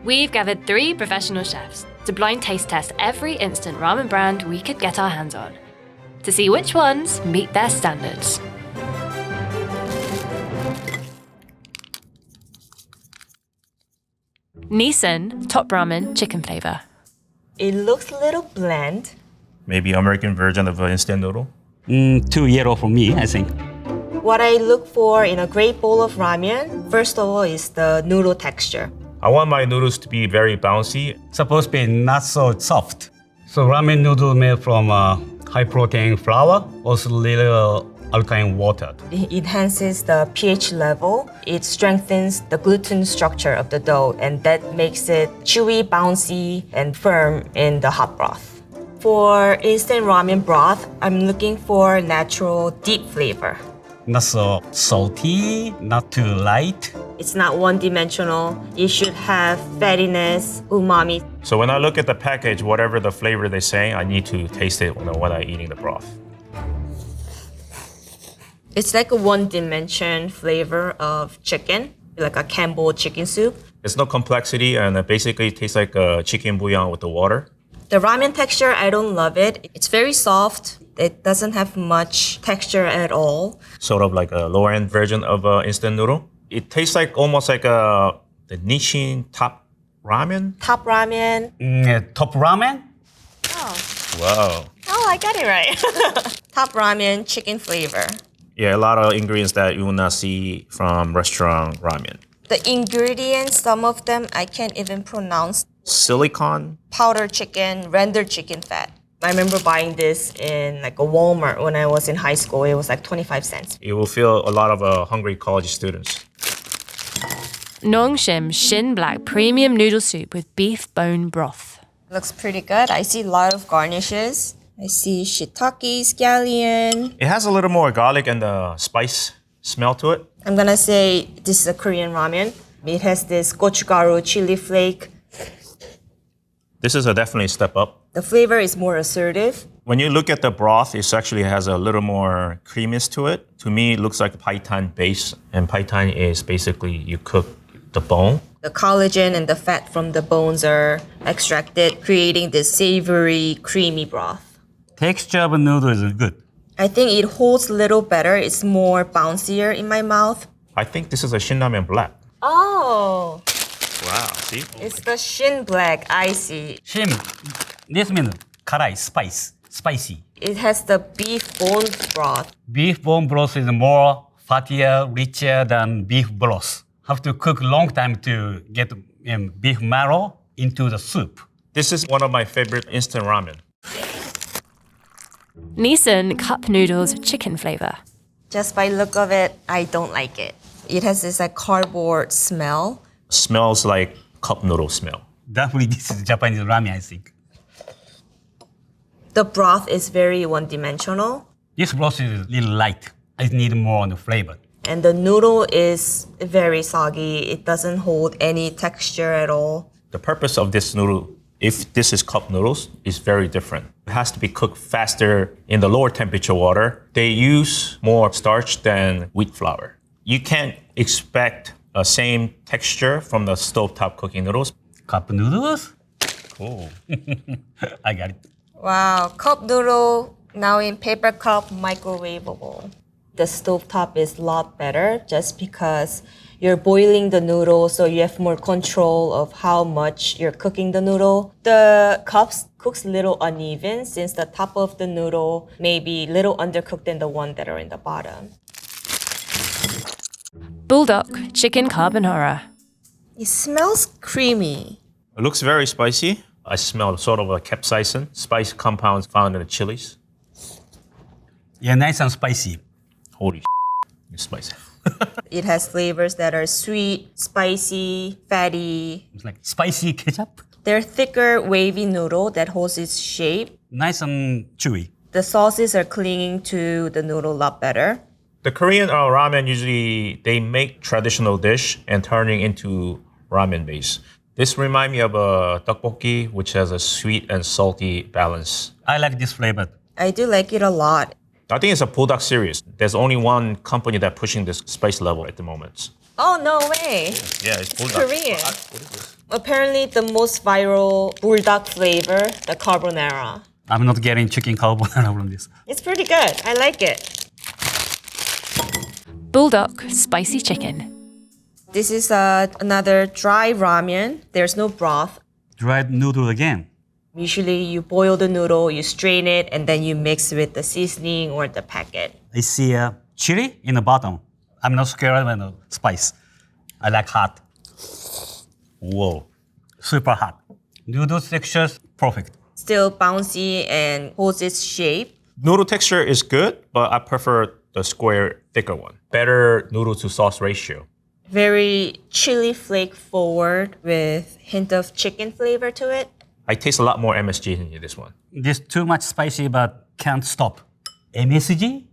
We've gathered 3 professional chefs to blind taste test every instant ramen brand we could get our hands on, to see which ones meet their standards. Nissan Top Ramen Chicken Flavor. It looks a little bland. Maybe American version of an instant noodle. Too yellow for me, I think. What I look for in a great bowl of ramen, first of all, is the noodle texture. I want my noodles to be very bouncy. Supposed to be not so soft. So ramen noodle made from high protein flour, also little alkaline water. It enhances the pH level. It strengthens the gluten structure of the dough, and that makes it chewy, bouncy, and firm in the hot broth. For instant ramen broth, I'm looking for natural deep flavor. Not so salty, not too light. It's not one-dimensional. It should have fattiness, umami. So when I look at the package, whatever the flavor they say, I need to taste it when I'm eating the broth. It's like a one-dimension flavor of chicken, like a Campbell chicken soup. There's no complexity, and it basically tastes like a chicken bouillon with the water. The ramen texture, I don't love it. It's very soft. It doesn't have much texture at all. Sort of like a lower-end version of an instant noodle. It tastes like almost like the Nissin Top Ramen. Top ramen. Top ramen? Oh, Wow. I got it right. Top ramen, chicken flavor. Yeah, a lot of ingredients that you will not see from restaurant ramen. The ingredients, some of them I can't even pronounce. Silicon. Powdered chicken, rendered chicken fat. I remember buying this in like a Walmart when I was in high school. It was like 25 cents. You will feel a lot of hungry college students. Nongshim Shin Black Premium Noodle Soup with beef bone broth. Looks pretty good. I see a lot of garnishes. I see shiitake, scallion. It has a little more garlic and spice smell to it. I'm gonna say this is a Korean ramen. It has this gochugaru chili flake. This is definitely a step up. The flavor is more assertive. When you look at the broth, it actually has a little more creaminess to it. To me, it looks like paitan base. And paitan is basically you cook the bone. The collagen and the fat from the bones are extracted, creating this savory, creamy broth. Texture of noodle is good. I think it holds a little better. It's more bouncier in my mouth. I think this is a Shinramen Black. Oh, Wow, see? it's the Shin Black. I see. Shim. This means karai, spicy. It has the beef bone broth. Beef bone broth is more fattier, richer than beef broth. Have to cook long time to get beef marrow into the soup. This is one of my favorite instant ramen. Nissan Cup Noodles Chicken Flavor. Just by look of it, I don't like it. It has this like cardboard smell. Smells like cup noodle smell. Definitely this is Japanese ramen, I think. The broth is very one-dimensional. This broth is a little light. I need more on the flavor. And the noodle is very soggy. It doesn't hold any texture at all. The purpose of this noodle, if this is cup noodles, is very different. It has to be cooked faster in the lower temperature water. They use more starch than wheat flour. You can't expect the same texture from the stovetop cooking noodles. Cup noodles? Cool. I got it. Wow, cup noodle now in paper cup, microwavable. The stovetop is a lot better just because you're boiling the noodle, so you have more control of how much you're cooking the noodle. The cups cooks a little uneven since the top of the noodle may be a little undercooked than the one that are in the bottom. Bulldog Chicken Carbonara. It smells creamy. It looks very spicy. I smell sort of a capsaicin, spice compounds found in the chilies. Yeah, nice and spicy. Holy it's spicy. It has flavors that are sweet, spicy, fatty. It's like spicy ketchup. They're thicker, wavy noodle that holds its shape. Nice and chewy. The sauces are clinging to the noodle a lot better. The Korean ramen usually, they make traditional dish and turning into ramen base. This reminds me of a tteokbokki, which has a sweet and salty balance. I like this flavor. I do like it a lot. I think it's a Bulldog series. There's only one company that's pushing this spice level at the moment. Oh, no way. Yeah, it's Bulldog. Korean. What is this? Apparently, the most viral bulldog flavor, the carbonara. I'm not getting chicken carbonara from this. It's pretty good. I like it. Bulldog spicy chicken. This is another dry ramen. There's no broth. Dried noodle again. Usually, you boil the noodle, you strain it, and then you mix with the seasoning or the packet. I see chili in the bottom. I'm not scared of the spice. I like hot. Whoa, super hot. Noodle textures, perfect. Still bouncy and holds its shape. Noodle texture is good, but I prefer the square, thicker one. Better noodle to sauce ratio. Very chili flake forward with hint of chicken flavor to it. I taste a lot more MSG in this one. This too much spicy, but can't stop. MSG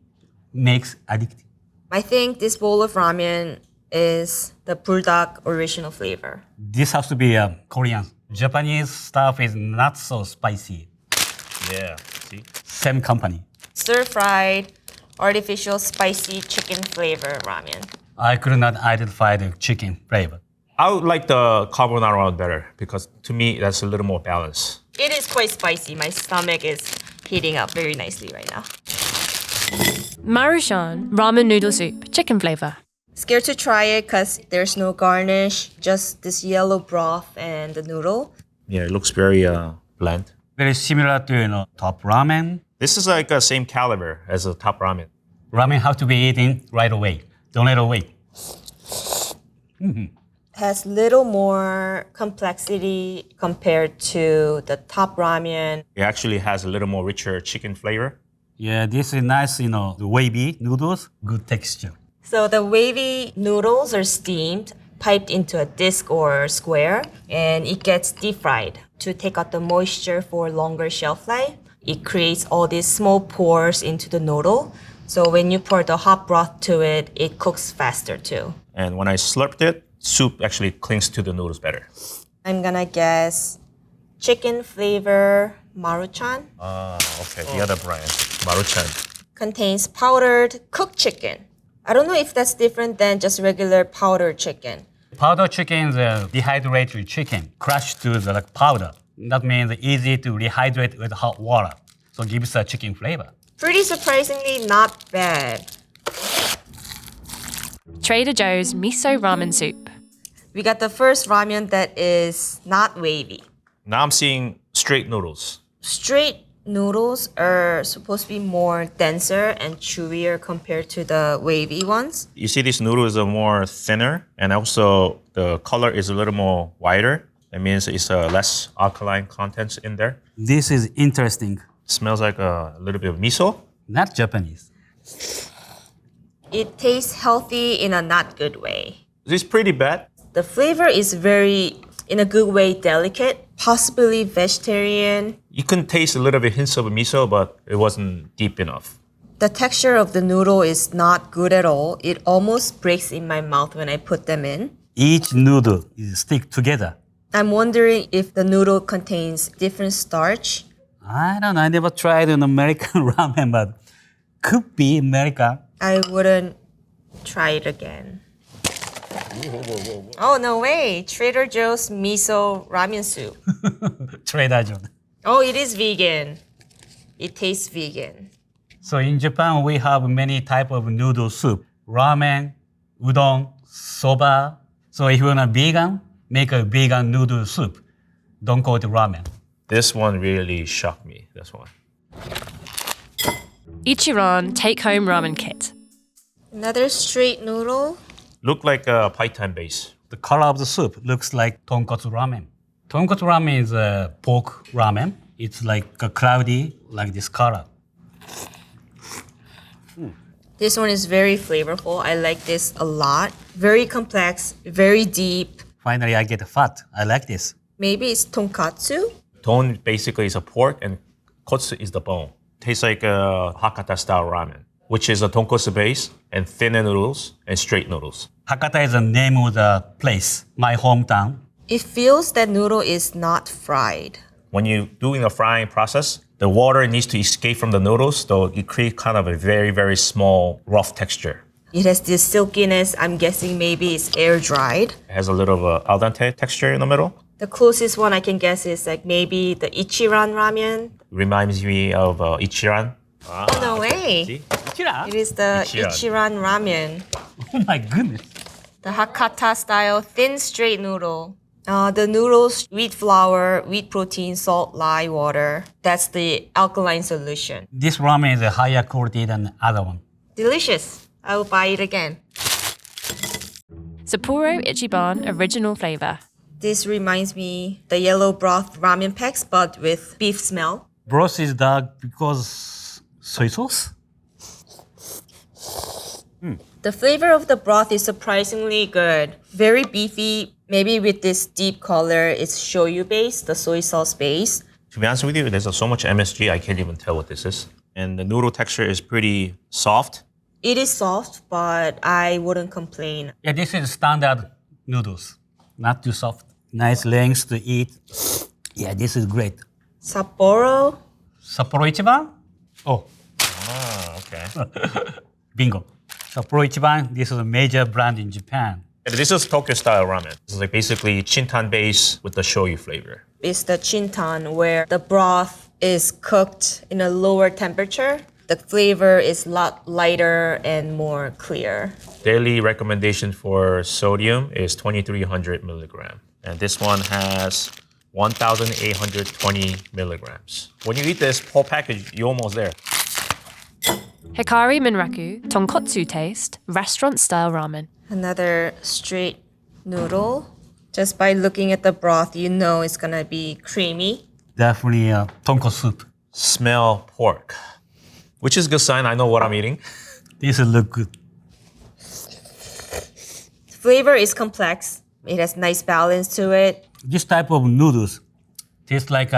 makes addictive. I think this bowl of ramen is the bulldog original flavor. This has to be Korean. Japanese stuff is not so spicy. Yeah, see? Same company. Stir-fried, artificial spicy chicken flavor ramen. I could not identify the chicken flavor. I would like the carbonara one better because to me that's a little more balanced. It is quite spicy. My stomach is heating up very nicely right now. Maruchan ramen noodle soup, chicken flavor. Scared to try it because there's no garnish, just this yellow broth and the noodle. Yeah, it looks very bland. Very similar to top ramen. This is like the same caliber as a top ramen. Ramen have to be eaten right away. Don't let it wait. Has little more complexity compared to the top ramen. It actually has a little more richer chicken flavor. Yeah, this is nice, the wavy noodles, good texture. So the wavy noodles are steamed, piped into a disc or square, and it gets deep fried to take out the moisture for longer shelf life. It creates all these small pores into the noodle. So when you pour the hot broth to it, it cooks faster too. And when I slurped it, soup actually clings to the noodles better. I'm gonna guess chicken flavor Maruchan Okay, the other brand, Maruchan. contains powdered cooked chicken. I don't know if that's different than just regular powdered chicken. Powder chicken is a dehydrated chicken, crushed to the powder. That means easy to rehydrate with hot water. So it gives a chicken flavor. Pretty surprisingly not bad. Trader Joe's miso ramen soup. We got the first ramen that is not wavy. Now I'm seeing straight noodles. Straight noodles are supposed to be more denser and chewier compared to the wavy ones. You see these noodles are more thinner and also the color is a little more whiter. That means it's less alkaline contents in there. This is interesting. Smells like a little bit of miso. Not Japanese. It tastes healthy in a not good way. It's pretty bad. The flavor is very, in a good way, delicate, possibly vegetarian. You can taste a little bit hints of miso, but it wasn't deep enough. The texture of the noodle is not good at all. It almost breaks in my mouth when I put them in. Each noodle is stick together. I'm wondering if the noodle contains different starch. I don't know. I never tried an American ramen, but could be America. I wouldn't try it again. Oh, no way. Trader Joe's miso ramen soup. Trader Joe. Oh, it is vegan. It tastes vegan. So in Japan, we have many type of noodle soup. Ramen, udon, soba. So if you're not vegan, make a vegan noodle soup. Don't call it ramen. This one really shocked me, this one. Ichiran take-home ramen kit. Another straight noodle. Looked like a python base. The color of the soup looks like tonkotsu ramen. Tonkotsu ramen is a pork ramen. It's like a cloudy, like this color. This one is very flavorful. I like this a lot. Very complex, very deep. Finally, I get fat. I like this. Maybe it's tonkatsu? Don basically is a pork and kotsu is the bone. Tastes like a Hakata style ramen, which is a tonkotsu base and thinner noodles and straight noodles. Hakata is the name of the place, my hometown. It feels that noodle is not fried. When you're doing a frying process, the water needs to escape from the noodles, so it creates kind of a very, very small, rough texture. It has this silkiness. I'm guessing maybe it's air dried. It has a little of a al dente texture in the middle. The closest one I can guess is like maybe the Ichiran ramen. Reminds me of Ichiran. Oh, no way. See? It is the Ichiran. Ichiran ramen. Oh my goodness. The Hakata style thin straight noodle. The noodles, wheat flour, wheat protein, salt, lye, water. That's the alkaline solution. This ramen is a higher quality than the other one. Delicious. I will buy it again. Sapporo Ichiban original flavor. This reminds me the yellow broth ramen packs, but with beef smell. Broth is dark because soy sauce? The flavor of the broth is surprisingly good. Very beefy, maybe with this deep color. It's shoyu based, the soy sauce base. To be honest with you, there's so much MSG, I can't even tell what this is. And the noodle texture is pretty soft. It is soft, but I wouldn't complain. Yeah, this is standard noodles. Not too soft. Nice length to eat. Yeah, this is great. Sapporo. Sapporo Ichiban? Oh, Okay. bingo. Sapporo Ichiban, this is a major brand in Japan. This is Tokyo style ramen. This is like basically chintan base with the shoyu flavor. Is the chintan where the broth is cooked in a lower temperature. The flavor is a lot lighter and more clear. Daily recommendation for sodium is 2,300 milligram. And this one has 1,820 milligrams. When you eat this whole package, you're almost there. Hikari Minraku tonkotsu taste restaurant style ramen. Another straight noodle. Just by looking at the broth, you know it's gonna be creamy. Definitely tonkotsu soup. Smell pork, which is a good sign. I know what I'm eating. This will look good. Flavor is complex. It has nice balance to it. This type of noodles tastes like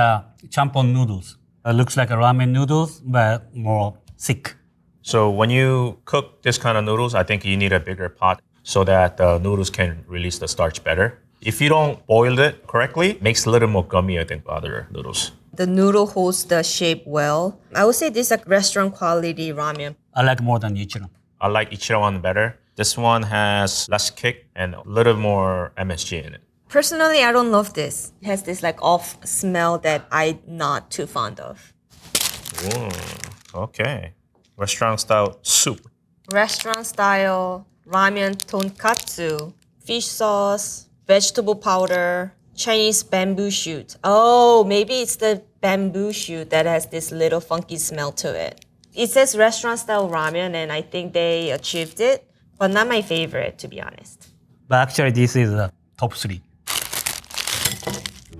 champon noodles. It looks like a ramen noodles, but more thick. So when you cook this kind of noodles, I think you need a bigger pot so that the noodles can release the starch better. If you don't boil it correctly, it makes it a little more gummy, I think, other noodles. The noodle holds the shape well. I would say this is a restaurant quality ramen. I like more than Ichiran. I like Ichiran one better. This one has less kick and a little more MSG in it. Personally, I don't love this. It has this like off smell that I'm not too fond of. Ooh, okay. Restaurant style soup. Restaurant style ramen tonkatsu, fish sauce, vegetable powder, Chinese bamboo shoot. Oh, maybe it's the bamboo shoot that has this little funky smell to it. It says restaurant style ramen and I think they achieved it, but not my favorite to be honest. But actually, this is top 3.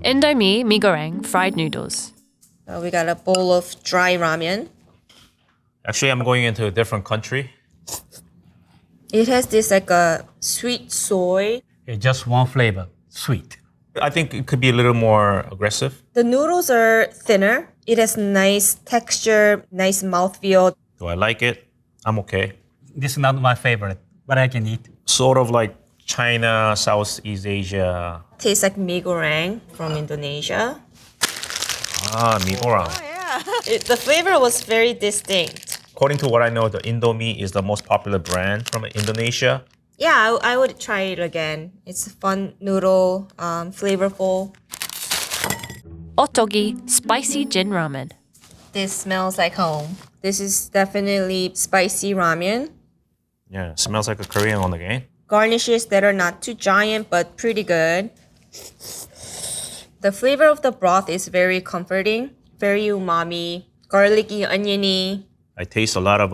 Indomie mi goreng fried noodles. We got a bowl of dry ramen. Actually, I'm going into a different country. It has this like a sweet soy. It's just one flavor, sweet. I think it could be a little more aggressive. The noodles are thinner. It has nice texture, nice mouthfeel. Do I like it? I'm okay. This is not my favorite, but I can eat. Sort of like China, Southeast Asia. Tastes like mee goreng from Indonesia. Mee goreng. The flavor was very distinct. According to what I know, the Indomie is the most popular brand from Indonesia. Yeah, I would try it again. It's a fun noodle, flavorful. Ottogi spicy gin ramen. This smells like home. This is definitely spicy ramen. Yeah, smells like a Korean one again. Garnishes that are not too giant but pretty good. The flavor of the broth is very comforting, very umami, garlicky, oniony. I taste a lot of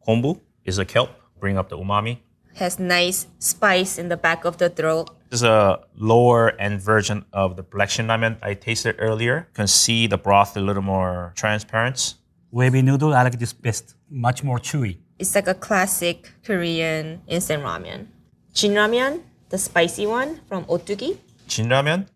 kombu, is a kelp, bring up the umami. Has nice spice in the back of the throat. This is a lower end version of the black shin ramen I tasted earlier. You can see the broth a little more transparent. Wavy noodle, I like this best. Much more chewy. It's like a classic Korean instant ramen. Jin ramen, the spicy one from Otugi. Jin ramen.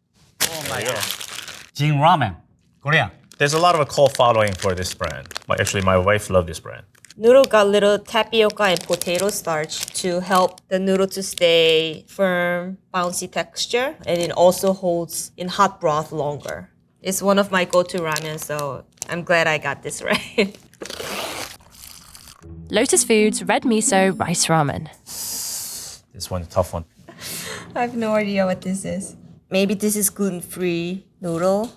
Jin ramen, Korean. There's a lot of a cult following for this brand. Actually, my wife loves this brand. Noodle got little tapioca and potato starch to help the noodle to stay firm, bouncy texture. And it also holds in hot broth longer. It's one of my go-to ramen, so I'm glad I got this right. Lotus Foods red miso rice ramen. This one's a tough one. I have no idea what this is. Maybe this is gluten-free noodle.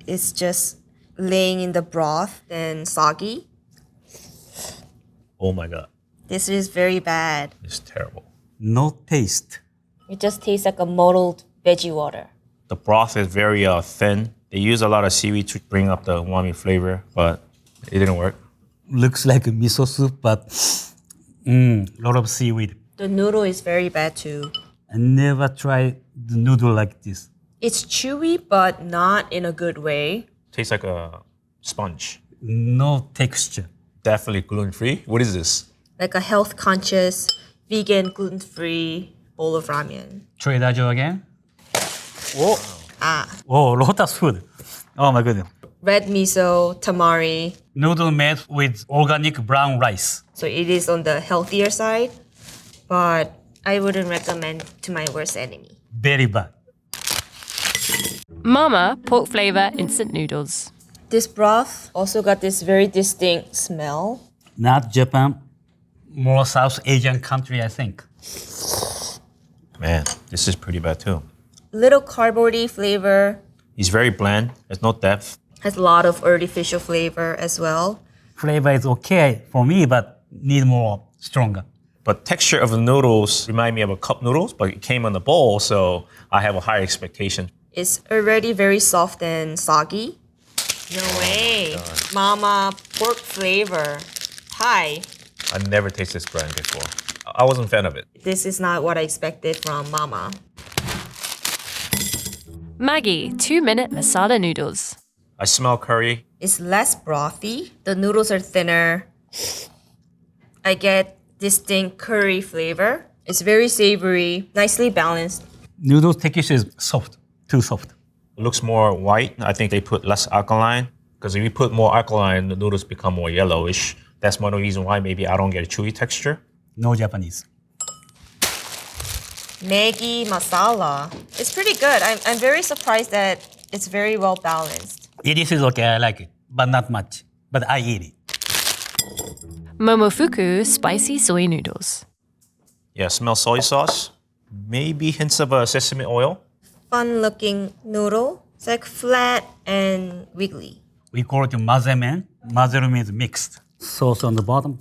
It's just laying in the broth and soggy. Oh my God, This is very bad. it's terrible. No taste. It just tastes like a muddled veggie water. The broth is very thin. They use a lot of seaweed to bring up the umami flavor, but it didn't work. Looks like a miso soup, but lot of seaweed. The noodle is very bad too. I never tried the noodle like this. It's chewy, but not in a good way. Tastes like a sponge. No texture. Definitely gluten-free. What is this? Like a health-conscious, vegan, gluten-free bowl of ramen. Trader Joe again. Ah, Oh, Lotus food. Oh my goodness. red miso, tamari. Noodle made with organic brown rice. So it is on the healthier side, but I wouldn't recommend to my worst enemy. Very bad. Mama pork flavor instant noodles. This broth also got this very distinct smell. Not Japan, more South Asian country, I think. Man, this is pretty bad too. Little cardboardy flavor, It's very bland. There's no depth. has a lot of artificial flavor as well. Flavor is okay for me, but need more stronger. But texture of the noodles remind me of a cup noodles, but it came in a bowl, so I have a higher expectation. It's already very soft and soggy. No way. Mama pork flavor. Thai. I never tasted this brand before. I wasn't a fan of it. This is not what I expected from Mama. Maggie 2-minute masala noodles. I smell curry. It's less brothy. The noodles are thinner. I get distinct curry flavor. It's very savory, nicely balanced. Noodle texture is soft, too soft. It looks more white. I think they put less alkaline, because if you put more alkaline, the noodles become more yellowish. That's one of the reasons why maybe I don't get a chewy texture. No Japanese. Negi masala. It's pretty good. I'm very surprised that it's very well balanced. It is okay, I like it, but not much. But I eat it. Momofuku spicy soy noodles. Yeah, smell soy sauce. Maybe hints of sesame oil. Fun looking noodle. It's like flat and wiggly. We call it mazemen. Mazeru means mixed. Sauce on the bottom.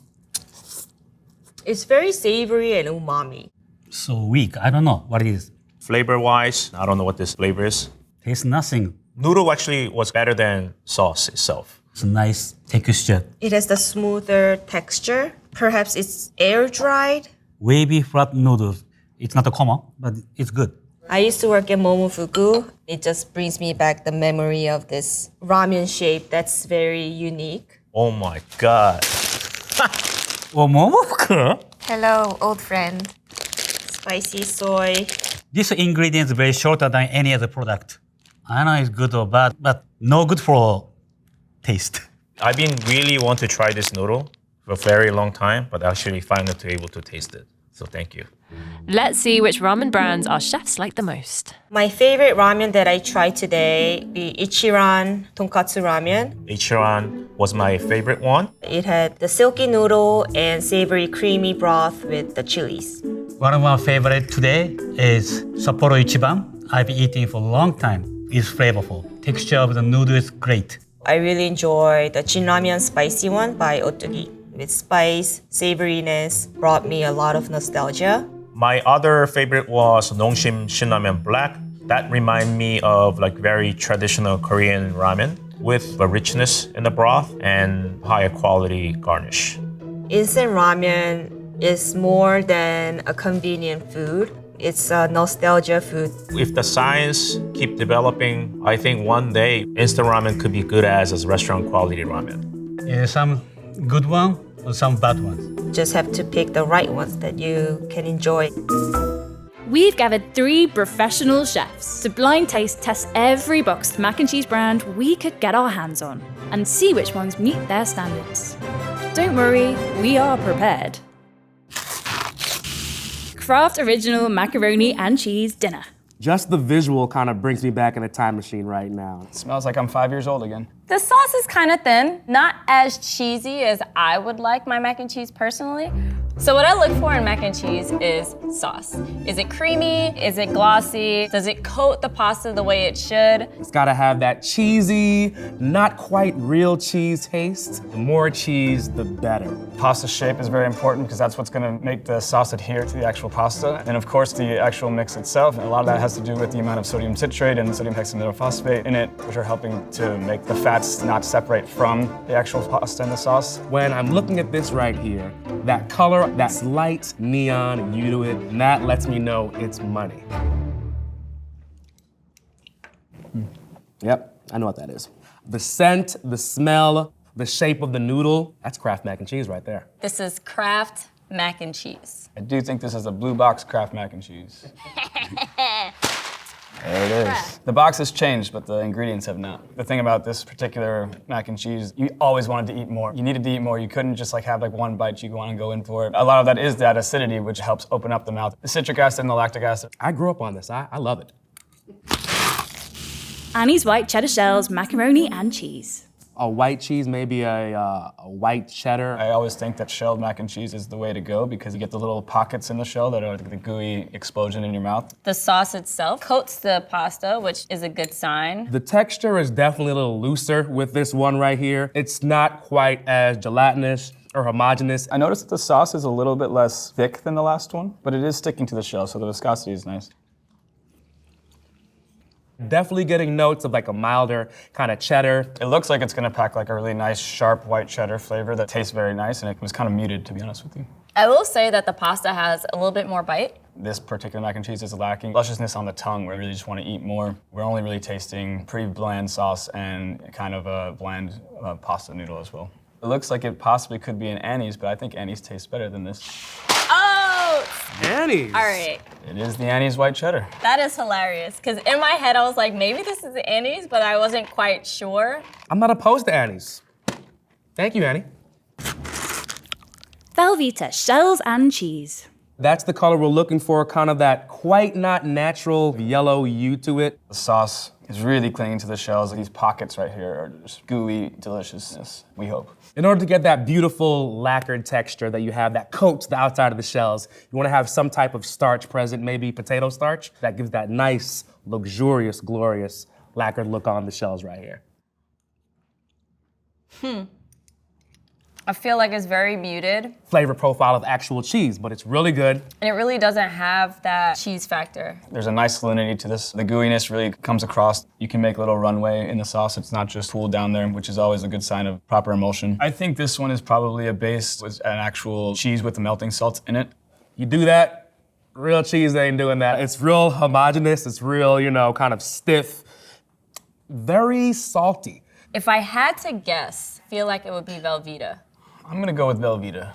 It's very savory and umami. So weak, I don't know what it is. Flavor-wise, I don't know what this flavor is. Tastes nothing. Noodle actually was better than sauce itself. It's a nice texture. It has the smoother texture. Perhaps it's air dried. Wavy flat noodles. It's not a common, but it's good. I used to work at Momofuku. It just brings me back the memory of this ramen shape that's very unique. Oh my God. Oh, momofuku? Hello, old friend. Spicy soy. This ingredient is very shorter than any other product. I know it's good or bad, but no good for taste. I've been really want to try this noodle for a very long time, but actually finally to able to taste it. So thank you. Let's see which ramen brands our chefs like the most. My favorite ramen that I tried today, the Ichiran Tonkatsu Ramen. Ichiran was my favorite one. It had the silky noodle and savory creamy broth with the chilies. One of my favorite today is Sapporo Ichiban. I've been eating for a long time. It's flavorful. Texture of the noodle is great. I really enjoy the Jinramen spicy one by Otogi. With spice, savoriness, brought me a lot of nostalgia. My other favorite was Nongshim Shinramen Black. That reminded me of like very traditional Korean ramen with a richness in the broth and higher quality garnish. Instant ramen is more than a convenient food. It's a nostalgia food. If the science keep developing, I think one day instant ramen could be good as restaurant quality ramen. Yeah, some good one or some bad ones. Just have to pick the right ones that you can enjoy. We've gathered 3 professional chefs to blind taste test every boxed mac and cheese brand we could get our hands on and see which ones meet their standards. Don't worry, we are prepared. Kraft Original Macaroni and Cheese Dinner. Just the visual kind of brings me back in a time machine right now. Smells like I'm 5 years old again. The sauce is kind of thin, not as cheesy as I would like my mac and cheese personally, So what I look for in mac and cheese is sauce. Is it creamy? Is it glossy? Does it coat the pasta the way it should? It's gotta have that cheesy, not quite real cheese taste. The more cheese, the better. Pasta shape is very important because that's what's gonna make the sauce adhere to the actual pasta. And of course, the actual mix itself. And a lot of that has to do with the amount of sodium citrate and sodium hexametaphosphate in it, which are helping to make the fats not separate from the actual pasta and the sauce. When I'm looking at this right here, that color, that slight neon hue to it, and that lets me know it's money. Yep, I know what that is. The scent, the smell, the shape of the noodle, that's Kraft mac and cheese right there. This is Kraft mac and cheese. I do think this is a blue box Kraft mac and cheese. There it is. The box has changed, but the ingredients have not. The thing about this particular mac and cheese, you always wanted to eat more. You needed to eat more. You couldn't just like have like one bite. You want to go in for it. A lot of that is that acidity, which helps open up the mouth. The citric acid and the lactic acid. I grew up on this. I love it. Annie's white cheddar shells, macaroni and cheese. A white cheese, maybe a white cheddar. I always think that shelled mac and cheese is the way to go because you get the little pockets in the shell that are like the gooey explosion in your mouth. The sauce itself coats the pasta, which is a good sign. The texture is definitely a little looser with this one right here. It's not quite as gelatinous or homogeneous. I noticed that the sauce is a little bit less thick than the last one, but it is sticking to the shell, so the viscosity is nice. Definitely getting notes of like a milder kind of cheddar. It looks like it's gonna pack like a really nice, sharp white cheddar flavor that tastes very nice, and it was kind of muted, to be honest with you. I will say that the pasta has a little bit more bite. This particular mac and cheese is lacking lusciousness on the tongue where I really just want to eat more. We're only really tasting pretty bland sauce and kind of a bland pasta noodle as well. It looks like it possibly could be an Annie's, but I think Annie's tastes better than this. Oh! Annie's. All right. It is the Annie's white cheddar. That is hilarious, because in my head I was like, maybe this is Annie's, but I wasn't quite sure. I'm not opposed to Annie's. Thank you, Annie. Velveeta shells and cheese. That's the color we're looking for, kind of that quite not natural yellow hue to it. The sauce is really clinging to the shells. These pockets right here are just gooey deliciousness, we hope. In order to get that beautiful lacquered texture that you have that coats the outside of the shells, you want to have some type of starch present, maybe potato starch, that gives that nice, luxurious, glorious lacquered look on the shells right here. I feel like it's very muted. Flavor profile of actual cheese, but it's really good. And it really doesn't have that cheese factor. There's a nice salinity to this. The gooiness really comes across. You can make a little runway in the sauce. It's not just pooled down there, which is always a good sign of proper emulsion. I think this one is probably a base with an actual cheese with the melting salts in it. You do that, real cheese ain't doing that. It's real homogeneous, it's real, kind of stiff, very salty. If I had to guess, I feel like it would be Velveeta. I'm gonna go with Velveeta.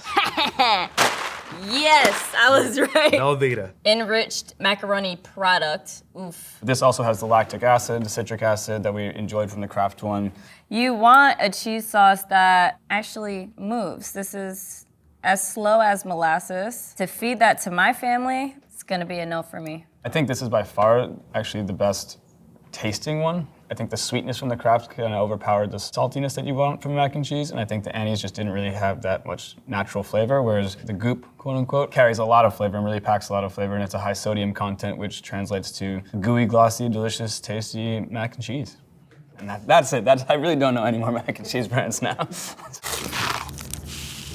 Yes, I was right. Velveeta. Enriched macaroni product. Oof. This also has the lactic acid, the citric acid that we enjoyed from the Kraft one. You want a cheese sauce that actually moves. This is as slow as molasses. To feed that to my family, it's gonna be a no for me. I think this is by far actually the best tasting one. I think the sweetness from the Kraft kind of overpowered the saltiness that you want from mac and cheese, and I think the Annie's just didn't really have that much natural flavor, whereas the Goop, quote unquote, carries a lot of flavor and really packs a lot of flavor, and it's a high sodium content, which translates to gooey, glossy, delicious, tasty mac and cheese. And that's it. I really don't know any more mac and cheese brands now.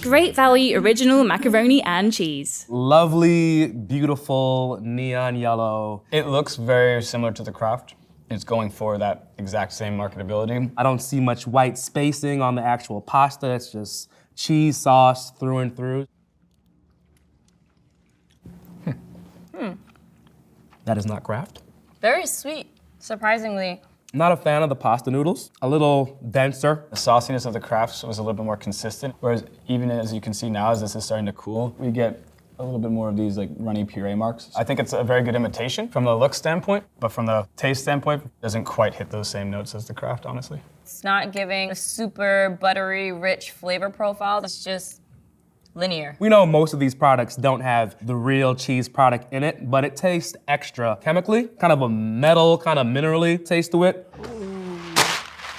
Great value original macaroni and cheese. Lovely, beautiful, neon yellow. It looks very similar to the Kraft. It's going for that exact same marketability. I don't see much white spacing on the actual pasta. It's just cheese sauce through and through. That is not Kraft. Very sweet, surprisingly. Not a fan of the pasta noodles. A little denser. The sauciness of the Krafts was a little bit more consistent, whereas even as you can see now, as this is starting to cool, we get a little bit more of these like runny puree marks. I think it's a very good imitation from the look standpoint, but from the taste standpoint, it doesn't quite hit those same notes as the Kraft, honestly. It's not giving a super buttery, rich flavor profile. It's just linear. We know most of these products don't have the real cheese product in it, but it tastes extra chemically, kind of a metal, kind of minerally taste to it.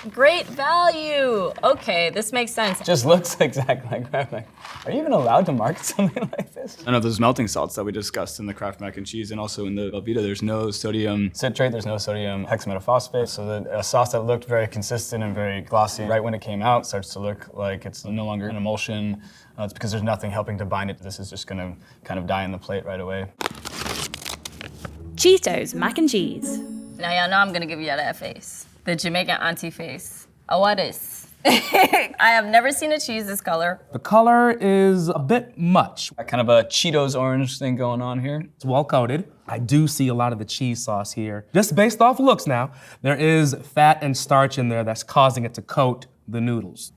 Great value. Okay, this makes sense. Just looks exactly like Kraft mac. Are you even allowed to market something like this? I know those melting salts that we discussed in the Kraft mac and cheese and also in the Velveeta, there's no sodium citrate, there's no sodium hexametaphosphate. So a sauce that looked very consistent and very glossy right when it came out starts to look like it's no longer an emulsion. It's because there's nothing helping to bind it. This is just gonna kind of die in the plate right away. Cheetos mac and cheese. Now y'all know I'm gonna give you that face. The Jamaican auntie face. Oh, what is? I have never seen a cheese this color. The color is a bit much. Got kind of a Cheetos orange thing going on here. It's well coated. I do see a lot of the cheese sauce here. Just based off looks now, there is fat and starch in there that's causing it to coat the noodles.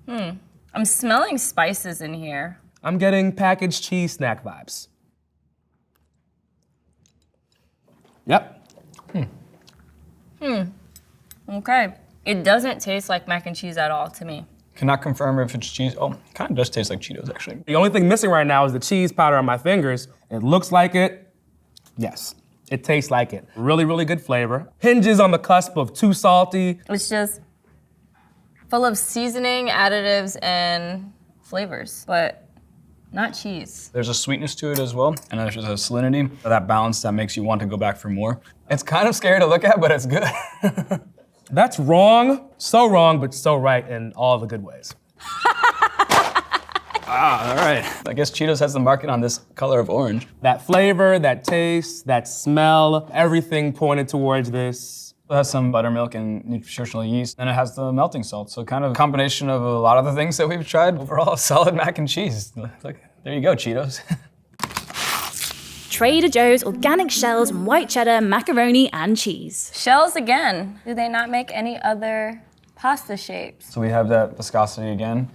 I'm smelling spices in here. I'm getting packaged cheese snack vibes. Yep. Okay. It doesn't taste like mac and cheese at all to me. Cannot confirm if it's cheese. Oh, kind of does taste like Cheetos actually. The only thing missing right now is the cheese powder on my fingers. It looks like it. Yes, it tastes like it. Really, really good flavor. Hinges on the cusp of too salty. It's just full of seasoning, additives, and flavors, but not cheese. There's a sweetness to it as well, and there's a salinity, that balance that makes you want to go back for more. It's kind of scary to look at, but it's good. That's wrong, but so right in all the good ways. All right. I guess Cheetos has the market on this color of orange. That flavor, that taste, that smell, everything pointed towards this. It has some buttermilk and nutritional yeast, and it has the melting salt. So kind of a combination of a lot of the things that we've tried. Overall, solid mac and cheese. Look, there you go, Cheetos. Trader Joe's organic shells and white cheddar, macaroni, and cheese. Shells again. Do they not make any other pasta shapes? So we have that viscosity again,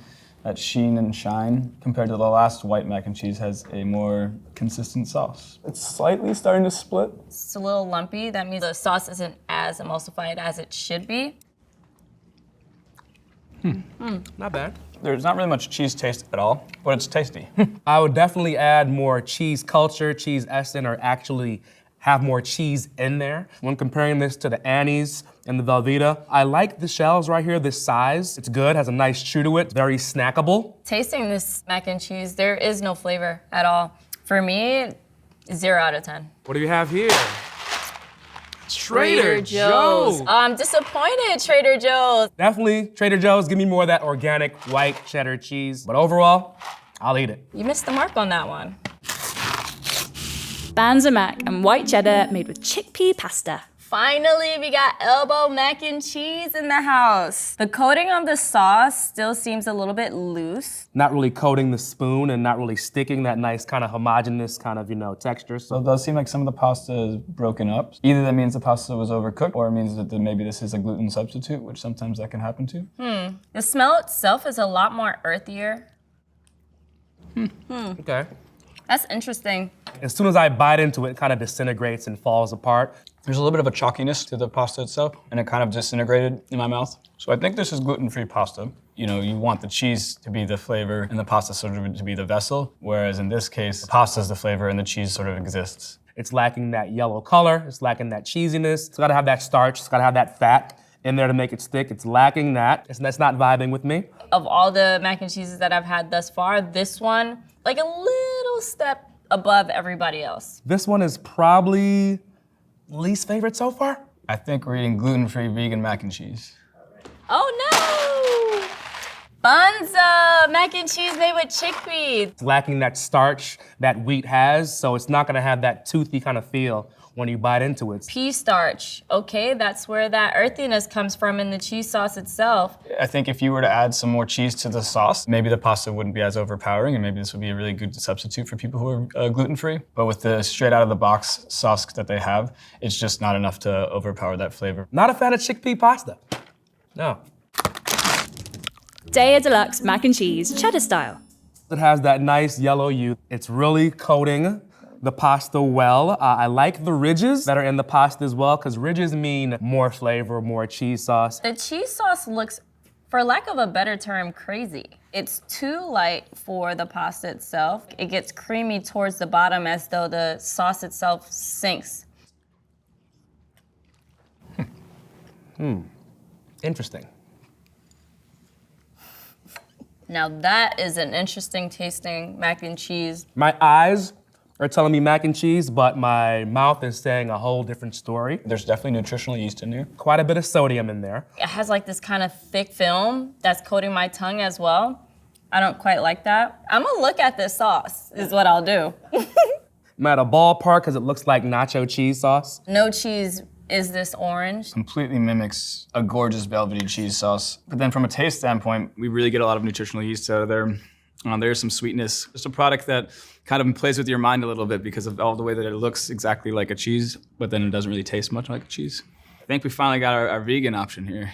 that sheen and shine. Compared to the last white mac and cheese has a more consistent sauce. It's slightly starting to split. It's a little lumpy. That means the sauce isn't as emulsified as it should be. Not bad. There's not really much cheese taste at all, but it's tasty. I would definitely add more cheese culture, cheese essence, or actually have more cheese in there. When comparing this to the Annie's and the Velveeta, I like the shells right here, this size. It's good, has a nice chew to it, very snackable. Tasting this mac and cheese, there is no flavor at all. For me, 0 out of 10. What do you have here? Trader Joe's. Oh, I'm disappointed, Trader Joe's. Definitely Trader Joe's, give me more of that organic white cheddar cheese. But overall, I'll eat it. You missed the mark on that one. Banza mac and white cheddar made with chickpea pasta. Finally, we got elbow mac and cheese in the house. The coating of the sauce still seems a little bit loose. Not really coating the spoon and not really sticking that nice kind of homogeneous kind of, texture. So it does seem like some of the pasta is broken up. Either that means the pasta was overcooked, or it means that maybe this is a gluten substitute, which sometimes that can happen too. The smell itself is a lot more earthier. Okay. That's interesting. As soon as I bite into it, it kind of disintegrates and falls apart. There's a little bit of a chalkiness to the pasta itself, and it kind of disintegrated in my mouth. So I think this is gluten-free pasta. You want the cheese to be the flavor and the pasta sort of to be the vessel, whereas in this case, the pasta is the flavor and the cheese sort of exists. It's lacking that yellow color, it's lacking that cheesiness. It's gotta have that starch, it's gotta have that fat in there to make it stick. It's lacking that. That's not vibing with me. Of all the mac and cheeses that I've had thus far, this one, like a little step above everybody else. This one is probably least favorite so far. I think we're eating gluten-free vegan mac and cheese. Oh no! Bunza! Mac and cheese made with chickpeas. It's lacking that starch that wheat has, so it's not gonna have that toothy kind of feel when you bite into it. Pea starch. Okay, that's where that earthiness comes from in the cheese sauce itself. I think if you were to add some more cheese to the sauce, maybe the pasta wouldn't be as overpowering, and maybe this would be a really good substitute for people who are gluten-free. But with the straight out of the box sauce that they have, it's just not enough to overpower that flavor. Not a fan of chickpea pasta. No. Daya Deluxe mac and cheese, cheddar style. It has that nice yellow hue. It's really coating the pasta well. I like the ridges that are in the pasta as well, because ridges mean more flavor, more cheese sauce. The cheese sauce looks, for lack of a better term, crazy. It's too light for the pasta itself. It gets creamy towards the bottom as though the sauce itself sinks. Interesting. Now that is an interesting tasting mac and cheese. My eyes are telling me mac and cheese, but my mouth is saying a whole different story. There's definitely nutritional yeast in there. Quite a bit of sodium in there. It has like this kind of thick film that's coating my tongue as well. I don't quite like that. I'm gonna look at this sauce, is what I'll do. I'm at a ballpark because it looks like nacho cheese sauce. No cheese is this orange. Completely mimics a gorgeous velvety cheese sauce. But then from a taste standpoint, we really get a lot of nutritional yeast out of there. There's some sweetness. It's a product that kind of plays with your mind a little bit because of all the way that it looks exactly like a cheese, but then it doesn't really taste much like a cheese. I think we finally got our vegan option here.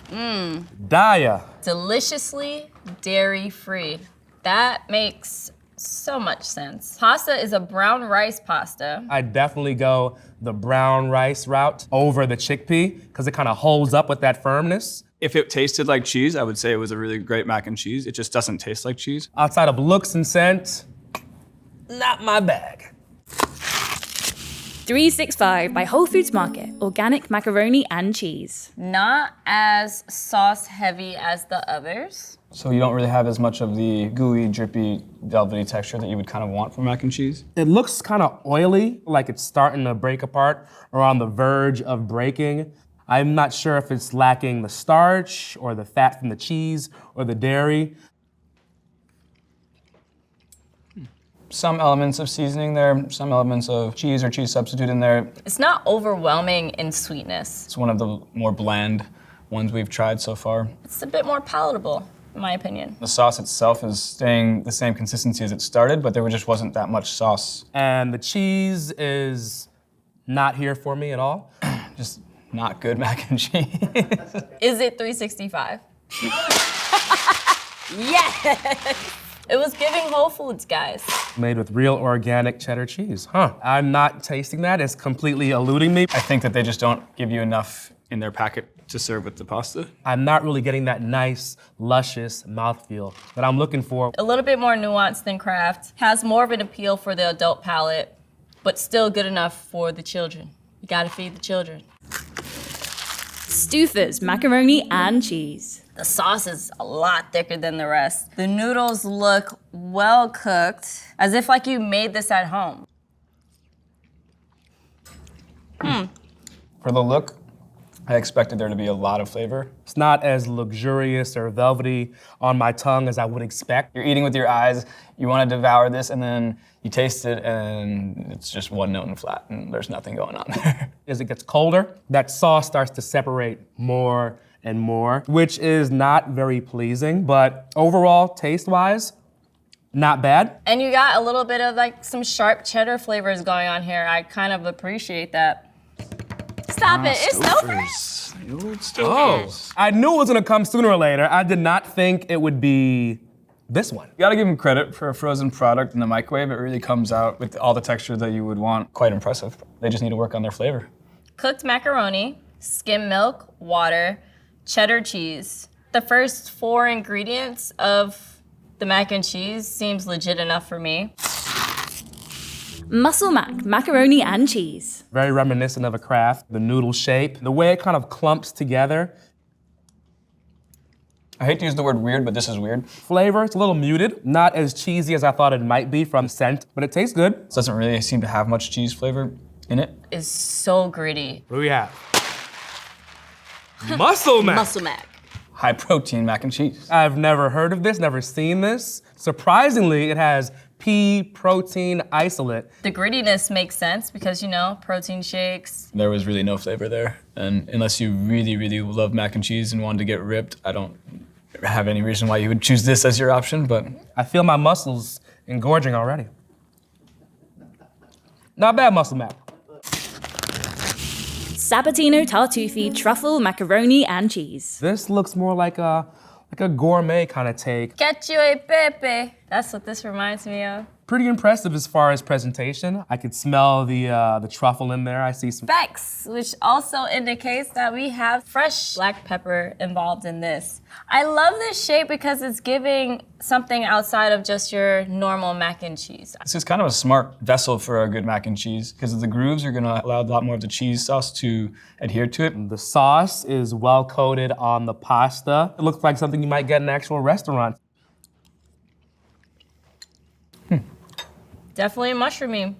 Daya. Deliciously dairy-free. That makes so much sense. Pasta is a brown rice pasta. I definitely go the brown rice route over the chickpea because it kind of holds up with that firmness. If it tasted like cheese, I would say it was a really great mac and cheese. It just doesn't taste like cheese. Outside of looks and scent, not my bag. 365 by Whole Foods Market, organic macaroni and cheese. Not as sauce heavy as the others. So you don't really have as much of the gooey, drippy, velvety texture that you would kind of want from mac and cheese. It looks kind of oily, like it's starting to break apart or on the verge of breaking. I'm not sure if it's lacking the starch or the fat from the cheese or the dairy. Some elements of seasoning there, some elements of cheese or cheese substitute in there. It's not overwhelming in sweetness. It's one of the more bland ones we've tried so far. It's a bit more palatable, in my opinion. The sauce itself is staying the same consistency as it started, but there just wasn't that much sauce. And the cheese is not here for me at all. Just not good mac and cheese. Is it 365? Yes! It was giving Whole Foods, guys. Made with real organic cheddar cheese. Huh, I'm not tasting that. It's completely eluding me. I think that they just don't give you enough in their packet to serve with the pasta. I'm not really getting that nice, luscious mouthfeel that I'm looking for. A little bit more nuanced than Kraft. Has more of an appeal for the adult palate, but still good enough for the children. You gotta feed the children. Stouffer's macaroni and cheese. The sauce is a lot thicker than the rest. The noodles look well cooked, as if like you made this at home. For the look, I expected there to be a lot of flavor. It's not as luxurious or velvety on my tongue as I would expect. You're eating with your eyes, you want to devour this, and then you taste it, and it's just one note and flat, and there's nothing going on there. As it gets colder, that sauce starts to separate more and more, which is not very pleasing, but overall, taste-wise, not bad. And you got a little bit of like some sharp cheddar flavors going on here. I kind of appreciate that. Stop it, it's over. Oh, I knew it was gonna come sooner or later. I did not think it would be this one. You gotta give them credit for a frozen product in the microwave. It really comes out with all the texture that you would want. Quite impressive. They just need to work on their flavor. Cooked macaroni, skim milk, water, cheddar cheese. The first 4 ingredients of the mac and cheese seems legit enough for me. Muscle Mac macaroni and cheese. Very reminiscent of a Kraft, the noodle shape, the way it kind of clumps together. I hate to use the word weird, but this is weird. Flavor, it's a little muted, not as cheesy as I thought it might be from scent, but it tastes good. It doesn't really seem to have much cheese flavor in it. Is so gritty. What do we have? Muscle Mac. Muscle Mac. High protein mac and cheese. I've never heard of this, never seen this. Surprisingly, it has pea protein isolate. The grittiness makes sense because, you know, protein shakes. There was really no flavor there. And unless you really, really love mac and cheese and wanted to get ripped, I don't have any reason why you would choose this as your option, but. I feel my muscles engorging already. Not bad, Muscle Mac. Sabatino Tartuffe truffle macaroni and cheese. This looks more like a gourmet kind of take. Cacio e pepe. That's what this reminds me of. pretty impressive as far as presentation. I could smell the truffle in there. I see some Specks, which also indicates that we have fresh black pepper involved in this. I love this shape because it's giving something outside of just your normal mac and cheese. This is kind of a smart vessel for a good mac and cheese because the grooves are gonna allow a lot more of the cheese sauce to adhere to it. The sauce is well coated on the pasta. It looks like something you might get in an actual restaurant. Definitely mushroomy.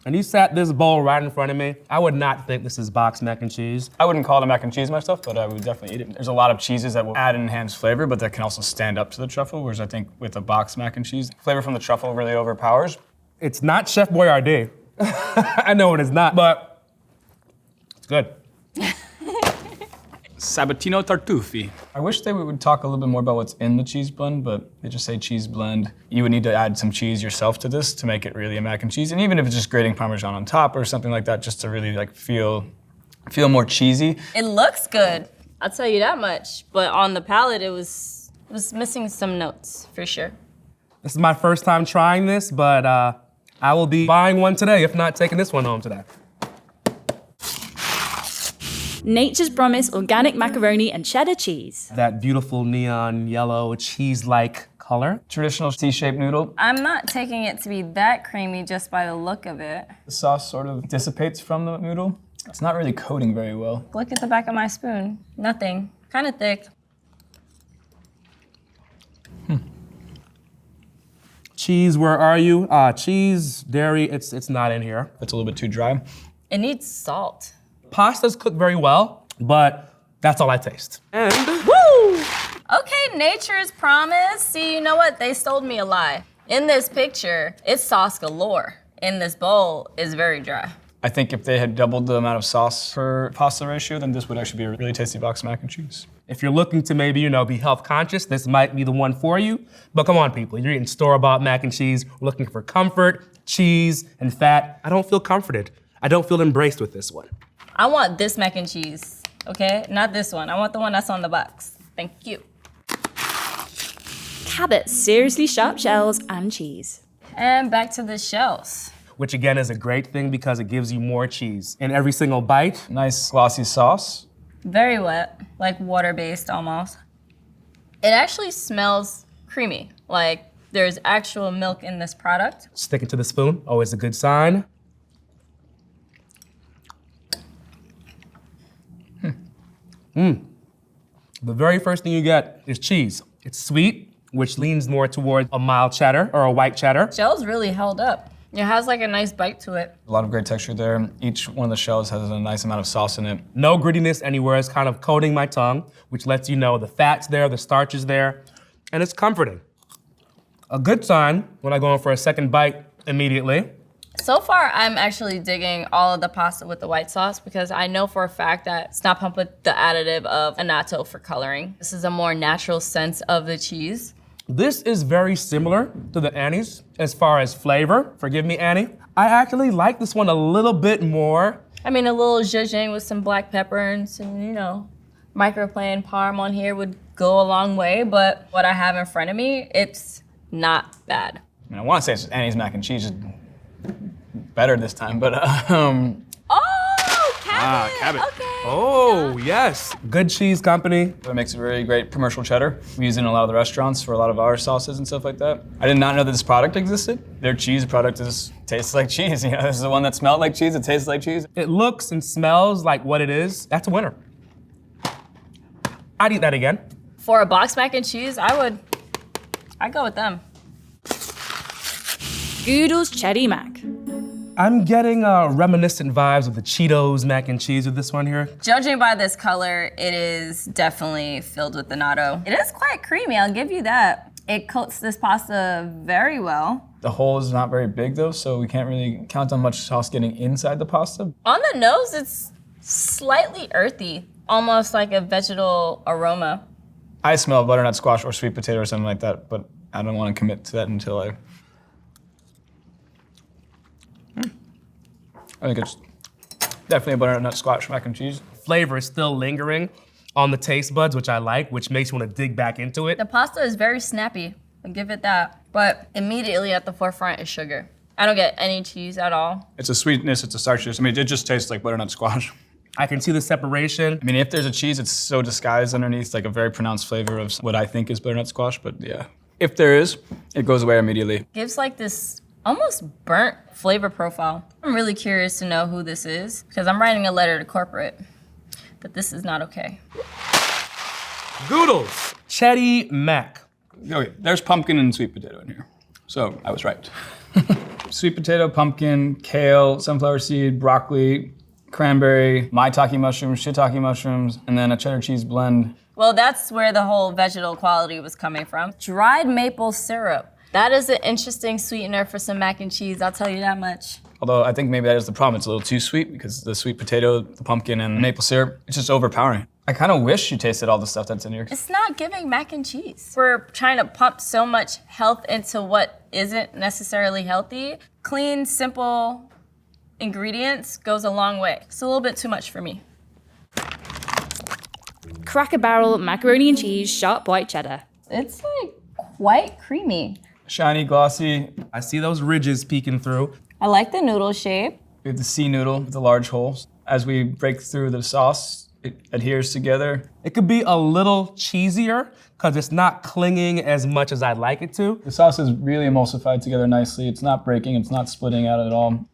And you sat this bowl right in front of me. I would not think this is boxed mac and cheese. I wouldn't call it a mac and cheese myself, but I would definitely eat it. There's a lot of cheeses that will add and enhance flavor, but that can also stand up to the truffle, whereas I think with a boxed mac and cheese, flavor from the truffle really overpowers. It's not Chef Boyardee. I know it is not, but it's good. Sabatino tartufi. I wish they would talk a little bit more about what's in the cheese blend, but they just say cheese blend. You would need to add some cheese yourself to this to make it really a mac and cheese. And even if it's just grating Parmesan on top or something like that, just to really like feel more cheesy. It looks good, I'll tell you that much. But on the palate, it was missing some notes, for sure. This is my first time trying this, but I will be buying one today, if not taking this one home today. Nature's Promise organic macaroni and cheddar cheese. That beautiful neon yellow cheese-like color. Traditional T-shaped noodle. I'm not taking it to be that creamy just by the look of it. The sauce sort of dissipates from the noodle. It's not really coating very well. Look at the back of my spoon. Nothing. Kind of thick. Cheese, where are you? Cheese, dairy, it's not in here. It's a little bit too dry. It needs salt. Pasta's cooked very well, but that's all I taste. And Woo! Okay, Nature's Promise. See, you know what? They told me a lie. In this picture, it's sauce galore. In this bowl, it's very dry. I think if they had doubled the amount of sauce per pasta ratio, then this would actually be a really tasty box mac and cheese. if you're looking to maybe, be health conscious, this might be the one for you. But come on, people, you're eating store-bought mac and cheese, looking for comfort, cheese, and fat. I don't feel comforted. I don't feel embraced with this one. I want this mac and cheese, okay? Not this one. I want the one that's on the box. Thank you. Cabot's seriously sharp shells and cheese. And back to the shells. Which again is a great thing because it gives you more cheese in every single bite. Nice glossy sauce. Very wet, like water-based almost. It actually smells creamy, like there's actual milk in this product. Sticking to the spoon, always a good sign. The very first thing you get is cheese. It's sweet, which leans more towards a mild cheddar or a white cheddar. Shell's really held up. It has like a nice bite to it. A lot of great texture there. Each one of the shells has a nice amount of sauce in it. No grittiness anywhere. It's kind of coating my tongue, which lets you know the fat's there, the starch is there, and it's comforting. A good sign when I go in for a second bite immediately. So far, I'm actually digging all of the pasta with the white sauce because I know for a fact that it's not pumped with the additive of annatto for coloring. This is a more natural sense of the cheese. This is very similar to the Annie's as far as flavor. Forgive me, Annie. I actually like this one a little bit more. I mean, a little zhuzhing with some black pepper and some, microplane parm on here would go a long way, but what I have in front of me, it's not bad. I mean, I want to say it's Annie's mac and cheese is better this time, but Oh, Cabot! Cabot. Okay. Oh, yes. Good cheese company. it makes a very great commercial cheddar. We use it in a lot of the restaurants for a lot of our sauces and stuff like that. I did not know that this product existed. Their cheese product tastes like cheese. This is the one that smelled like cheese, it tastes like cheese. It looks and smells like what it is. That's a winner. I'd eat that again. For a box mac and cheese, I'd go with them. Goodle's Cherry Mac. I'm getting reminiscent vibes of the Cheetos mac and cheese with this one here. Judging by this color, it is definitely filled with annatto. It is quite creamy, I'll give you that. It coats this pasta very well. The hole is not very big though, so we can't really count on much sauce getting inside the pasta. On the nose, it's slightly earthy, almost like a vegetal aroma. I smell butternut squash or sweet potato or something like that, but I don't want to commit to that until I think it's definitely a butternut squash mac and cheese. Flavor is still lingering on the taste buds, which I like, which makes you want to dig back into it. The pasta is very snappy, I'll give it that. But immediately at the forefront is sugar. I don't get any cheese at all. It's a sweetness, it's a starchiness. I mean, it just tastes like butternut squash. I can see the separation. I mean, if there's a cheese, it's so disguised underneath, like a very pronounced flavor of what I think is butternut squash, but yeah. If there is, it goes away immediately. Gives like this almost burnt flavor profile. I'm really curious to know who this is because I'm writing a letter to corporate that this is not okay. Goodles, Chetty Mac. Okay, there's pumpkin and sweet potato in here. So I was right. Sweet potato, pumpkin, kale, sunflower seed, broccoli, cranberry, maitake mushrooms, shiitake mushrooms, and then a cheddar cheese blend. Well, that's where the whole vegetal quality was coming from. Dried maple syrup. That is an interesting sweetener for some mac and cheese, I'll tell you that much. Although I think maybe that is the problem. It's a little too sweet because the sweet potato, the pumpkin, and maple syrup, it's just overpowering. I kind of wish you tasted all the stuff that's in here. It's not giving mac and cheese. We're trying to pump so much health into what isn't necessarily healthy. Clean, simple ingredients goes a long way. It's a little bit too much for me. Cracker Barrel macaroni and cheese sharp white cheddar. It's like quite creamy. Shiny, glossy. I see those ridges peeking through. I like the noodle shape. We have the C noodle with the large holes. As we break through the sauce, it adheres together. It could be a little cheesier because it's not clinging as much as I'd like it to. The sauce is really emulsified together nicely. It's not breaking, it's not splitting out at all.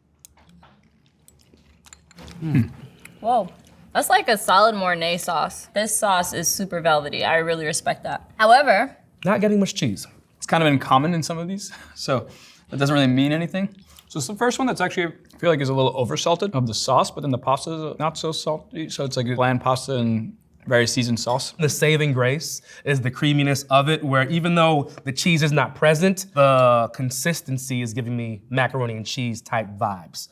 Whoa, that's like a solid Mornay sauce. This sauce is super velvety. I really respect that. However, Not getting much cheese. It's kind of uncommon in some of these, so that doesn't really mean anything. So it's the first one that's actually, I feel like is a little oversalted of the sauce, but then the pasta is not so salty, so it's like a bland pasta and very seasoned sauce. The saving grace is the creaminess of it, where even though the cheese is not present, the consistency is giving me macaroni and cheese type vibes.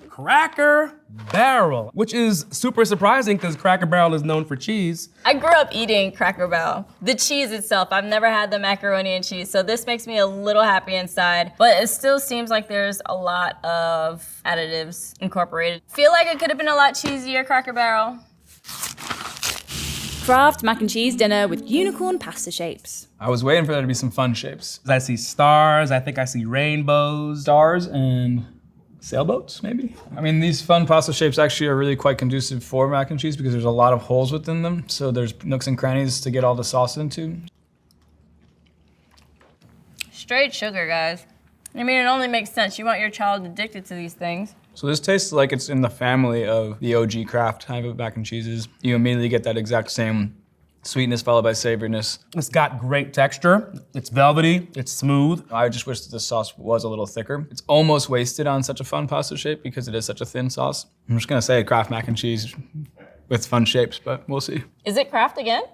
Cracker Barrel, which is super surprising because Cracker Barrel is known for cheese. I grew up eating Cracker Barrel. The cheese itself, I've never had the macaroni and cheese, so this makes me a little happy inside, but it still seems like there's a lot of additives incorporated. Feel like it could have been a lot cheesier, Cracker Barrel. Kraft mac and cheese dinner with unicorn pasta shapes. I was waiting for there to be some fun shapes. I see stars, I think I see rainbows. Stars and sailboats, maybe? I mean, these fun pasta shapes actually are really quite conducive for mac and cheese because there's a lot of holes within them, so there's nooks and crannies to get all the sauce into. Straight sugar, guys. I mean, it only makes sense. You want your child addicted to these things. So this tastes like it's in the family of the OG Kraft type of mac and cheeses. You immediately get that exact same sweetness followed by savoriness. It's got great texture. It's velvety, it's smooth. I just wish that the sauce was a little thicker. It's almost wasted on such a fun pasta shape because it is such a thin sauce. I'm just gonna say Kraft mac and cheese with fun shapes, but we'll see. Is it Kraft again?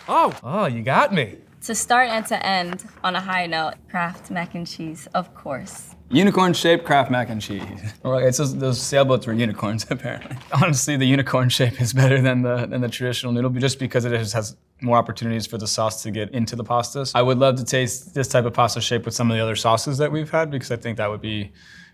Oh, you got me. To start and to end on a high note, Kraft mac and cheese, of course. Unicorn-shaped Kraft mac and cheese. Or it's those sailboats were unicorns, apparently. Honestly, the unicorn shape is better than the traditional noodle, just because it has more opportunities for the sauce to get into the pastas. I would love to taste this type of pasta shape with some of the other sauces that we've had, because I think that would be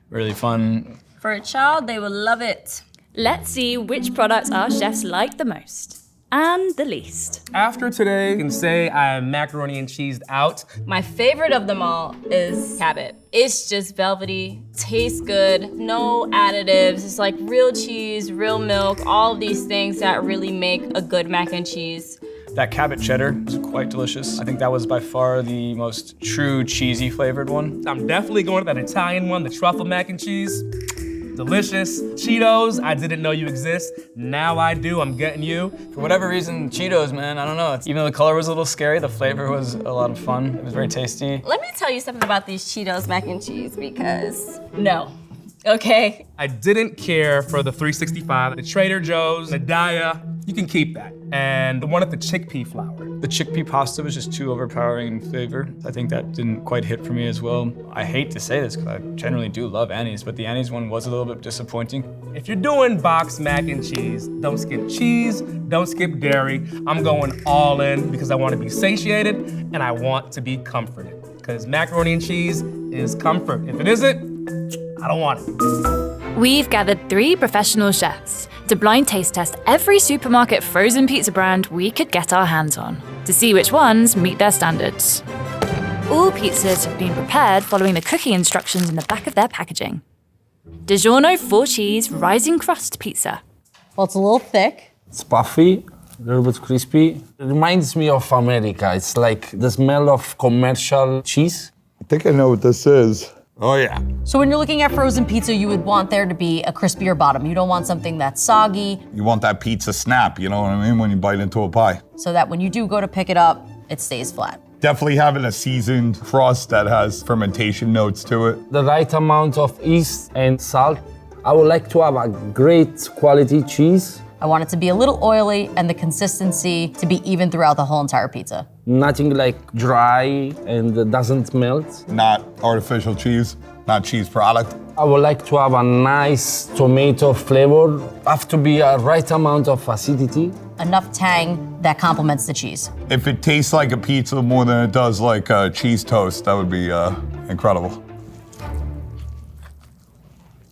really fun. For a child, they will love it. Let's see which products our chefs like the most and the least. After today, you can say I am macaroni and cheesed out. My favorite of them all is Cabot. It's just velvety, tastes good, no additives. It's like real cheese, real milk, all of these things that really make a good mac and cheese. That Cabot cheddar is quite delicious. I think that was by far the most true cheesy flavored one. I'm definitely going to that Italian one, the truffle mac and cheese. Delicious. Cheetos, I didn't know you exist. Now I do, I'm getting you. For whatever reason, Cheetos, man, I don't know. Even though the color was a little scary, the flavor was a lot of fun. It was very tasty. Let me tell you something about these Cheetos mac and cheese because no. Okay. I didn't care for the 365, the Trader Joe's, the Daya. You can keep that. And the one at the chickpea flour. The chickpea pasta was just too overpowering in flavor. I think that didn't quite hit for me as well. I hate to say this because I generally do love Annie's, but the Annie's one was a little bit disappointing. If you're doing boxed mac and cheese, don't skip cheese, don't skip dairy. I'm going all in because I want to be satiated and I want to be comforted. Because macaroni and cheese is comfort. If it isn't, I don't want it. We've gathered 3 professional chefs to blind taste test every supermarket frozen pizza brand we could get our hands on, to see which ones meet their standards. All pizzas have been prepared following the cooking instructions in the back of their packaging. DiGiorno 4-cheese rising crust pizza. Well, it's a little thick. It's puffy, a little bit crispy. It reminds me of America. It's like the smell of commercial cheese. I think I know what this is. Oh yeah. So when you're looking at frozen pizza, you would want there to be a crispier bottom. You don't want something that's soggy, You want that pizza snap, you know what I mean, when you bite into a pie. so that when you do go to pick it up, it stays flat. Definitely having a seasoned crust that has fermentation notes to it. The right amount of yeast and salt. I would like to have a great quality cheese. I want it to be a little oily and the consistency to be even throughout the whole entire pizza. Nothing like dry and doesn't melt. Not artificial cheese, not cheese product. I would like to have a nice tomato flavor. Have to be a right amount of acidity. Enough tang that complements the cheese. If it tastes like a pizza more than it does like a cheese toast, that would be incredible.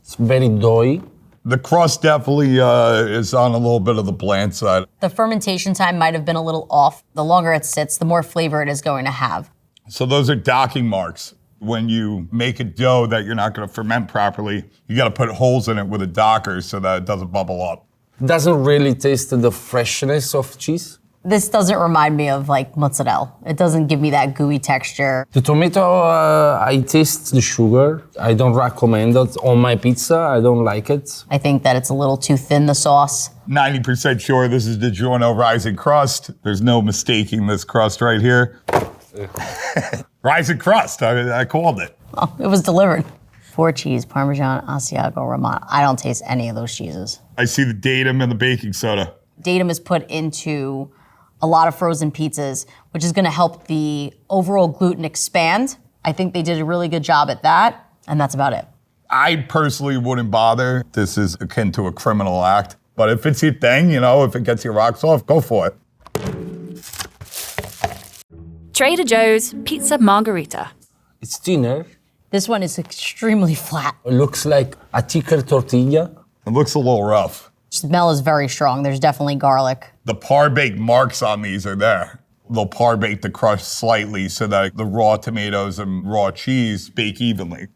It's very doughy. The crust definitely is on a little bit of the bland side. The fermentation time might have been a little off. The longer it sits, the more flavor it is going to have. So those are docking marks. When you make a dough that you're not gonna ferment properly, you gotta put holes in it with a docker so that it doesn't bubble up. Doesn't really taste the freshness of cheese. This doesn't remind me of like mozzarella. It doesn't give me that gooey texture. The tomato, I taste the sugar. I don't recommend it on my pizza. I don't like it. I think that it's a little too thin, the sauce. 90% sure this is DiGiorno rising crust. There's no mistaking this crust right here. Rising crust, I called it. Oh, it was delivered. 4 cheese, Parmesan, Asiago, Romano. I don't taste any of those cheeses. I see the datum and the baking soda. Datum is put into a lot of frozen pizzas, which is gonna help the overall gluten expand. I think they did a really good job at that, and that's about it. I personally wouldn't bother. This is akin to a criminal act. But if it's your thing, you know, if it gets your rocks off, go for it. Trader Joe's Pizza Margarita. It's thinner. This one is extremely flat. It looks like a thicker tortilla. It looks a little rough. Smell is very strong. There's definitely garlic. The par-baked marks on these are there. They'll par-bake the crust slightly so that the raw tomatoes and raw cheese bake evenly.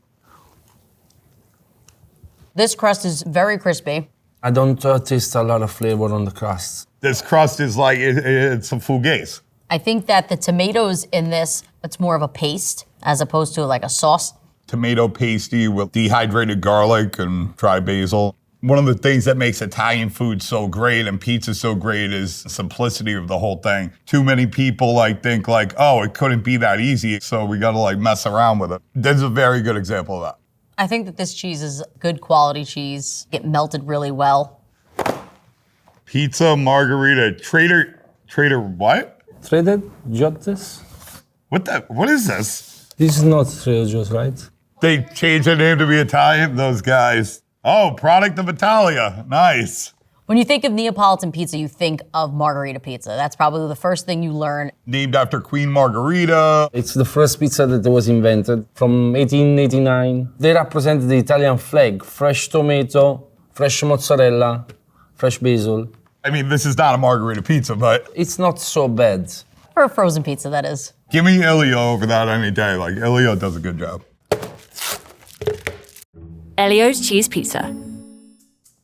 This crust is very crispy. I don't taste a lot of flavor on the crust. This crust is like, it's a fugazi. I think that the tomatoes in this, it's more of a paste as opposed to like a sauce. Tomato pasty with dehydrated garlic and dry basil. One of the things that makes Italian food so great and pizza so great is the simplicity of the whole thing. Too many people think oh, it couldn't be that easy, so we gotta mess around with it. This is a very good example of that. I think that this cheese is good quality cheese. It melted really well. Pizza margarita, Trader what? Trader Joe's? What is this? This is not Trader Joe's, right? They changed their name to be Italian, those guys. Oh, product of Italia, nice. When you think of Neapolitan pizza, you think of margarita pizza. That's probably the first thing you learn. Named after Queen Margherita. It's the first pizza that was invented from 1889. They represent the Italian flag. Fresh tomato, fresh mozzarella, fresh basil. I mean, this is not a margherita pizza, but it's not so bad. For a frozen pizza, that is. Give me Elio over that any day. Elio does a good job. Elio's Cheese Pizza.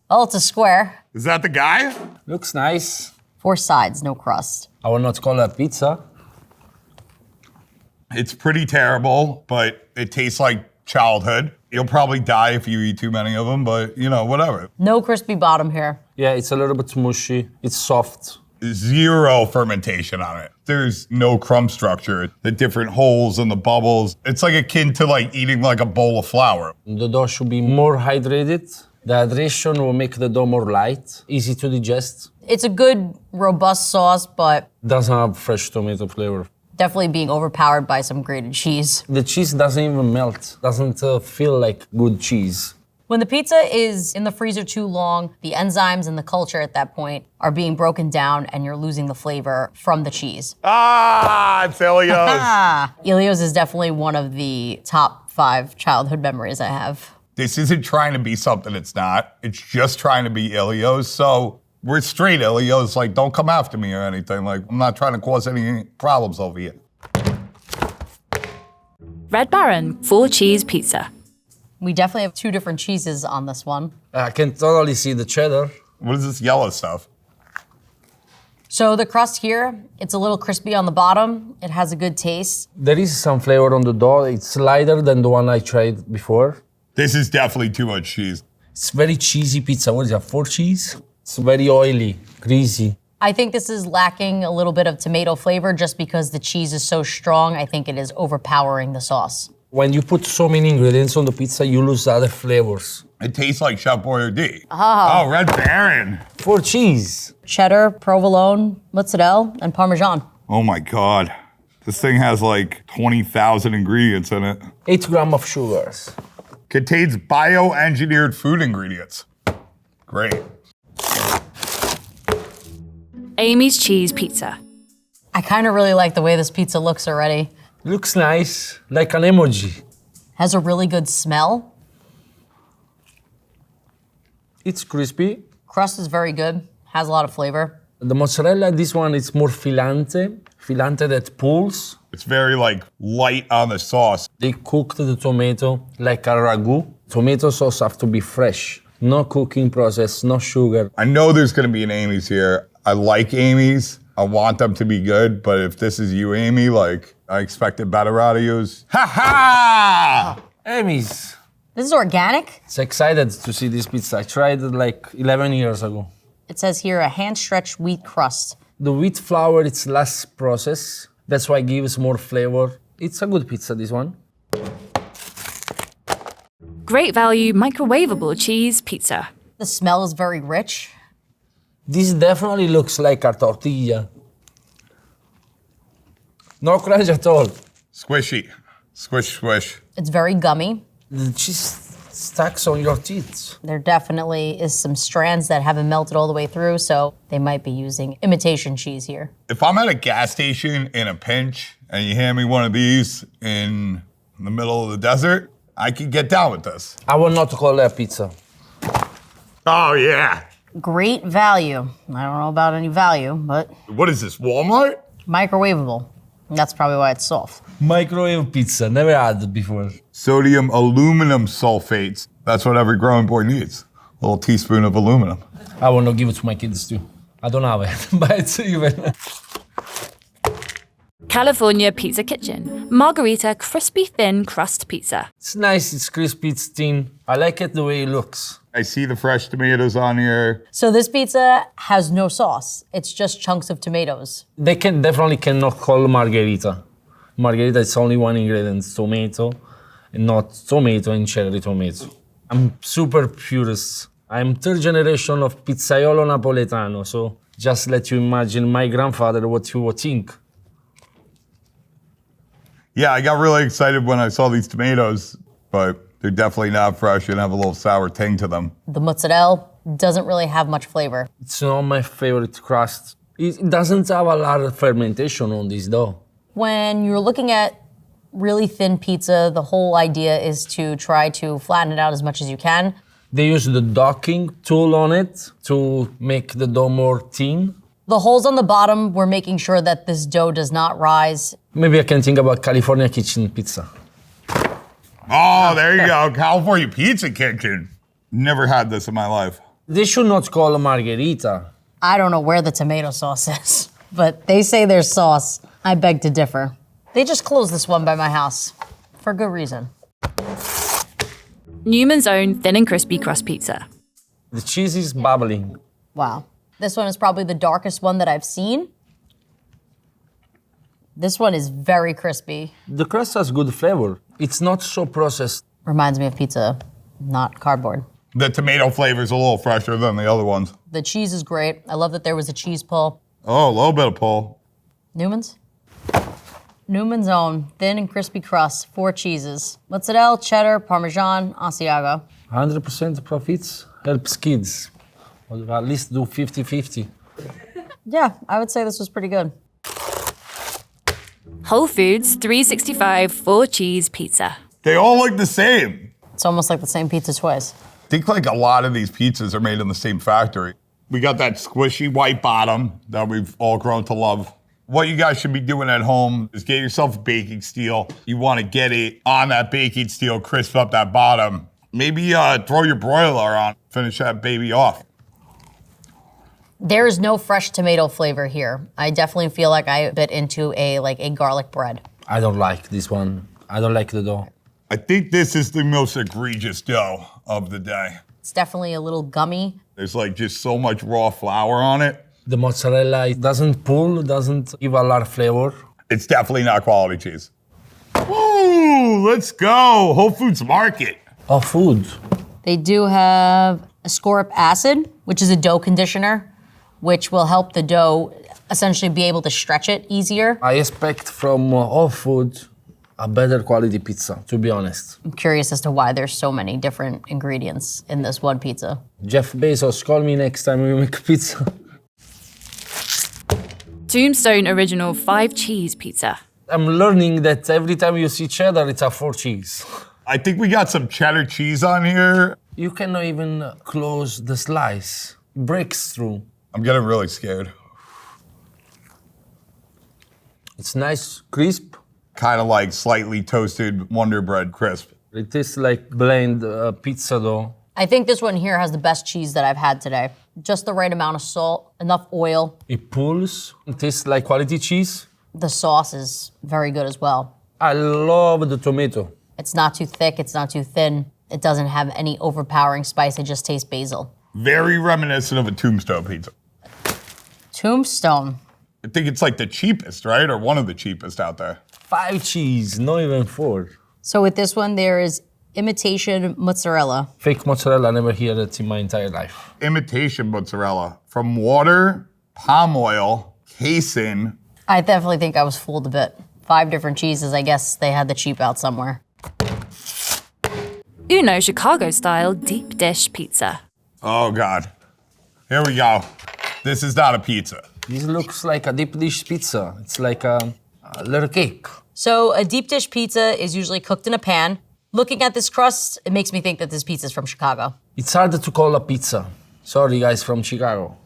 Oh, it's a square. Is that the guy? Looks nice. 4 sides, no crust. I will not call it a pizza. It's pretty terrible, but it tastes like childhood. You'll probably die if you eat too many of them, but whatever. No crispy bottom here. Yeah, it's a little bit mushy. It's soft. Zero fermentation on it. There's no crumb structure. The different holes and the bubbles. It's akin to eating a bowl of flour. The dough should be more hydrated. The hydration will make the dough more light, easy to digest. It's a good, robust sauce, but Doesn't have fresh tomato flavor. definitely being overpowered by some grated cheese. The cheese doesn't even melt. Doesn't feel like good cheese. When the pizza is in the freezer too long, the enzymes and the culture at that point are being broken down and you're losing the flavor from the cheese. Ah, it's Elio's. Elio's is definitely one of the top 5 childhood memories I have. This isn't trying to be something it's not. It's just trying to be Ilios. So we're straight Ilios. Like, don't come after me or anything. Like, I'm not trying to cause any problems over here. Red Baron 4-cheese pizza. We definitely have two different cheeses on this one. I can totally see the cheddar. What is this yellow stuff? So the crust here, it's a little crispy on the bottom. It has a good taste. There is some flavor on the dough. It's lighter than the one I tried before. This is definitely too much cheese. It's very cheesy pizza. What is that, 4 cheese? It's very oily, greasy. I think this is lacking a little bit of tomato flavor just because the cheese is so strong. I think it is overpowering the sauce. When you put so many ingredients on the pizza, you lose other flavors. It tastes like Chef Boyardee. Oh, Red Baron. 4 cheese. Cheddar, provolone, mozzarella, and Parmesan. Oh my God. This thing has like 20,000 ingredients in it. 8 grams of sugars. Contains bioengineered food ingredients. Great. Amy's cheese pizza. I kind of really like the way this pizza looks already. Looks nice, like an emoji. Has a really good smell. It's crispy. Crust is very good, has a lot of flavor. The mozzarella, this one is more filante that pulls. It's very like light on the sauce. They cooked the tomato like a ragu. Tomato sauce have to be fresh. No cooking process, no sugar. I know there's gonna be an Amy's here. I like Amy's. I want them to be good, but if this is you, Amy, like, I expected better out of you. Ha ha! Amy's. This is organic. It's excited to see this pizza. I tried it like 11 years ago. It says here a hand-stretched wheat crust. The wheat flour, it's less processed. That's why it gives more flavor. It's a good pizza, this one. Great value microwavable cheese pizza. The smell is very rich. This definitely looks like a tortilla. No crunch at all. Squishy. Squish, squish. It's very gummy. The cheese stacks on your teeth. There definitely is some strands that haven't melted all the way through, so they might be using imitation cheese here. If I'm at a gas station in a pinch and you hand me one of these in the middle of the desert, I can get down with this. I will not call that pizza. Oh, yeah. Great value. I don't know about any value, but What is this, Walmart? microwavable. That's probably why it's soft. Microwave pizza, never had it before. Sodium aluminum sulfates. That's what every growing boy needs. A little teaspoon of aluminum. I want to give it to my kids too. I don't have it, but it's even. California Pizza Kitchen. Margarita crispy thin crust pizza. It's nice, it's crispy, it's thin. I like it the way it looks. I see the fresh tomatoes on here. So this pizza has no sauce. It's just chunks of tomatoes. They definitely cannot call margherita. Margherita is only one ingredient, tomato, and not tomato and cherry tomato. I'm super purist. I'm third generation of pizzaiolo napoletano, so just let you imagine my grandfather what he would think. Yeah, I got really excited when I saw these tomatoes, but they're definitely not fresh and have a little sour ting to them. The mozzarella doesn't really have much flavor. It's not my favorite crust. It doesn't have a lot of fermentation on this dough. When you're looking at really thin pizza, the whole idea is to try to flatten it out as much as you can. They use the docking tool on it to make the dough more thin. The holes on the bottom, we're making sure that this dough does not rise. Maybe I can think about California Kitchen pizza. Oh, there you go. California Pizza Kitchen. Never had this in my life. They should not call it margherita. I don't know where the tomato sauce is, but they say there's sauce. I beg to differ. They just closed this one by my house, for good reason. Newman's Own thin and crispy crust pizza. The cheese is bubbling. Wow. This one is probably the darkest one that I've seen. This one is very crispy. The crust has good flavor. It's not so processed. Reminds me of pizza, not cardboard. The tomato flavor is a little fresher than the other ones. The cheese is great. I love that there was a cheese pull. Oh, a little bit of pull. Newman's? Newman's Own, thin and crispy crust, 4 cheeses. Mozzarella, cheddar, Parmesan, Asiago. 100% profits helps kids. Or at least do 50-50. Yeah, I would say this was pretty good. Whole Foods 365 4-cheese pizza. They all look the same. It's almost like the same pizza twice. I think like a lot of these pizzas are made in the same factory. We got that squishy white bottom that we've all grown to love. What you guys should be doing at home is get yourself a baking steel. You want to get it on that baking steel, crisp up that bottom. Maybe throw your broiler on, finish that baby off. There is no fresh tomato flavor here. I definitely feel like I bit into a garlic bread. I don't like this one. I don't like the dough. I think this is the most egregious dough of the day. It's definitely a little gummy. There's like just so much raw flour on it. The mozzarella, it doesn't pull, doesn't give a lot of flavor. It's definitely not quality cheese. Ooh, let's go. Whole Foods Market. Oh, food. They do have ascorbic acid, which is a dough conditioner, which will help the dough essentially be able to stretch it easier. I expect from all food a better quality pizza, to be honest. I'm curious as to why there's so many different ingredients in this one pizza. Jeff Bezos, call me next time we make pizza. Tombstone Original 5-cheese pizza. I'm learning that every time you see cheddar, it's a 4 cheese. I think we got some cheddar cheese on here. You cannot even close the slice. It breaks through. I'm getting really scared. It's nice, crisp. Kind of like slightly toasted Wonder Bread crisp. It tastes like blend pizza dough. I think this one here has the best cheese that I've had today. Just the right amount of salt, enough oil. It pulls. It tastes like quality cheese. The sauce is very good as well. I love the tomato. It's not too thick, it's not too thin. It doesn't have any overpowering spice, it just tastes basil. Very reminiscent of a Tombstone pizza. Tombstone. I think it's like the cheapest, right? Or one of the cheapest out there. 5 cheese, not even 4. So with this one, there is imitation mozzarella. Fake mozzarella, I never heard it in my entire life. Imitation mozzarella from water, palm oil, casein. I definitely think I was fooled a bit. 5 different cheeses, I guess they had the cheap out somewhere. Uno Chicago-style deep dish pizza. Oh God. Here we go. This is not a pizza. This looks like a deep dish pizza. It's like a little cake. So a deep dish pizza is usually cooked in a pan. Looking at this crust, it makes me think that this pizza is from Chicago. It's hard to call a pizza. Sorry, guys from Chicago.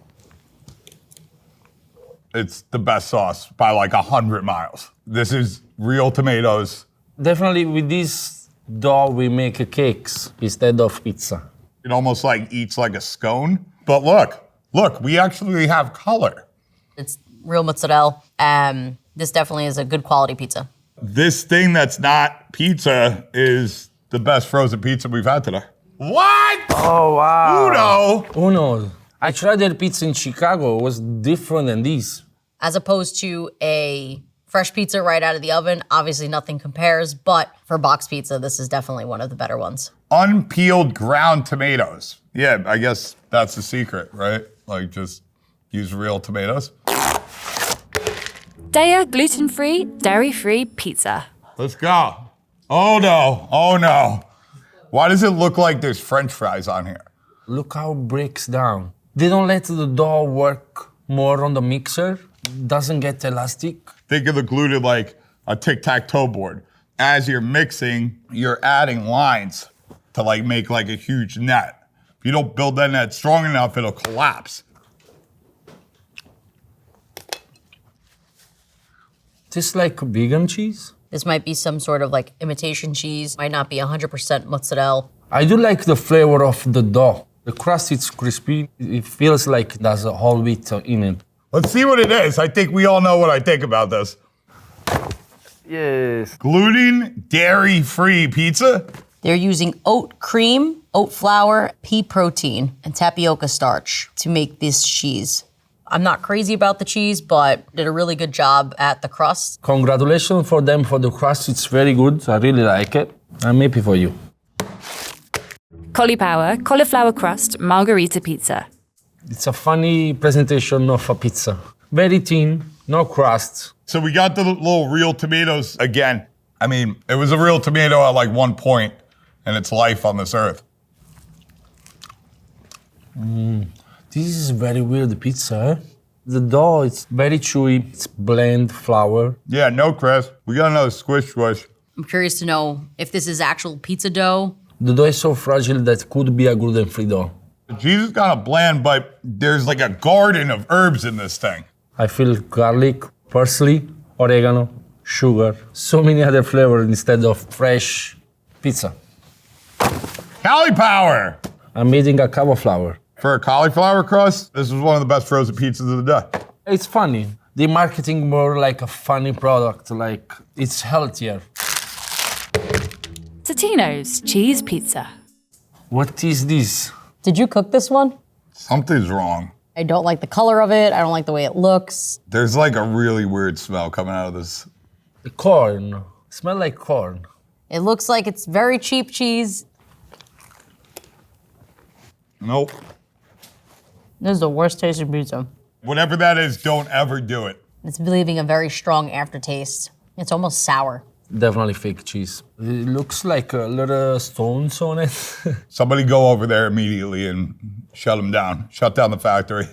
It's the best sauce by like 100 miles. This is real tomatoes. Definitely with this dough, we make cakes instead of pizza. It almost like eats like a scone. But look, we actually have color. It's real mozzarella. This definitely is a good quality pizza. This thing that's not pizza is the best frozen pizza we've had today. What? Oh, wow. Uno. I tried their pizza in Chicago. It was different than this. As opposed to a fresh pizza right out of the oven, obviously nothing compares, but for box pizza, this is definitely one of the better ones. Unpeeled ground tomatoes. Yeah, I guess that's the secret, right? Like just use real tomatoes. Daya gluten-free, dairy-free pizza. Let's go. Oh no. Why does it look like there's French fries on here? Look how it breaks down. They don't let the dough work more on the mixer. It doesn't get elastic. Think of the gluten like a tic-tac-toe board. As you're mixing, you're adding lines to like make like a huge net. If you don't build that net strong enough, it'll collapse. Tastes like vegan cheese. This might be some sort of like imitation cheese, might not be 100% mozzarella. I do like the flavor of the dough. The crust is crispy. It feels like there's a whole wheat in it. Let's see what it is. I think we all know what I think about this. Yes. Gluten, dairy-free pizza. They're using oat cream, oat flour, pea protein, and tapioca starch to make this cheese. I'm not crazy about the cheese, but did a really good job at the crust. Congratulations for them for the crust. It's very good. I really like it. I'm happy for you. Cauliflower crust, margarita pizza. It's a funny presentation of a pizza. Very thin, no crust. So we got the little real tomatoes again. I mean, it was a real tomato at like one point in its life on this earth. This is very weird pizza, eh? The dough, it's very chewy. It's blend flour. Yeah, no crust. We got another squish. I'm curious to know if this is actual pizza dough The dough is so fragile that it could be a gluten-free dough. The cheese is kind of bland, but there's like a garden of herbs in this thing. I feel garlic, parsley, oregano, sugar, so many other flavors instead of fresh pizza. Cauliflower! I'm eating a cauliflower. For a cauliflower crust, this is one of the best frozen pizzas of the day. It's funny. They're marketing more like a funny product, like it's healthier. Totino's cheese pizza. What is this? Did you cook this one? Something's wrong. I don't like the color of it. I don't like the way it looks. There's like a really weird smell coming out of this. The corn. Smell like corn. It looks like it's very cheap cheese. Nope. This is the worst tasting pizza. Whatever that is, don't ever do it. It's leaving a very strong aftertaste. It's almost sour. Definitely fake cheese. It looks like a little stones on it. Somebody go over there immediately and shut them down. Shut down the factory.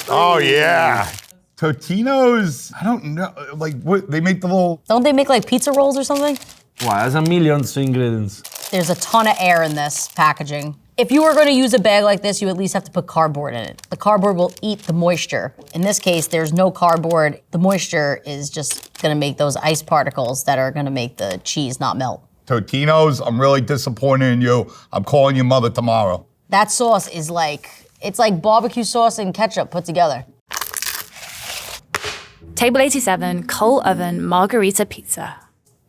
Oh, yeah. Totino's, I don't know, like what, they make the little... Don't they make like pizza rolls or something? Wow, there's a million ingredients. There's a ton of air in this packaging. If you were going to use a bag like this, you at least have to put cardboard in it. The cardboard will eat the moisture. In this case, there's no cardboard. The moisture is just going to make those ice particles that are going to make the cheese not melt. Totino's, I'm really disappointed in you. I'm calling your mother tomorrow. That sauce is like, it's like barbecue sauce and ketchup put together. Table 87 coal oven margarita pizza.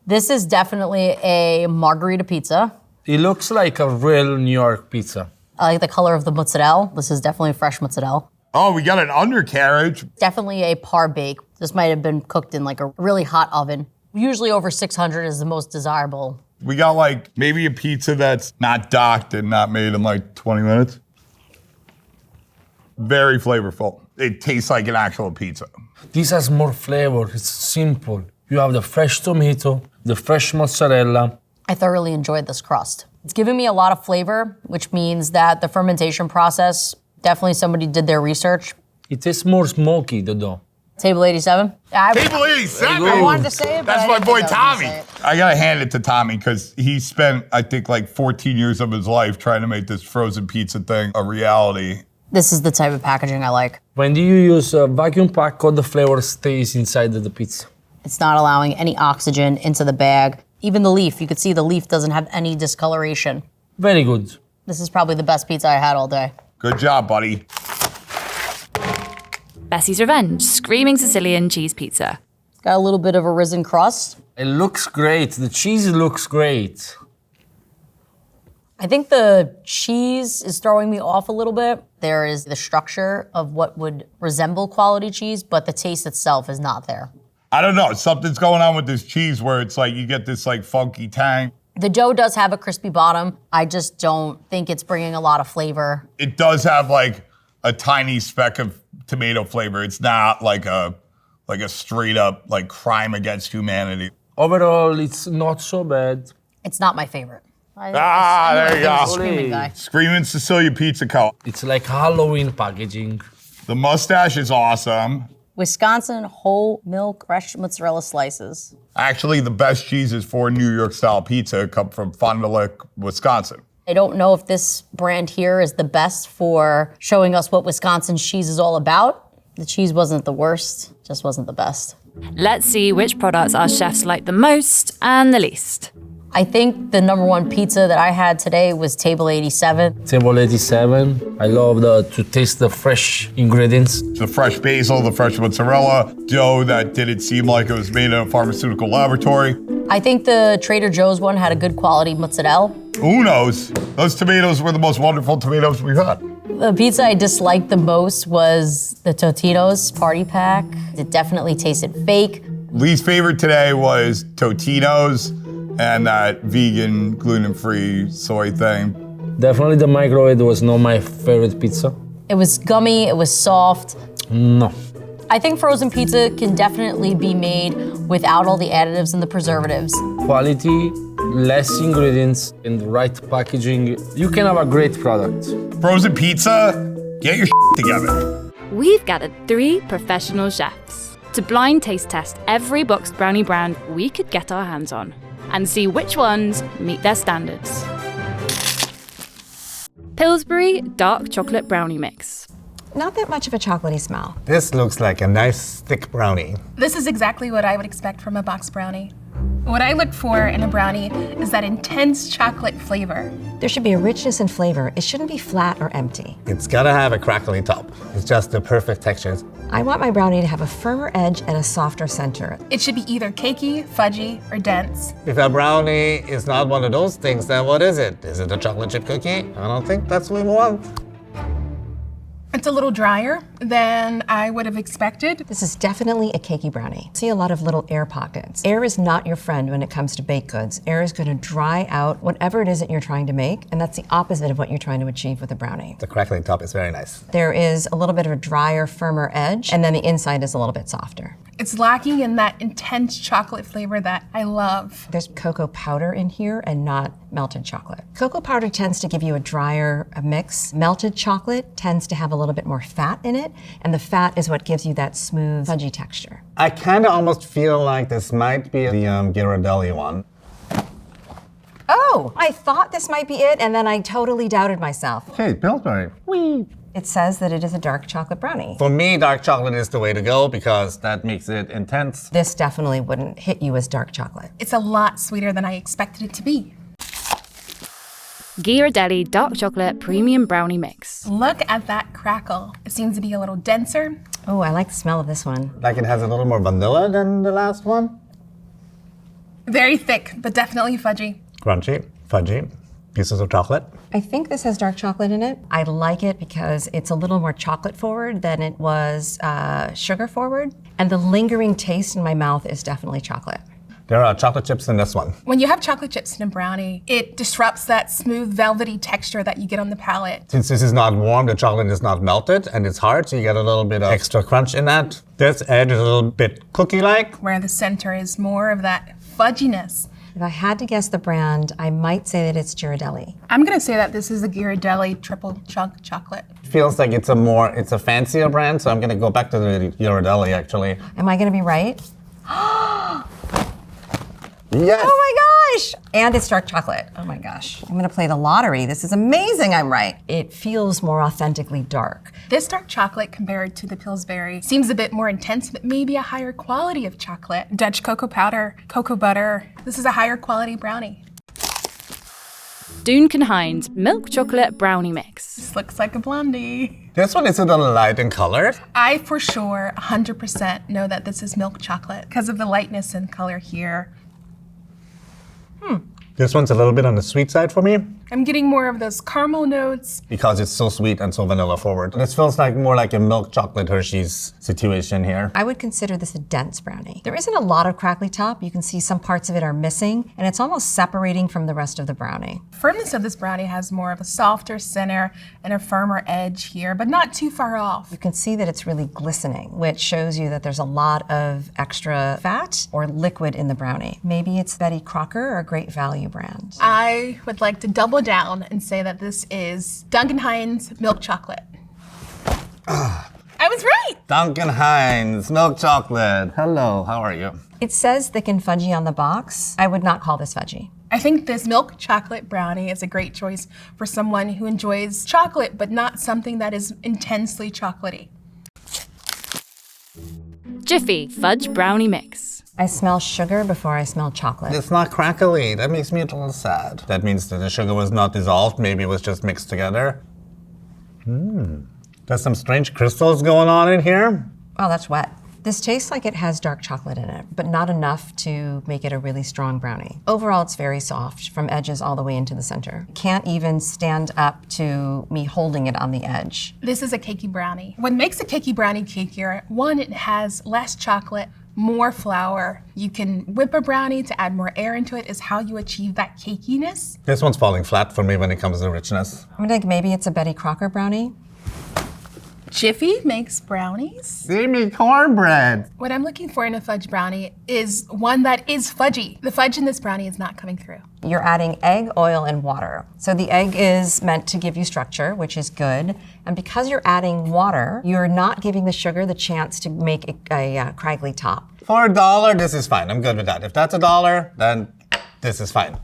This is definitely a margarita pizza. It looks like a real New York pizza. I like the color of the mozzarella. This is definitely fresh mozzarella. Oh, we got an undercarriage. Definitely a par bake. This might have been cooked in like a really hot oven. Usually over 600 is the most desirable. We got like maybe a pizza that's not docked and not made in like 20 minutes. Very flavorful. It tastes like an actual pizza. This has more flavor. It's simple. You have the fresh tomato, the fresh mozzarella. I thoroughly enjoyed this crust. It's giving me a lot of flavor, which means that the fermentation process, definitely somebody did their research. It tastes more smoky, the dough. Table 87? Table 87? I wanted to say it, but That's I my didn't boy think I was gonna Tommy. say it. I gotta hand it to Tommy because he spent, I think, like 14 years of his life trying to make this frozen pizza thing a reality. This is the type of packaging I like. When do you use a vacuum pack, all the flavor stays inside of the pizza. It's not allowing any oxygen into the bag. Even the leaf, you could see the leaf doesn't have any discoloration. Very good. This is probably the best pizza I had all day. Good job, buddy. Bessie's Revenge screaming Sicilian cheese pizza. It's got a little bit of a risen crust. It looks great. The cheese looks great. I think the cheese is throwing me off a little bit. There is the structure of what would resemble quality cheese, but the taste itself is not there. I don't know, something's going on with this cheese where it's like you get this like funky tang. The dough does have a crispy bottom. I just don't think it's bringing a lot of flavor. It does have like a tiny speck of tomato flavor. It's not like a straight up like crime against humanity. Overall, it's not so bad. It's not my favorite. There you go. Screaming guy. Screaming Sicilian Pizza Co. It's like Halloween packaging. The mustache is awesome. Wisconsin whole milk fresh mozzarella slices. Actually, the best cheeses for New York style pizza come from Fond du Lac, Wisconsin. I don't know if this brand here is the best for showing us what Wisconsin cheese is all about. The cheese wasn't the worst, just wasn't the best. Let's see which products our chefs like the most and the least. I think the number one pizza that I had today was Table 87. Table 87. I love to taste the fresh ingredients. The fresh basil, the fresh mozzarella, dough that didn't seem like it was made in a pharmaceutical laboratory. I think the Trader Joe's one had a good quality mozzarella. Who knows? Those tomatoes were the most wonderful tomatoes we've had. The pizza I disliked the most was the Totino's party pack. It definitely tasted fake. Least favorite today was Totino's and that vegan, gluten-free soy thing. Definitely the microwave was not my favorite pizza. It was gummy, it was soft. No. I think frozen pizza can definitely be made without all the additives and the preservatives. Quality, less ingredients, and the right packaging. You can have a great product. Frozen pizza, get your together. We've gathered 3 professional chefs to blind taste test every boxed brownie brand we could get our hands on and see which ones meet their standards. Pillsbury Dark Chocolate Brownie Mix. Not that much of a chocolatey smell. This looks like a nice thick brownie. This is exactly what I would expect from a box brownie. What I look for in a brownie is that intense chocolate flavor. There should be a richness and flavor. It shouldn't be flat or empty. It's gotta have a crackly top. It's just the perfect texture. I want my brownie to have a firmer edge and a softer center. It should be either cakey, fudgy, or dense. If a brownie is not one of those things, then what is it? Is it a chocolate chip cookie? I don't think that's what we want. It's a little drier than I would have expected. This is definitely a cakey brownie. See a lot of little air pockets. Air is not your friend when it comes to baked goods. Air is going to dry out whatever it is that you're trying to make, and that's the opposite of what you're trying to achieve with a brownie. The crackling top is very nice. There is a little bit of a drier, firmer edge, and then the inside is a little bit softer. It's lacking in that intense chocolate flavor that I love. There's cocoa powder in here and not melted chocolate. Cocoa powder tends to give you a drier mix. Melted chocolate tends to have a little bit more fat in it, and the fat is what gives you that smooth, fudgy texture. I kind of almost feel like this might be the Ghirardelli one. Oh, I thought this might be it, and then I totally doubted myself. Hey, Pillsbury. Whee! It says that it is a dark chocolate brownie. For me, dark chocolate is the way to go because that makes it intense. This definitely wouldn't hit you as dark chocolate. It's a lot sweeter than I expected it to be. Ghirardelli Dark Chocolate Premium Brownie Mix. Look at that crackle. It seems to be a little denser. Oh, I like the smell of this one. Like it has a little more vanilla than the last one. Very thick, but definitely fudgy. Crunchy, fudgy, pieces of chocolate. I think this has dark chocolate in it. I like it because it's a little more chocolate forward than it was sugar forward. And the lingering taste in my mouth is definitely chocolate. There are chocolate chips in this one. When you have chocolate chips in a brownie, it disrupts that smooth, velvety texture that you get on the palate. Since this is not warm, the chocolate is not melted and it's hard, so you get a little bit of extra crunch in that. This edge is a little bit cookie-like. Where the center is more of that fudginess. If I had to guess the brand, I might say that it's Ghirardelli. I'm gonna say that this is a Ghirardelli triple chunk chocolate. Feels like it's a fancier brand, so I'm gonna go back to the Ghirardelli actually. Am I gonna be right? Yes! Oh my gosh! And it's dark chocolate. Oh my gosh. I'm gonna play the lottery. This is amazing, I'm right. It feels more authentically dark. This dark chocolate compared to the Pillsbury seems a bit more intense, but maybe a higher quality of chocolate. Dutch cocoa powder, cocoa butter. This is a higher quality brownie. Duncan Hines Milk Chocolate Brownie Mix. This looks like a blondie. This one isn't a light in color. I for sure 100% know that this is milk chocolate because of the lightness and color here. This one's a little bit on the sweet side for me. I'm getting more of those caramel notes. Because it's so sweet and so vanilla forward. This feels like more like a milk chocolate Hershey's situation here. I would consider this a dense brownie. There isn't a lot of crackly top. You can see some parts of it are missing, and it's almost separating from the rest of the brownie. Firmness of this brownie has more of a softer center and a firmer edge here, but not too far off. You can see that it's really glistening, which shows you that there's a lot of extra fat or liquid in the brownie. Maybe it's Betty Crocker or a Great Value brand. I would like to double down and say that this is Duncan Hines milk chocolate. I was right! Duncan Hines milk chocolate. Hello, how are you? It says thick and fudgy on the box. I would not call this fudgy. I think this milk chocolate brownie is a great choice for someone who enjoys chocolate, but not something that is intensely chocolatey. Jiffy Fudge Brownie Mix. I smell sugar before I smell chocolate. It's not crackly. That makes me a little sad. That means that the sugar was not dissolved. Maybe it was just mixed together. There's some strange crystals going on in here. Oh, that's wet. This tastes like it has dark chocolate in it, but not enough to make it a really strong brownie. Overall, it's very soft from edges all the way into the center. Can't even stand up to me holding it on the edge. This is a cakey brownie. What makes a cakey brownie cakier, one, it has less chocolate, more flour. You can whip a brownie to add more air into it is how you achieve that cakiness. This one's falling flat for me when it comes to richness. I'm gonna think maybe it's a Betty Crocker brownie. Jiffy makes brownies. They make cornbread. What I'm looking for in a fudge brownie is one that is fudgy. The fudge in this brownie is not coming through. You're adding egg, oil, and water. So the egg is meant to give you structure, which is good. And because you're adding water, you're not giving the sugar the chance to make a craggly top. For $1, this is fine. I'm good with that. If that's $1, then this is fine.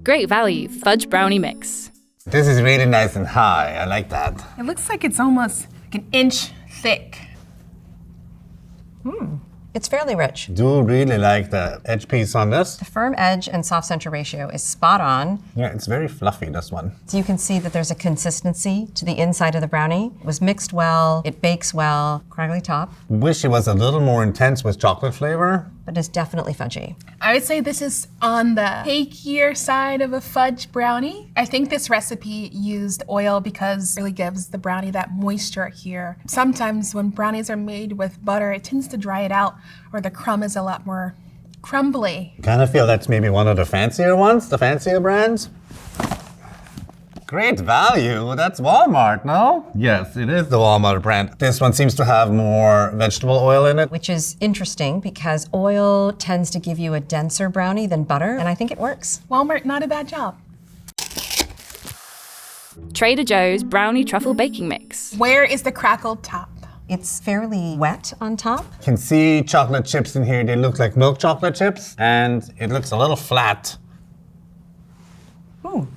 Great Value Fudge Brownie Mix. This is really nice and high. I like that. It looks like it's almost like an inch thick. It's fairly rich. Do really like the edge piece on this. The firm edge and soft center ratio is spot on. Yeah, it's very fluffy, this one. So you can see that there's a consistency to the inside of the brownie. It was mixed well, it bakes well, crackly top, Wish it was a little more intense with chocolate flavor. but it's definitely fudgy. I would say this is on the cakier side of a fudge brownie. I think this recipe used oil because it really gives the brownie that moisture here. Sometimes when brownies are made with butter, it tends to dry it out, or the crumb is a lot more crumbly. Kind of feel that's maybe one of the fancier ones, the fancier brands. Great value. That's Walmart, no? Yes, it is the Walmart brand. This one seems to have more vegetable oil in it. Which is interesting because oil tends to give you a denser brownie than butter, and I think it works. Walmart, not a bad job. Trader Joe's Brownie Truffle Baking Mix. Where is the crackled top? It's fairly wet on top. You can see chocolate chips in here. They look like milk chocolate chips, and it looks a little flat.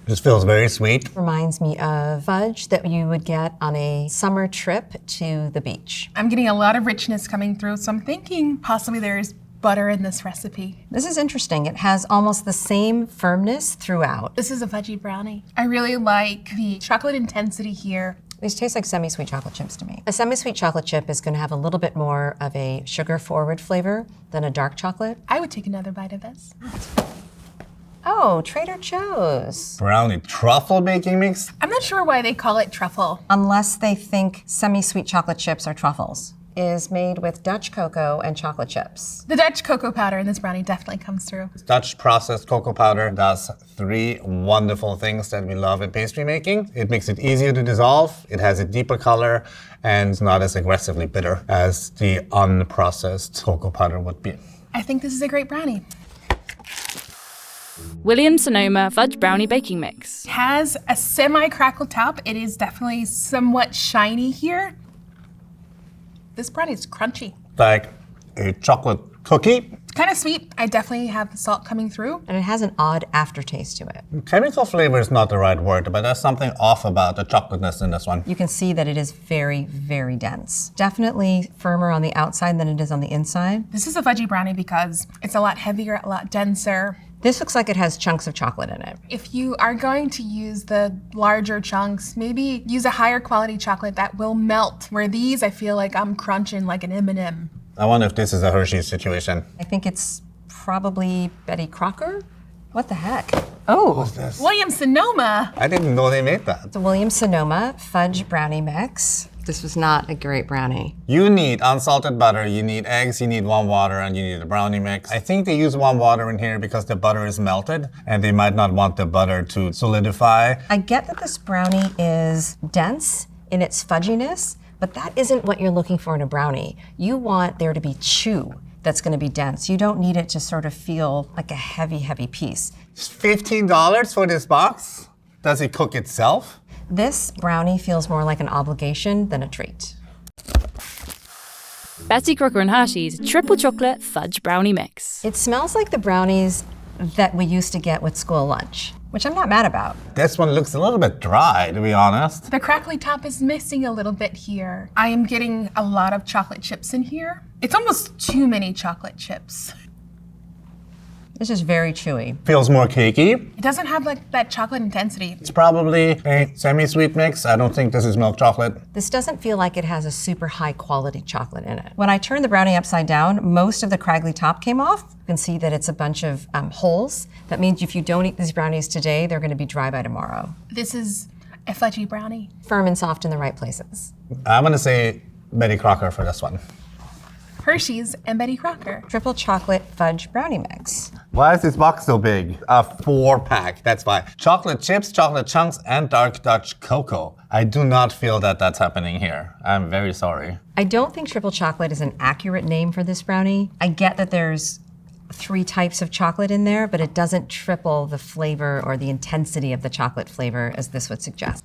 This feels very sweet. Reminds me of fudge that you would get on a summer trip to the beach. I'm getting a lot of richness coming through, so I'm thinking possibly there's butter in this recipe. This is interesting. It has almost the same firmness throughout. This is a fudgy brownie. I really like the chocolate intensity here. These taste like semi-sweet chocolate chips to me. A semi-sweet chocolate chip is going to have a little bit more of a sugar-forward flavor than a dark chocolate. I would take another bite of this. Oh, Trader Joe's. Brownie truffle baking mix. I'm not sure why they call it truffle. Unless they think semi-sweet chocolate chips are truffles. Is made with Dutch cocoa and chocolate chips. The Dutch cocoa powder in this brownie definitely comes through. Dutch processed cocoa powder does 3 wonderful things that we love in pastry making. It makes it easier to dissolve, it has a deeper color, and it's not as aggressively bitter as the unprocessed cocoa powder would be. I think this is a great brownie. Williams-Sonoma Fudge Brownie Baking Mix. Has a semi-crackled top. It is definitely somewhat shiny here. This brownie is crunchy. Like a chocolate cookie. It's kind of sweet. I definitely have the salt coming through. And it has an odd aftertaste to it. Chemical flavor is not the right word, but there's something off about the chocolateness in this one. You can see that it is very, very dense. Definitely firmer on the outside than it is on the inside. This is a fudgy brownie because it's a lot heavier, a lot denser. This looks like it has chunks of chocolate in it. If you are going to use the larger chunks, maybe use a higher quality chocolate that will melt. Where these, I feel like I'm crunching like an M&M. I wonder if this is a Hershey's situation. I think it's probably Betty Crocker. What the heck? Oh, What's this? Williams-Sonoma. I didn't know they made that. it's a Williams-Sonoma fudge brownie mix. This was not a great brownie. You need unsalted butter, you need eggs, you need warm water, and you need a brownie mix. I think they use warm water in here because the butter is melted, and they might not want the butter to solidify. I get that this brownie is dense in its fudginess, but that isn't what you're looking for in a brownie. You want there to be chew that's going to be dense. You don't need it to sort of feel like a heavy, heavy piece. It's $15 for this box? Does it cook itself? This brownie feels more like an obligation than a treat. Betty Crocker and Hershey's Triple Chocolate Fudge Brownie Mix. It smells like the brownies that we used to get with school lunch, which I'm not mad about. This one looks a little bit dry, to be honest. The crackly top is missing a little bit here. I am getting a lot of chocolate chips in here. It's almost too many chocolate chips. This is very chewy. Feels more cakey. It doesn't have like that chocolate intensity. It's probably a semi-sweet mix. I don't think this is milk chocolate. This doesn't feel like it has a super high quality chocolate in it. When I turned the brownie upside down, most of the craggly top came off. You can see that it's a bunch of holes. That means if you don't eat these brownies today, they're going to be dry by tomorrow. This is a fudgy brownie. Firm and soft in the right places. I'm gonna say Betty Crocker for this one. Hershey's and Betty Crocker. Triple chocolate fudge brownie mix. Why is this box so big? A 4-pack, that's why. Chocolate chips, chocolate chunks, and dark Dutch cocoa. I do not feel that that's happening here. I'm very sorry. I don't think triple chocolate is an accurate name for this brownie. I get that there's 3 types of chocolate in there, but it doesn't triple the flavor or the intensity of the chocolate flavor as this would suggest.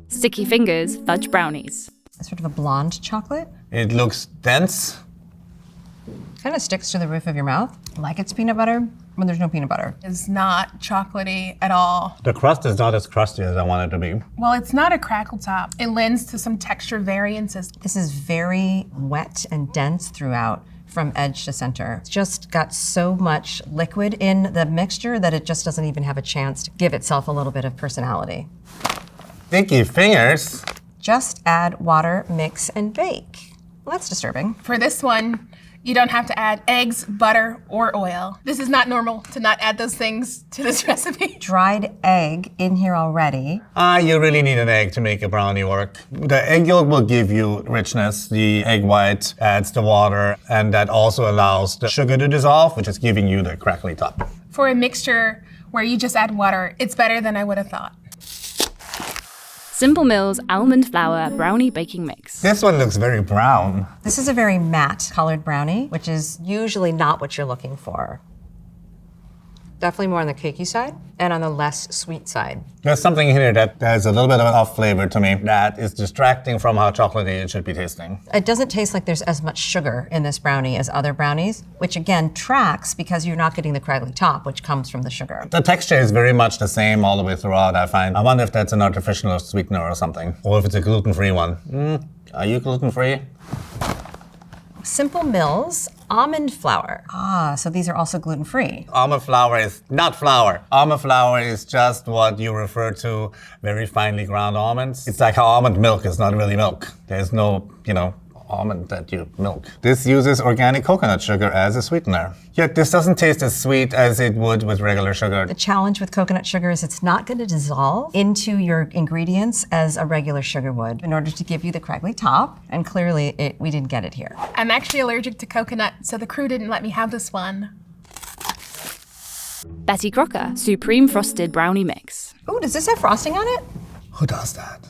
Sticky Fingers Fudge Brownies. Sort of a blonde chocolate. It looks dense. Kind of sticks to the roof of your mouth, like it's peanut butter. when there's no peanut butter. It's not chocolatey at all. The crust is not as crusty as I want it to be. Well, it's not a crackle top. It lends to some texture variances. This is very wet and dense throughout from edge to center. It's just got so much liquid in the mixture that it just doesn't even have a chance to give itself a little bit of personality. Sticky fingers. Just add water, mix, and bake. Well, that's disturbing. For this one, you don't have to add eggs, butter, or oil. This is not normal to not add those things to this recipe. Dried egg in here already. You really need an egg to make a brownie work. The egg yolk will give you richness. The egg white adds the water, and that also allows the sugar to dissolve, which is giving you the crackly top. For a mixture where you just add water, it's better than I would have thought. Simple Mills Almond Flour Brownie Baking Mix. This one looks very brown. This is a very matte colored brownie, which is usually not what you're looking for. Definitely more on the cakey side and on the less sweet side. There's something here that has a little bit of an off flavor to me that is distracting from how chocolatey it should be tasting. It doesn't taste like there's as much sugar in this brownie as other brownies, which again tracks because you're not getting the crackly top, which comes from the sugar. The texture is very much the same all the way throughout, I find. I wonder if that's an artificial sweetener or something, or if it's a gluten-free one. Are you gluten-free? Simple Mills almond flour. So these are also gluten-free. Almond flour is not flour. Almond flour is just what you refer to very finely ground almonds. It's like how almond milk is not really milk. There's no, almond that you milk. This uses organic coconut sugar as a sweetener. Yet this doesn't taste as sweet as it would with regular sugar. The challenge with coconut sugar is it's not going to dissolve into your ingredients as a regular sugar would in order to give you the crackly top, and clearly we didn't get it here. I'm actually allergic to coconut, so the crew didn't let me have this one. Betty Crocker Supreme Frosted Brownie Mix. Ooh, does this have frosting on it? Who does that?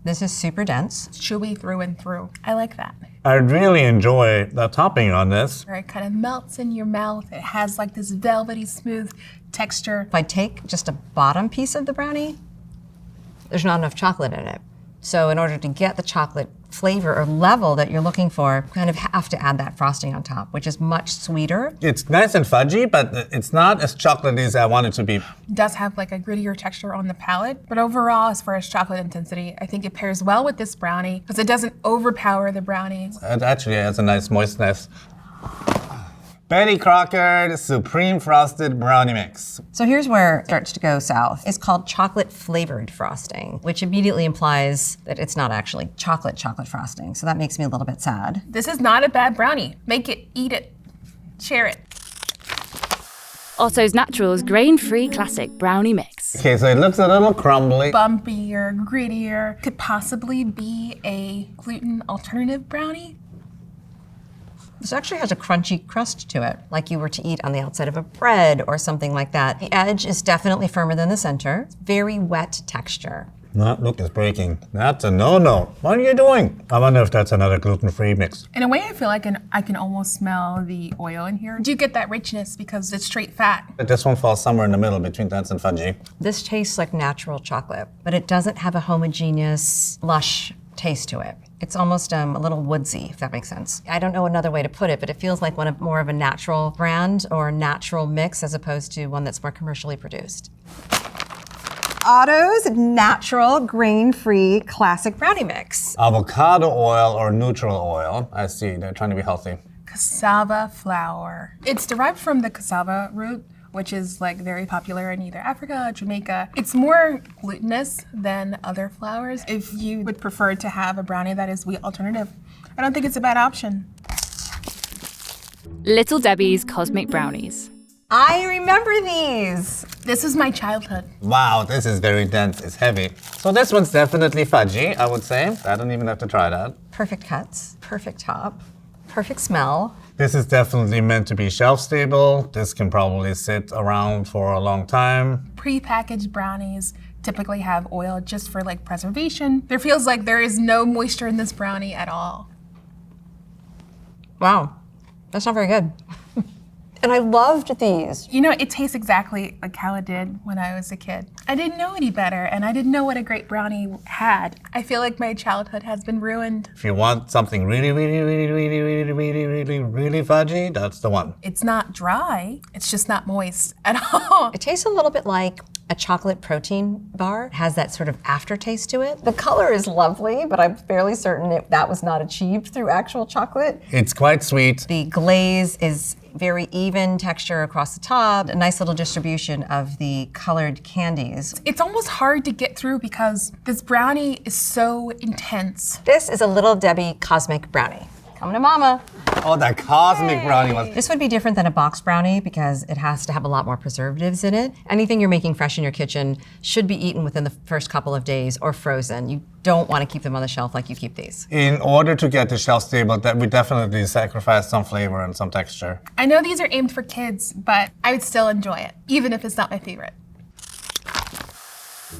This is super dense. It's chewy through and through. I like that. I really enjoy the topping on this. Where it kind of melts in your mouth. It has like this velvety smooth texture. If I take just a bottom piece of the brownie, there's not enough chocolate in it. So in order to get the chocolate flavor or level that you're looking for, you kind of have to add that frosting on top, which is much sweeter. It's nice and fudgy, but it's not as chocolatey as I want it to be. It does have like a grittier texture on the palate, but overall, as far as chocolate intensity, I think it pairs well with this brownie because it doesn't overpower the brownie. It actually has a nice moistness. Betty Crocker Supreme Frosted Brownie Mix. So here's where it starts to go south. It's called chocolate flavored frosting, which immediately implies that it's not actually chocolate frosting. So that makes me a little bit sad. This is not a bad brownie. Make it, eat it, share it. Otto's Naturals Grain-Free Classic Brownie Mix. Okay, so it looks a little crumbly. Bumpier, grittier. Could possibly be a gluten alternative brownie. This actually has a crunchy crust to it, like you were to eat on the outside of a bread or something like that. The edge is definitely firmer than the center. It's very wet texture. That look is breaking. That's a no-no. What are you doing? I wonder if that's another gluten-free mix. In a way, I feel like I can almost smell the oil in here. Do you get that richness because it's straight fat? This one falls somewhere in the middle between dense and fudgy. This tastes like natural chocolate, but it doesn't have a homogeneous, lush taste to it. It's almost a little woodsy, if that makes sense. I don't know another way to put it, but it feels like more of a natural brand or a natural mix as opposed to one that's more commercially produced. Otto's Natural Grain-Free Classic Brownie Mix. Avocado oil or neutral oil. I see, they're trying to be healthy. Cassava flour. It's derived from the cassava root, which is like very popular in either Africa or Jamaica. It's more glutinous than other flours. If you would prefer to have a brownie that is wheat alternative, I don't think it's a bad option. Little Debbie's Cosmic Brownies. I remember these. This is my childhood. Wow, this is very dense, it's heavy. So this one's definitely fudgy, I would say. I don't even have to try that. Perfect cuts, perfect top, perfect smell. This is definitely meant to be shelf stable. This can probably sit around for a long time. Pre-packaged brownies typically have oil just for like preservation. There feels like there is no moisture in this brownie at all. Wow, that's not very good. And I loved these. You know, it tastes exactly like how it did when I was a kid. I didn't know any better, and I didn't know what a great brownie had. I feel like my childhood has been ruined. If you want something really fudgy, that's the one. It's not dry, it's just not moist at all. It tastes a little bit like a chocolate protein bar. It has that sort of aftertaste to it. The color is lovely, but I'm fairly certain that was not achieved through actual chocolate. It's quite sweet. The glaze is very even texture across the top, a nice little distribution of the colored candies. It's almost hard to get through because this brownie is so intense. This is a Little Debbie Cosmic Brownie. Come to mama. Oh, that cosmic brownie one. This would be different than a box brownie because it has to have a lot more preservatives in it. Anything you're making fresh in your kitchen should be eaten within the first couple of days or frozen. You don't want to keep them on the shelf like you keep these. In order to get the shelf stable, that we definitely sacrifice some flavor and some texture. I know these are aimed for kids, but I would still enjoy it, even if it's not my favorite.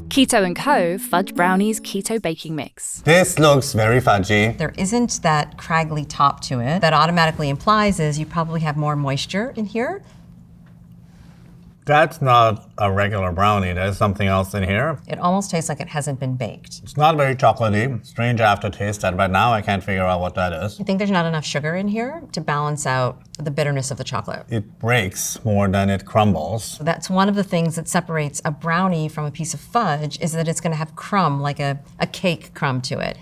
Keto & Co. Fudge Brownies Keto Baking Mix. This looks very fudgy. There isn't that craggly top to it. That automatically implies is you probably have more moisture in here. That's not a regular brownie. There's something else in here. It almost tastes like it hasn't been baked. It's not very chocolatey. Strange aftertaste that right now I can't figure out what that is. I think there's not enough sugar in here to balance out the bitterness of the chocolate. It breaks more than it crumbles. That's one of the things that separates a brownie from a piece of fudge is that it's going to have crumb, like a cake crumb to it.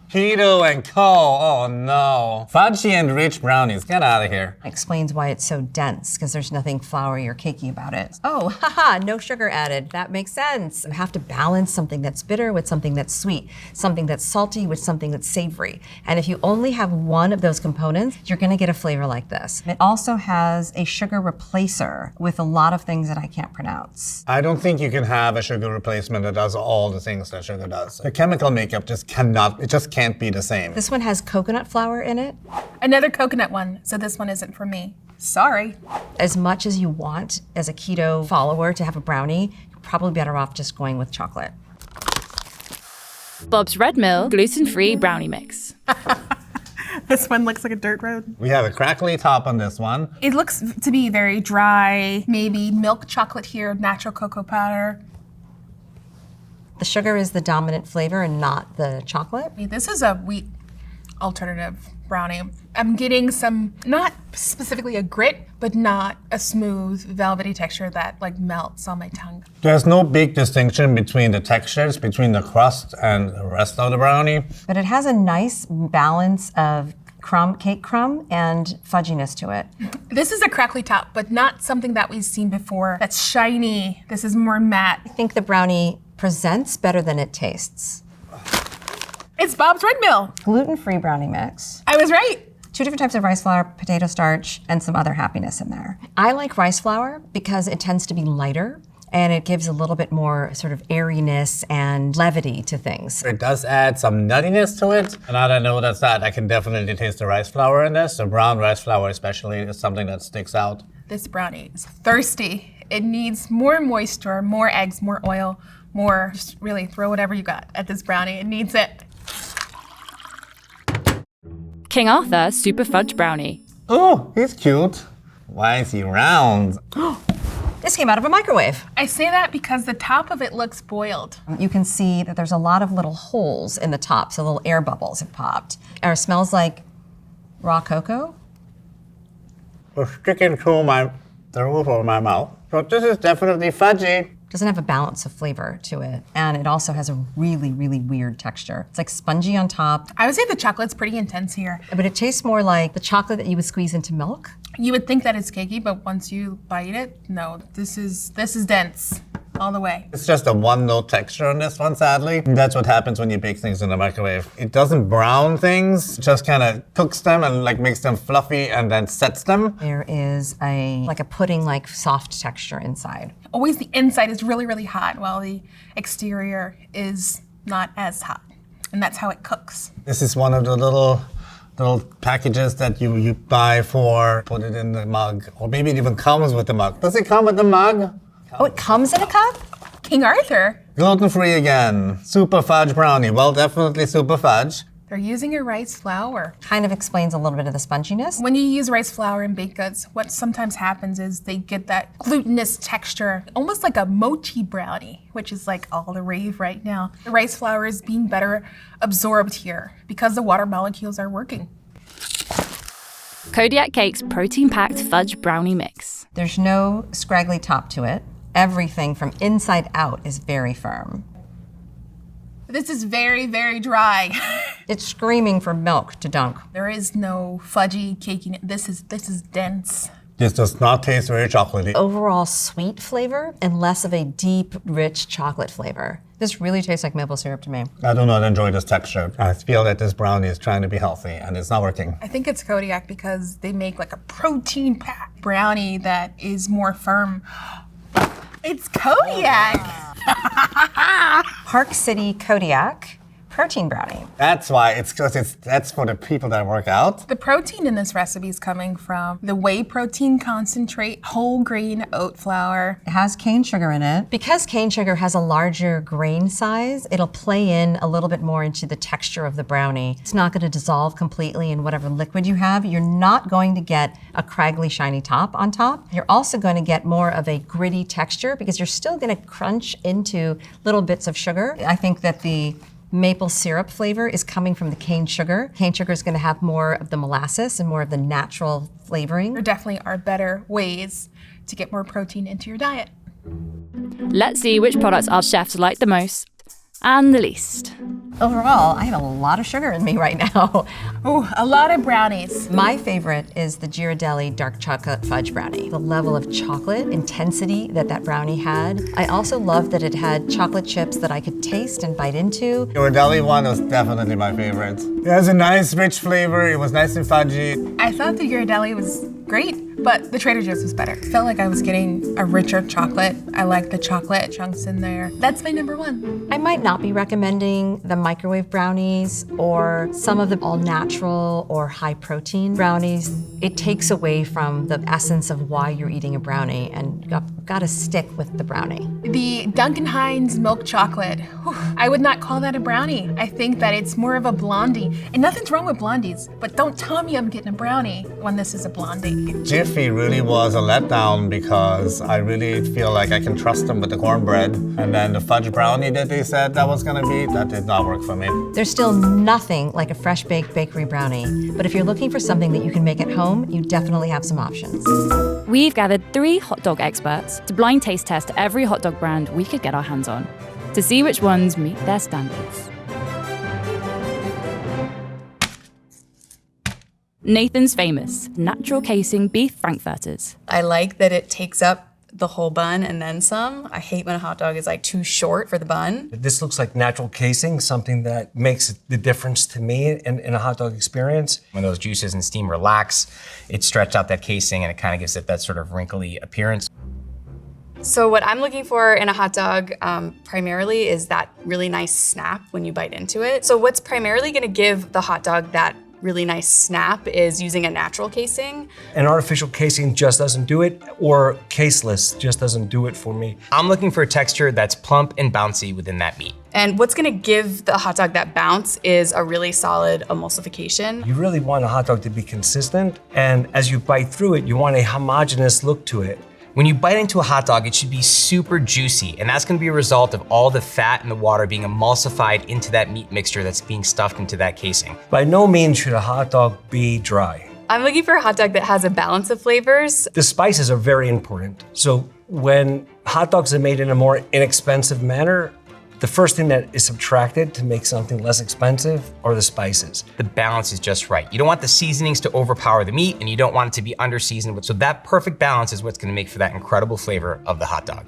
Keto & Co. Oh no. Fudgy and rich brownies. Get out of here. Explains why it's so dense, because there's nothing floury or cakey about it. Oh, haha, no sugar added. That makes sense. You have to balance something that's bitter with something that's sweet, something that's salty with something that's savory. And if you only have one of those components, you're gonna get a flavor like this. It also has a sugar replacer with a lot of things that I can't pronounce. I don't think you can have a sugar replacement that does all the things that sugar does. The chemical makeup just cannot, it just can't be the same. This one has coconut flour in it. Another coconut one, so this one isn't for me. Sorry. As much as you want as a keto follower to have a brownie, you're probably better off just going with chocolate. Bob's Red Mill Gluten-Free Brownie Mix. This one looks like a dirt road. We have a crackly top on this one. It looks to be very dry, maybe milk chocolate here, natural cocoa powder. The sugar is the dominant flavor and not the chocolate. This is a wheat alternative brownie. I'm getting some, not specifically a grit, but not a smooth, velvety texture that like melts on my tongue. There's no big distinction between the textures, between the crust and the rest of the brownie. But it has a nice balance of cake crumb and fudginess to it. This is a crackly top, but not something that we've seen before. That's shiny. This is more matte. I think the brownie presents better than it tastes. It's Bob's Red Mill. Gluten-free brownie mix. I was right. 2 different types of rice flour, potato starch, and some other happiness in there. I like rice flour because it tends to be lighter and it gives a little bit more sort of airiness and levity to things. It does add some nuttiness to it. And now that I know that's that, I can definitely taste the rice flour in this. The brown rice flour especially is something that sticks out. This brownie is thirsty. It needs more moisture, more eggs, more oil, more, just really throw whatever you got at this brownie. It needs it. King Arthur Super Fudge Brownie. Oh, he's cute. Why is he round? This came out of a microwave. I say that because the top of it looks boiled. You can see that there's a lot of little holes in the top, so little air bubbles have popped. And it smells like raw cocoa. It's sticking to the roof of my mouth. So this is definitely fudgy. Doesn't have a balance of flavor to it. And it also has a really, really weird texture. It's like spongy on top. I would say the chocolate's pretty intense here. But it tastes more like the chocolate that you would squeeze into milk. You would think that it's cakey, but once you bite it, no, this is dense all the way. It's just a one-note texture on this one, sadly. And that's what happens when you bake things in the microwave. It doesn't brown things, it just kind of cooks them and like makes them fluffy and then sets them. There is like a pudding-like soft texture inside. Always the inside is really, really hot, while the exterior is not as hot. And that's how it cooks. This is one of the little packages that you buy for, put it in the mug. Or maybe it even comes with the mug. Does it come with the mug? Oh, it comes in a cup? King Arthur. Gluten-free again. Super fudge brownie. Well, definitely super fudge. They're using a rice flour. Kind of explains a little bit of the sponginess. When you use rice flour in baked goods, what sometimes happens is they get that glutinous texture, almost like a mochi brownie, which is like all the rave right now. The rice flour is being better absorbed here because the water molecules are working. Kodiak Cake's protein-packed fudge brownie mix. There's no scraggly top to it. Everything from inside out is very firm. This is very, very dry. It's screaming for milk to dunk. There is no fudgy caking. This is dense. This does not taste very chocolatey. Overall sweet flavor and less of a deep, rich chocolate flavor. This really tastes like maple syrup to me. I do not enjoy this texture. I feel that this brownie is trying to be healthy and it's not working. I think it's Kodiak because they make like a protein-packed brownie that is more firm. It's Kodiak! Park City Kodiak protein brownie. That's why that's for the people that work out. The protein in this recipe is coming from the whey protein concentrate, whole grain oat flour. It has cane sugar in it. Because cane sugar has a larger grain size, it'll play in a little bit more into the texture of the brownie. It's not going to dissolve completely in whatever liquid you have. You're not going to get a craggly, shiny top on top. You're also going to get more of a gritty texture because you're still going to crunch into little bits of sugar. I think that the maple syrup flavor is coming from the cane sugar. Cane sugar is going to have more of the molasses and more of the natural flavoring. There definitely are better ways to get more protein into your diet. Let's see which products our chefs like the most and the least. Overall, I have a lot of sugar in me right now. Oh, a lot of brownies. My favorite is the Ghirardelli dark chocolate fudge brownie. The level of chocolate intensity that brownie had. I also loved that it had chocolate chips that I could taste and bite into. Your deli one was definitely my favorite. It has a nice rich flavor. It was nice and fudgy. I thought the Ghirardelli was great, but the Trader Joe's was better. Felt like I was getting a richer chocolate. I like the chocolate chunks in there. That's my number one. I might not be recommending the microwave brownies or some of the all-natural or high-protein brownies. It takes away from the essence of why you're eating a brownie, and you've got to stick with the brownie. The Duncan Hines milk chocolate, I would not call that a brownie. I think that it's more of a blondie. And nothing's wrong with blondies, but don't tell me I'm getting a brownie when this is a blondie. Jiffy really was a letdown because I really feel like I can trust them with the cornbread. And then the fudge brownie that they said that was gonna be, that did not work for me. There's still nothing like a fresh baked bakery brownie, but if you're looking for something that you can make at home, you definitely have some options. We've gathered 3 hot dog experts to blind taste test every hot dog brand we could get our hands on to see which ones meet their standards. Nathan's famous natural casing beef frankfurters. I like that it takes up the whole bun and then some. I hate when a hot dog is like too short for the bun. This looks like natural casing, something that makes the difference to me in a hot dog experience. When those juices and steam relax, it stretches out that casing and it kind of gives it that sort of wrinkly appearance. So what I'm looking for in a hot dog primarily is that really nice snap when you bite into it. So what's primarily gonna give the hot dog that really nice snap is using a natural casing. An artificial casing just doesn't do it, or caseless just doesn't do it for me. I'm looking for a texture that's plump and bouncy within that meat. And what's gonna give the hot dog that bounce is a really solid emulsification. You really want a hot dog to be consistent, and as you bite through it, you want a homogeneous look to it. When you bite into a hot dog, it should be super juicy, and that's gonna be a result of all the fat and the water being emulsified into that meat mixture that's being stuffed into that casing. By no means should a hot dog be dry. I'm looking for a hot dog that has a balance of flavors. The spices are very important. So when hot dogs are made in a more inexpensive manner, the first thing that is subtracted to make something less expensive are the spices. The balance is just right. You don't want the seasonings to overpower the meat, and you don't want it to be under-seasoned. So that perfect balance is what's gonna make for that incredible flavor of the hot dog.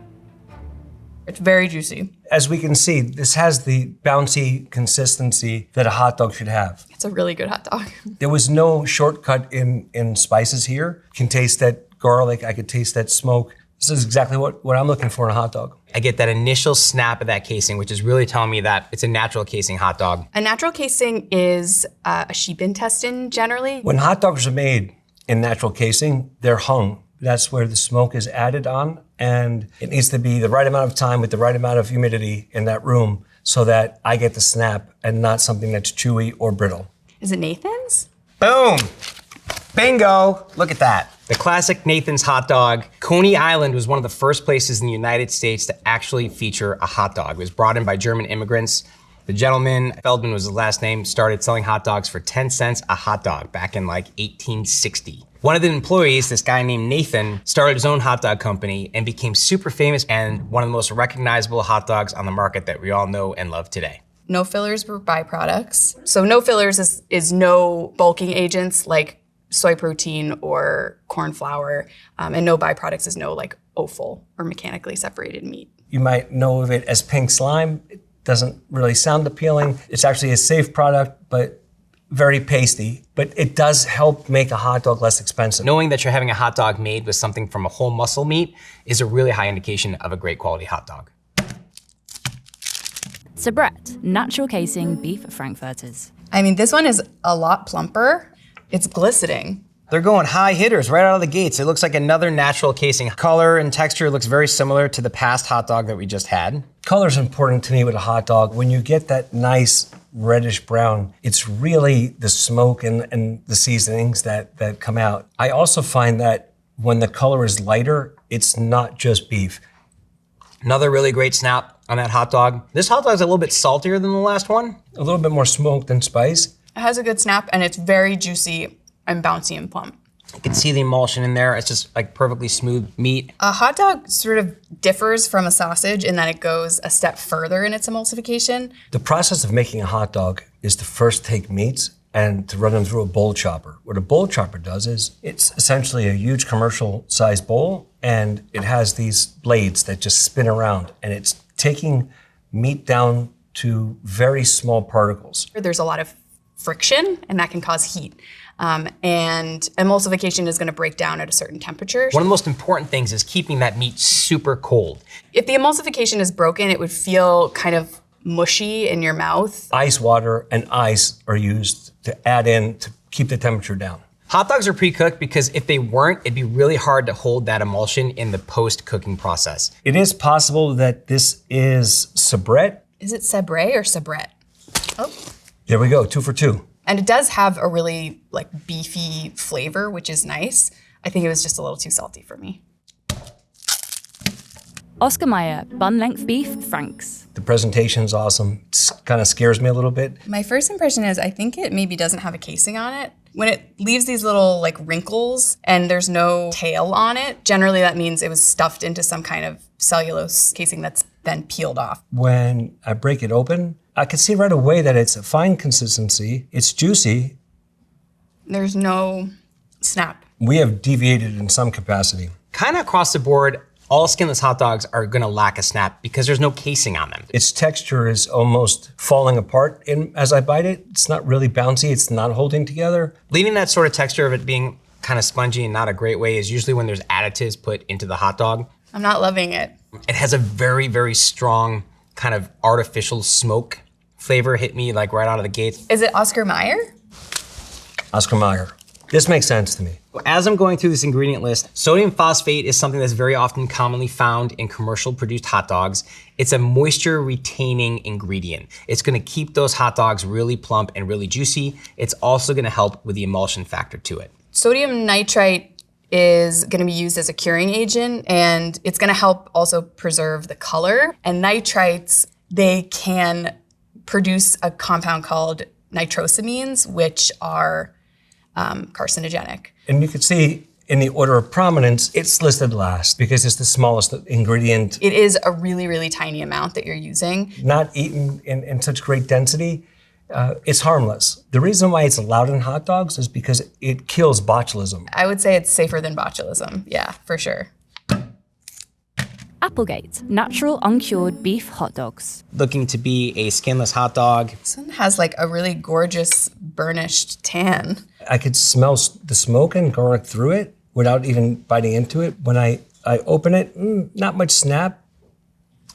It's very juicy. As we can see, this has the bouncy consistency that a hot dog should have. It's a really good hot dog. There was no shortcut in spices here. You can taste that garlic, I could taste that smoke. This is exactly what I'm looking for in a hot dog. I get that initial snap of that casing, which is really telling me that it's a natural casing hot dog. A natural casing is a sheep intestine generally. When hot dogs are made in natural casing, they're hung That's where the smoke is added on, and it needs to be the right amount of time with the right amount of humidity in that room so that I get the snap and not something that's chewy or brittle. Is it Nathan's? Boom! Bingo! Look at that. The classic Nathan's hot dog. Coney Island was one of the first places in the United States to actually feature a hot dog. It was brought in by German immigrants. The gentleman, Feldman was his last name, started selling hot dogs for 10 cents a hot dog back in like 1860. One of the employees, this guy named Nathan, started his own hot dog company and became super famous and one of the most recognizable hot dogs on the market that we all know and love today. No fillers were byproducts. So no fillers is no bulking agents like soy protein or corn flour, and no byproducts is no like offal or mechanically separated meat. You might know of it as pink slime. It doesn't really sound appealing. It's actually a safe product, but very pasty, but it does help make a hot dog less expensive. Knowing that you're having a hot dog made with something from a whole muscle meat is a really high indication of a great quality hot dog. Sabrett, natural casing beef frankfurters. I mean, this one is a lot plumper. It's glistening. They're going high hitters right out of the gates. It looks like another natural casing. Color and texture looks very similar to the past hot dog that we just had. Color's important to me with a hot dog. When you get that nice reddish brown, it's really the smoke and the seasonings that come out. I also find that when the color is lighter, it's not just beef. Another really great snap on that hot dog. This hot dog's a little bit saltier than the last one. A little bit more smoke than spice. It has a good snap and it's very juicy and bouncy and plump. You can see the emulsion in there. It's just like perfectly smooth meat. A hot dog sort of differs from a sausage in that it goes a step further in its emulsification. The process of making a hot dog is to first take meats and to run them through a bowl chopper. What a bowl chopper does is it's essentially a huge commercial sized bowl and it has these blades that just spin around and it's taking meat down to very small particles. There's a lot of friction and that can cause heat. And emulsification is going to break down at a certain temperature. One of the most important things is keeping that meat super cold. If the emulsification is broken, it would feel kind of mushy in your mouth. Ice water and ice are used to add in to keep the temperature down. Hot dogs are pre-cooked because if they weren't, it'd be really hard to hold that emulsion in the post-cooking process. It is possible that this is Sabrett. Is it Sabré or Sabrett? Oh. There we go, 2 for 2. And it does have a really like beefy flavor, which is nice. I think it was just a little too salty for me. Oscar Mayer, bun length beef franks. The presentation's awesome. It kind of scares me a little bit. My first impression is I think it maybe doesn't have a casing on it. When it leaves these little like wrinkles and there's no tail on it, generally that means it was stuffed into some kind of cellulose casing that's then peeled off. When I break it open, I can see right away that it's a fine consistency. It's juicy. There's no snap. We have deviated in some capacity. Kind of across the board, all skinless hot dogs are gonna lack a snap because there's no casing on them. Its texture is almost falling apart as I bite it. It's not really bouncy, it's not holding together. Leaving that sort of texture of it being kind of spongy and not a great way is usually when there's additives put into the hot dog. I'm not loving it. It has a very, very strong kind of artificial smoke flavor hit me like right out of the gate. Is it Oscar Mayer? Oscar Mayer. This makes sense to me. As I'm going through this ingredient list, sodium phosphate is something that's very often commonly found in commercial produced hot dogs. It's a moisture retaining ingredient. It's gonna keep those hot dogs really plump and really juicy. It's also gonna help with the emulsion factor to it. Sodium nitrite is gonna be used as a curing agent and it's gonna help also preserve the color. And nitrites, they can produce a compound called nitrosamines, which are carcinogenic. And you can see in the order of prominence, it's listed last because it's the smallest ingredient. It is a really, really tiny amount that you're using. Not eaten in such great density, it's harmless. The reason why it's allowed in hot dogs is because it kills botulism. I would say it's safer than botulism, yeah, for sure. Applegate, natural uncured beef hot dogs. Looking to be a skinless hot dog. This one has like a really gorgeous burnished tan. I could smell the smoke and garlic through it without even biting into it. When I open it, not much snap.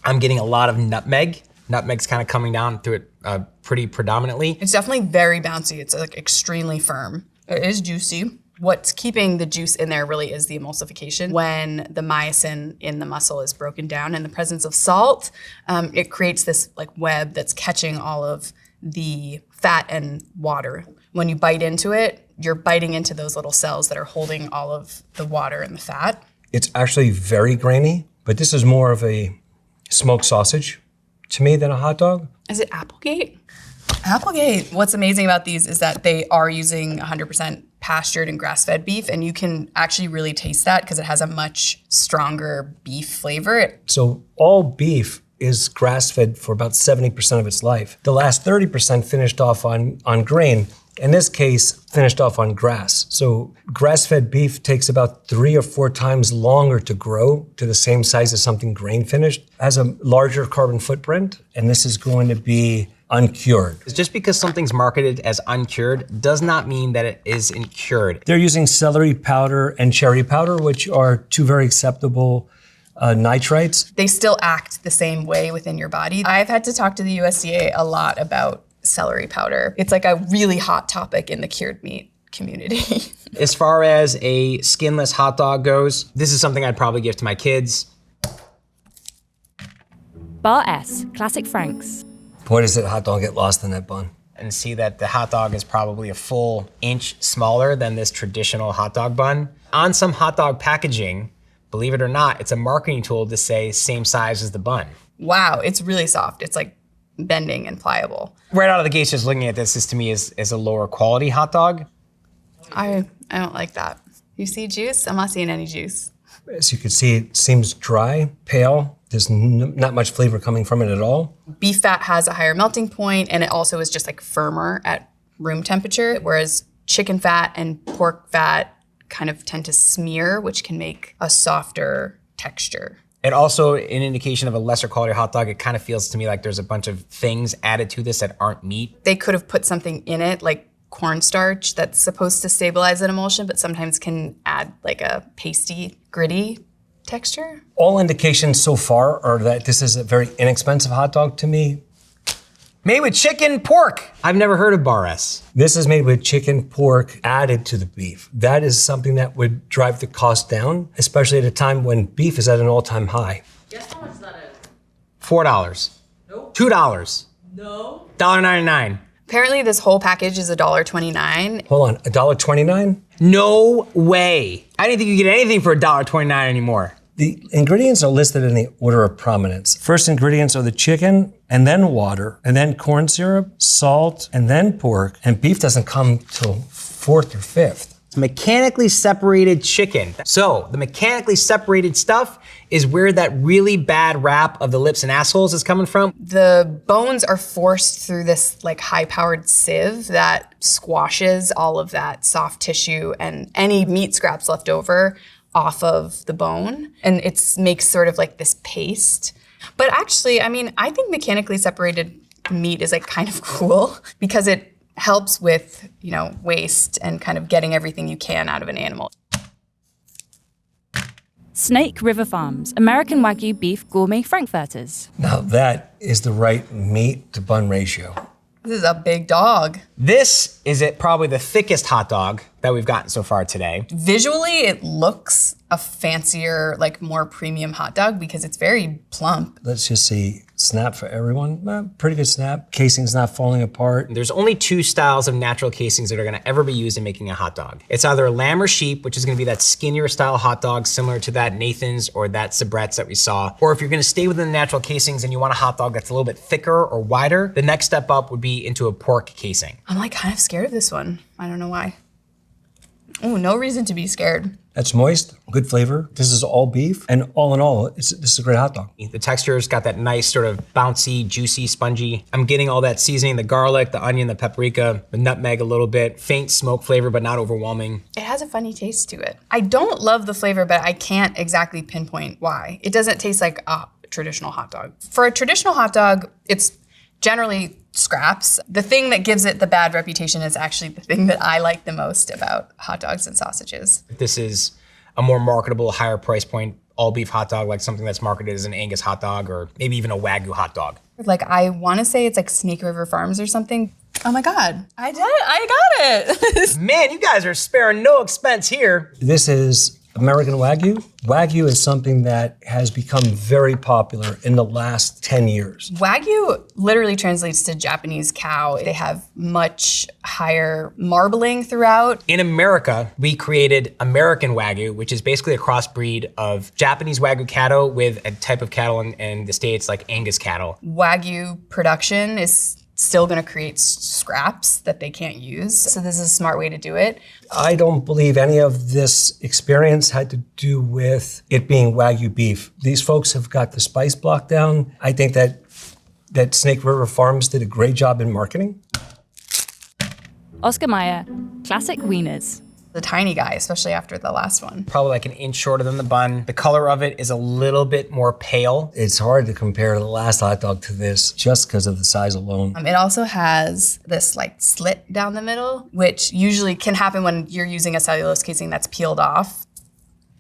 I'm getting a lot of nutmeg. Nutmeg's kind of coming down through it pretty predominantly. It's definitely very bouncy. It's like extremely firm. It is juicy. What's keeping the juice in there really is the emulsification. When the myosin in the muscle is broken down in the presence of salt, it creates this like web that's catching all of the fat and water. When you bite into it, you're biting into those little cells that are holding all of the water and the fat. It's actually very grainy, but this is more of a smoked sausage to me than a hot dog. Is it Applegate? Applegate. What's amazing about these is that they are using 100% pastured and grass-fed beef, and you can actually really taste that because it has a much stronger beef flavor. So all beef is grass-fed for about 70% of its life. The last 30% finished off on grain. In this case, finished off on grass. So grass-fed beef takes about 3 or 4 times longer to grow to the same size as something grain-finished, has a larger carbon footprint, and this is going to be uncured. Just because something's marketed as uncured does not mean that it is cured. They're using celery powder and cherry powder, which are 2 very acceptable nitrites. They still act the same way within your body. I've had to talk to the USDA a lot about celery powder. It's like a really hot topic in the cured meat community. As far as a skinless hot dog goes, this is something I'd probably give to my kids. Bar S, Classic Franks. Boy, does that hot dog get lost in that bun. And see that the hot dog is probably a full inch smaller than this traditional hot dog bun. On some hot dog packaging, believe it or not, it's a marketing tool to say same size as the bun. Wow, it's really soft. It's like bending and pliable. Right out of the gate, just looking at this to me is a lower quality hot dog. I don't like that. You see juice? I'm not seeing any juice. As you can see, it seems dry, pale. There's not much flavor coming from it at all. Beef fat has a higher melting point, and it also is just like firmer at room temperature, whereas chicken fat and pork fat kind of tend to smear, which can make a softer texture. And also an indication of a lesser quality hot dog, it kind of feels to me like there's a bunch of things added to this that aren't meat. They could have put something in it, like cornstarch that's supposed to stabilize an emulsion, but sometimes can add like a pasty, gritty texture. All indications so far are that this is a very inexpensive hot dog to me. Made with chicken, pork. I've never heard of Bar S. This is made with chicken, pork added to the beef. That is something that would drive the cost down, especially at a time when beef is at an all-time high. Guess how much that is? $4. Nope. $2. No. $1.99. Apparently this whole package is $1.29. Hold on, $1.29? No way. I didn't think you could get anything for $1.29 anymore. The ingredients are listed in the order of prominence. First ingredients are the chicken, and then water, and then corn syrup, salt, and then pork. And beef doesn't come till 4th or 5th. It's mechanically separated chicken. So the mechanically separated stuff is where that really bad rap of the lips and assholes is coming from. The bones are forced through this like high-powered sieve that squashes all of that soft tissue and any meat scraps left over off of the bone, and it makes sort of like this paste. But actually, I mean, I think mechanically separated meat is like kind of cool because it helps with, you know, waste and kind of getting everything you can out of an animal. Snake River Farms, American Wagyu Beef Gourmet Frankfurters. Now that is the right meat to bun ratio. This is a big dog. This is probably the thickest hot dog that we've gotten so far today. Visually, it looks a fancier, like more premium hot dog because it's very plump. Let's just see, snap for everyone. Pretty good snap. Casing's not falling apart. There's only 2 styles of natural casings that are gonna ever be used in making a hot dog. It's either lamb or sheep, which is gonna be that skinnier style hot dog similar to that Nathan's or that Sabret's that we saw. Or if you're gonna stay within the natural casings and you want a hot dog that's a little bit thicker or wider, the next step up would be into a pork casing. I'm like kind of scared of this one. I don't know why. Oh, no reason to be scared. That's moist, good flavor. This is all beef, and all in all, this is a great hot dog. The texture's got that nice sort of bouncy, juicy, spongy. I'm getting all that seasoning, the garlic, the onion, the paprika, the nutmeg a little bit, faint smoke flavor, but not overwhelming. It has a funny taste to it. I don't love the flavor, but I can't exactly pinpoint why. It doesn't taste like a traditional hot dog. For a traditional hot dog, it's generally scraps. The thing that gives it the bad reputation is actually the thing that I like the most about hot dogs and sausages. This is a more marketable, higher price point, all beef hot dog, like something that's marketed as an Angus hot dog or maybe even a Wagyu hot dog. Like I wanna say it's like Snake River Farms or something. Oh my God, I did it, I got it. Man, you guys are sparing no expense here. This is American Wagyu. Wagyu is something that has become very popular in the last 10 years. Wagyu literally translates to Japanese cow. They have much higher marbling throughout. In America, we created American Wagyu, which is basically a crossbreed of Japanese Wagyu cattle with a type of cattle in the States like Angus cattle. Wagyu production is still gonna create scraps that they can't use. So this is a smart way to do it. I don't believe any of this experience had to do with it being Wagyu beef. These folks have got the spice block down. I think that Snake River Farms did a great job in marketing. Oscar Mayer, classic wieners. The tiny guy, especially after the last one. Probably like an inch shorter than the bun. The color of it is a little bit more pale. It's hard to compare the last hot dog to this just because of the size alone. It also has this like slit down the middle, which usually can happen when you're using a cellulose casing that's peeled off.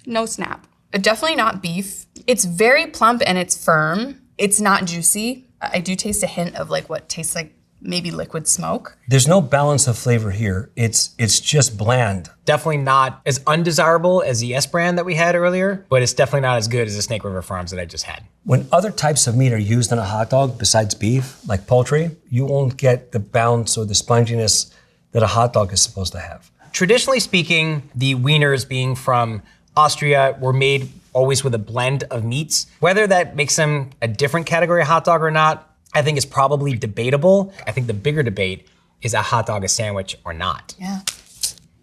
No snap. Definitely not beef. It's very plump and it's firm. It's not juicy. I do taste a hint of like what tastes like maybe liquid smoke. There's no balance of flavor here. It's just bland. Definitely not as undesirable as the S brand that we had earlier, but it's definitely not as good as the Snake River Farms that I just had. When other types of meat are used in a hot dog besides beef, like poultry, you won't get the bounce or the sponginess that a hot dog is supposed to have. Traditionally speaking, the wieners being from Austria were made always with a blend of meats. Whether that makes them a different category of hot dog or not, I think is probably debatable. I think the bigger debate is a hot dog a sandwich or not. Yeah,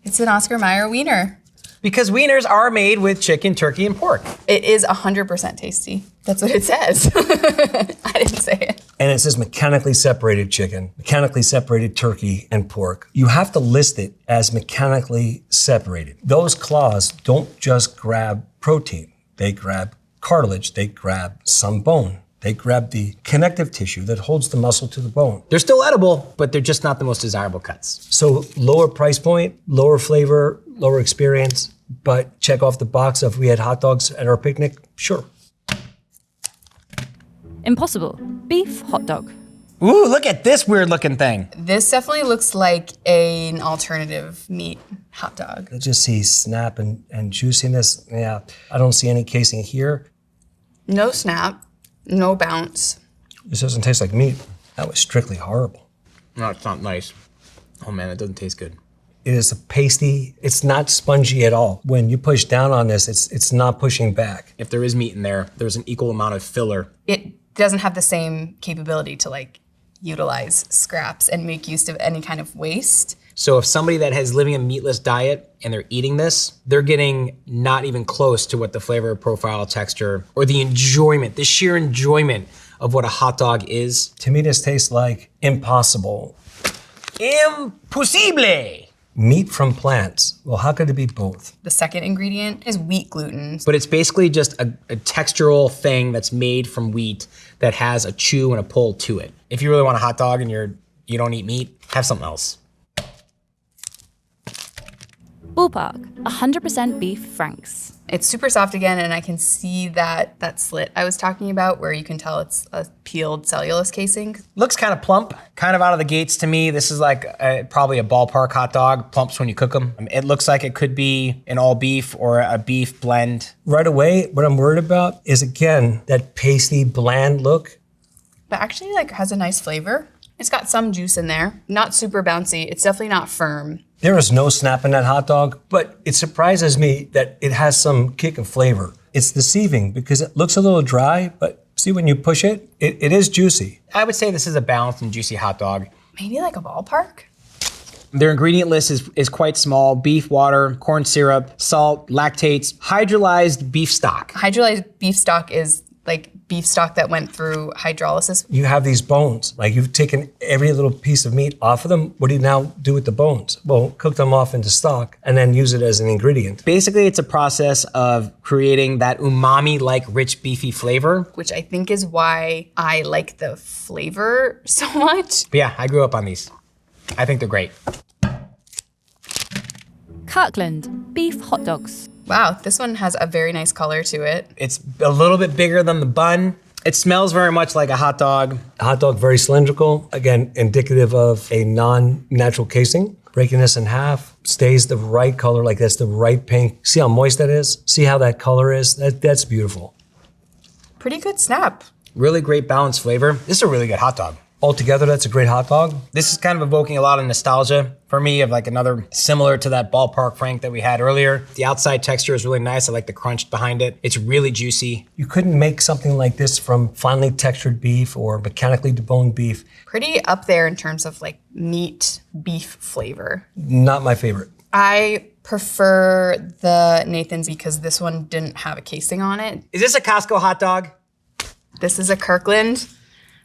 it's an Oscar Mayer wiener. Because wieners are made with chicken, turkey, and pork. It is 100% tasty. That's what it says. I didn't say it. And it says mechanically separated chicken, mechanically separated turkey, and pork. You have to list it as mechanically separated. Those claws don't just grab protein. They grab cartilage, they grab some bone. They grab the connective tissue that holds the muscle to the bone. They're still edible, but they're just not the most desirable cuts. So lower price point, lower flavor, lower experience, but check off the box of we had hot dogs at our picnic, sure. Impossible. Beef hot dog. Ooh, look at this weird looking thing. This definitely looks like an alternative meat hot dog. I just see snap and juiciness. Yeah, I don't see any casing here. No snap. No bounce. This doesn't taste like meat. That was strictly horrible. No, it's not nice. Oh man, it doesn't taste good. It is a pasty, it's not spongy at all. When you push down on this, it's not pushing back. If there is meat in there, there's an equal amount of filler. It doesn't have the same capability to like utilize scraps and make use of any kind of waste. So if somebody that has living a meatless diet and they're eating this, they're getting not even close to what the flavor profile, texture, or the enjoyment, the sheer enjoyment of what a hot dog is. To me, this tastes like impossible. Impossible! Meat from plants. Well, how could it be both? The second ingredient is wheat gluten. But it's basically just a textural thing that's made from wheat that has a chew and a pull to it. If you really want a hot dog and you don't eat meat, have something else. Ballpark, 100% beef franks. It's super soft again, and I can see that slit I was talking about where you can tell it's a peeled cellulose casing. Looks kind of plump, kind of out of the gates to me. This is like probably a ballpark hot dog, plumps when you cook them. It looks like it could be an all beef or a beef blend. Right away, what I'm worried about is, again, that pasty, bland look. But actually like has a nice flavor. It's got some juice in there, not super bouncy. It's definitely not firm. There is no snap in that hot dog, but it surprises me that it has some kick of flavor. It's deceiving because it looks a little dry, but see when you push it, it is juicy. I would say this is a balanced and juicy hot dog. Maybe like a ballpark? Their ingredient list is quite small. Beef, water, corn syrup, salt, lactates, hydrolyzed beef stock. Hydrolyzed beef stock is like beef stock that went through hydrolysis. You have these bones, like you've taken every little piece of meat off of them. What do you now do with the bones? Well, cook them off into stock and then use it as an ingredient. Basically, it's a process of creating that umami-like rich beefy flavor. Which I think is why I like the flavor so much. But yeah, I grew up on these. I think they're great. Kirkland, beef hot dogs. Wow, this one has a very nice color to it. It's a little bit bigger than the bun. It smells very much like a hot dog. A hot dog, very cylindrical. Again, indicative of a non-natural casing. Breaking this in half stays the right color, like that's the right pink. See how moist that is? See how that color is? That's beautiful. Pretty good snap. Really great balanced flavor. This is a really good hot dog. Altogether, that's a great hot dog. This is kind of evoking a lot of nostalgia for me of like another similar to that ballpark Frank that we had earlier. The outside texture is really nice. I like the crunch behind it. It's really juicy. You couldn't make something like this from finely textured beef or mechanically deboned beef. Pretty up there in terms of like meat beef flavor. Not my favorite. I prefer the Nathan's because this one didn't have a casing on it. Is this a Costco hot dog? This is a Kirkland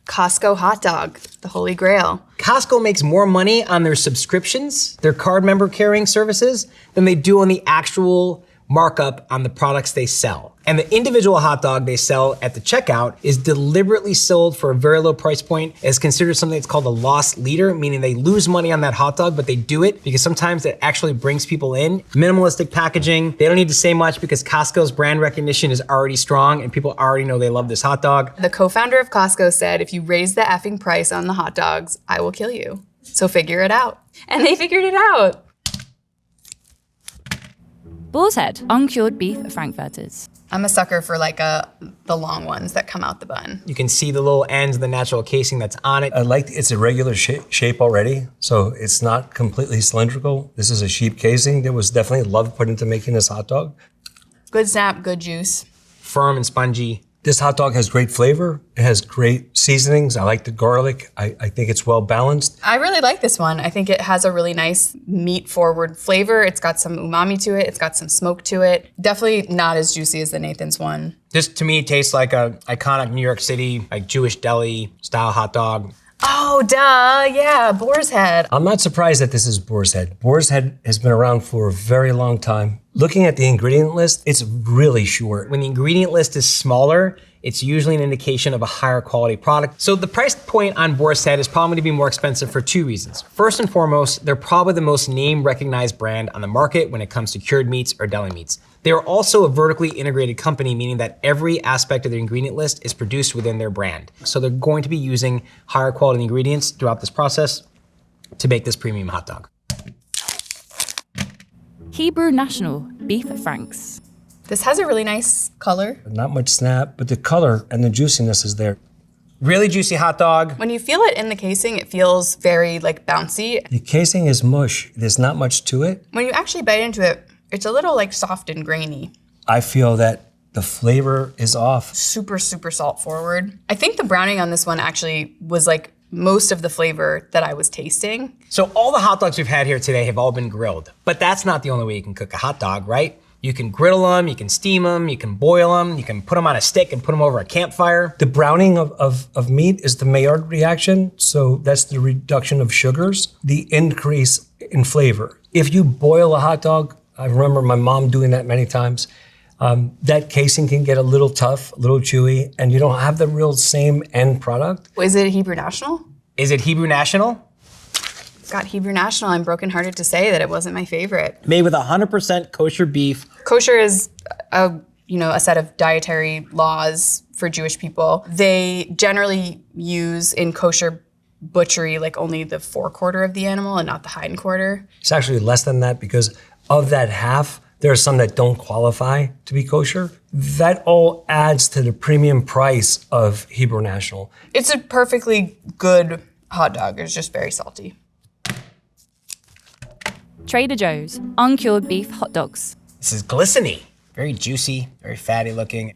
Costco hot dog, the holy grail. Costco makes more money on their subscriptions, their card member carrying services, than they do on the actual markup on the products they sell. And the individual hot dog they sell at the checkout is deliberately sold for a very low price point. It's considered something that's called a loss leader, meaning they lose money on that hot dog, but they do it because sometimes it actually brings people in. Minimalistic packaging. They don't need to say much because Costco's brand recognition is already strong and people already know they love this hot dog. The co-founder of Costco said, if you raise the effing price on the hot dogs, I will kill you. So figure it out. And they figured it out. Boar's Head, uncured beef frankfurters. I'm a sucker for like the long ones that come out the bun. You can see the little ends of the natural casing that's on it. I like it's a regular shape already, so it's not completely cylindrical. This is a sheep casing. There was definitely love put into making this hot dog. Good snap, good juice. Firm and spongy. This hot dog has great flavor. It has great seasonings. I like the garlic. I think it's well balanced. I really like this one. I think it has a really nice meat-forward flavor. It's got some umami to it. It's got some smoke to it. Definitely not as juicy as the Nathan's one. This to me tastes like a iconic New York City, like Jewish deli style hot dog. Oh, duh, yeah, Boar's Head. I'm not surprised that this is Boar's Head. Boar's Head has been around for a very long time. Looking at the ingredient list, it's really short. When the ingredient list is smaller, it's usually an indication of a higher quality product. So the price point on Boar's Head is probably going to be more expensive for two reasons. First and foremost, they're probably the most name-recognized brand on the market when it comes to cured meats or deli meats. They are also a vertically integrated company, meaning that every aspect of their ingredient list is produced within their brand. So they're going to be using higher quality ingredients throughout this process to make this premium hot dog. Hebrew National Beef Franks. This has a really nice color. Not much snap, but the color and the juiciness is there. Really juicy hot dog. When you feel it in the casing, it feels very like bouncy. The casing is mush. There's not much to it. When you actually bite into it, it's a little like soft and grainy. I feel that the flavor is off. Super, super salt forward. I think the browning on this one actually was like most of the flavor that I was tasting. So all the hot dogs we've had here today have all been grilled, but that's not the only way you can cook a hot dog, right? You can griddle them, you can steam them, you can boil them, you can put them on a stick and put them over a campfire. The browning of meat is the Maillard reaction, so that's the reduction of sugars, the increase in flavor. If you boil a hot dog, I remember my mom doing that many times, that casing can get a little tough, a little chewy, and you don't have the real same end product. Is it Hebrew National? Is it Hebrew National? Got Hebrew National. I'm brokenhearted to say that it wasn't my favorite. Made with 100% kosher beef. Kosher is a set of dietary laws for Jewish people. They generally use in kosher butchery like only the forequarter of the animal and not the hindquarter. It's actually less than that because of that half, there are some that don't qualify to be kosher. That all adds to the premium price of Hebrew National. It's a perfectly good hot dog. It's just very salty. Trader Joe's uncured beef hot dogs. This is glistening. Very juicy, very fatty looking.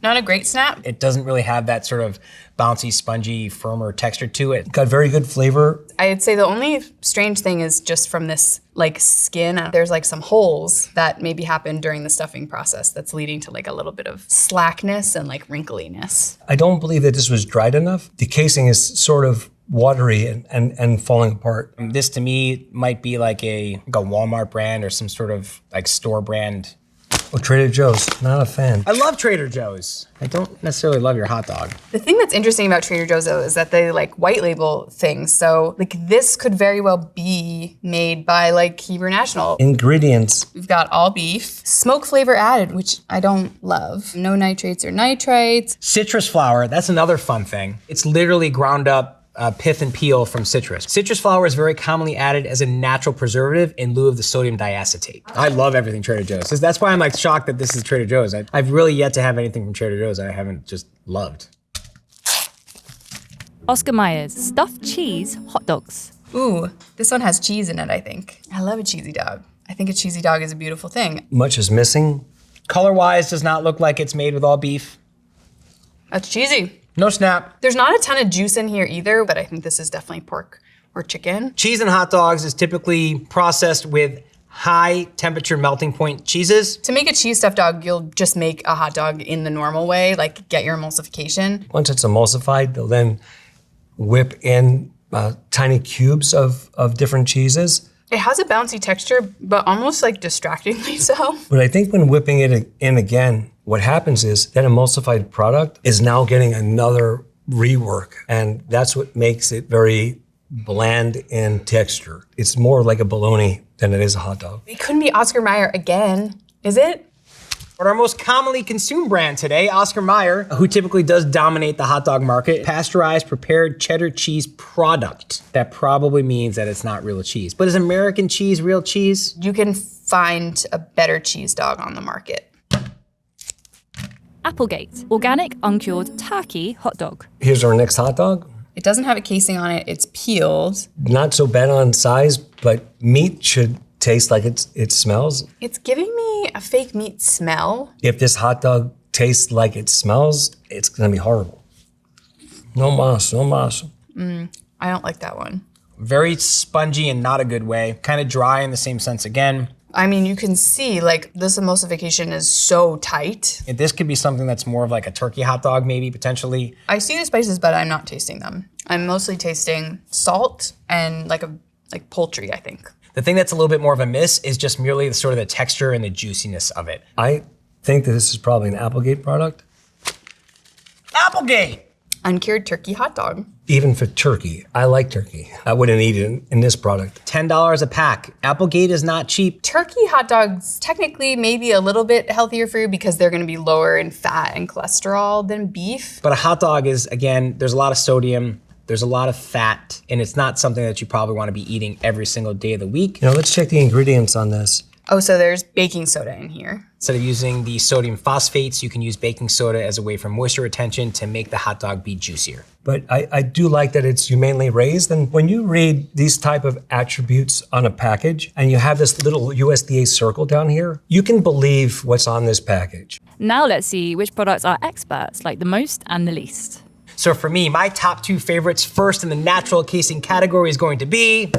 Not a great snap. It doesn't really have that sort of bouncy, spongy, firmer texture to it. Got very good flavor. I'd say the only strange thing is just from this like skin, there's like some holes that maybe happened during the stuffing process that's leading to like a little bit of slackness and like wrinkliness. I don't believe that this was dried enough. The casing is sort of watery and falling apart. This to me might be like a Walmart brand or some sort of like store brand Oh, Trader Joe's, not a fan. I love Trader Joe's. I don't necessarily love your hot dog. The thing that's interesting about Trader Joe's though is that they like white label things. So like this could very well be made by like Hebrew National. Ingredients. We've got all beef, smoke flavor added, which I don't love. No nitrates or nitrites. Citrus flour, that's another fun thing. It's literally ground up pith and peel from citrus. Citrus flour is very commonly added as a natural preservative in lieu of the sodium diacetate. I love everything Trader Joe's. That's why I'm like shocked that this is Trader Joe's. I've really yet to have anything from Trader Joe's I haven't just loved. Oscar Mayer's stuffed cheese hot dogs. Ooh, this one has cheese in it, I think. I love a cheesy dog. I think a cheesy dog is a beautiful thing. Much is missing. Color-wise, does not look like it's made with all beef. That's cheesy. No snap. There's not a ton of juice in here either, but I think this is definitely pork or chicken. Cheese in hot dogs is typically processed with high temperature melting point cheeses. To make a cheese stuffed dog, you'll just make a hot dog in the normal way, like get your emulsification. Once it's emulsified, they'll then whip in tiny cubes of different cheeses. It has a bouncy texture, but almost like distractingly so. But I think when whipping it in again, what happens is that emulsified product is now getting another rework. And that's what makes it very bland in texture. It's more like a bologna than it is a hot dog. It couldn't be Oscar Mayer again, is it? But our most commonly consumed brand today, Oscar Mayer, who typically does dominate the hot dog market, pasteurized prepared cheddar cheese product. That probably means that it's not real cheese. But is American cheese real cheese? You can find a better cheese dog on the market. Applegate, organic uncured turkey hot dog. Here's our next hot dog. It doesn't have a casing on it, it's peeled. Not so bad on size, but meat should taste like it smells. It's giving me a fake meat smell. If this hot dog tastes like it smells, it's gonna be horrible. No mas, no mas. I don't like that one. Very spongy in not a good way. Kind of dry in the same sense again. I mean, you can see like this emulsification is so tight. This could be something that's more of like a turkey hot dog maybe, potentially. I see the spices, but I'm not tasting them. I'm mostly tasting salt and like poultry, I think. The thing that's a little bit more of a miss is just merely the sort of the texture and the juiciness of it. I think that this is probably an Applegate product. Applegate! Uncured turkey hot dog. Even for turkey, I like turkey. I wouldn't eat it in this product. $10 a pack. Applegate is not cheap. Turkey hot dogs technically maybe a little bit healthier for you because they're gonna be lower in fat and cholesterol than beef. But a hot dog is, again, there's a lot of sodium, there's a lot of fat, and it's not something that you probably wanna be eating every single day of the week. You know, let's check the ingredients on this. Oh, so there's baking soda in here. Instead of using the sodium phosphates, you can use baking soda as a way for moisture retention to make the hot dog be juicier. But I do like that it's humanely raised. And when you read these type of attributes on a package and you have this little USDA circle down here, you can believe what's on this package. Now let's see which products our experts like the most and the least. So for me, my top two favorites, first in the natural casing category is going to be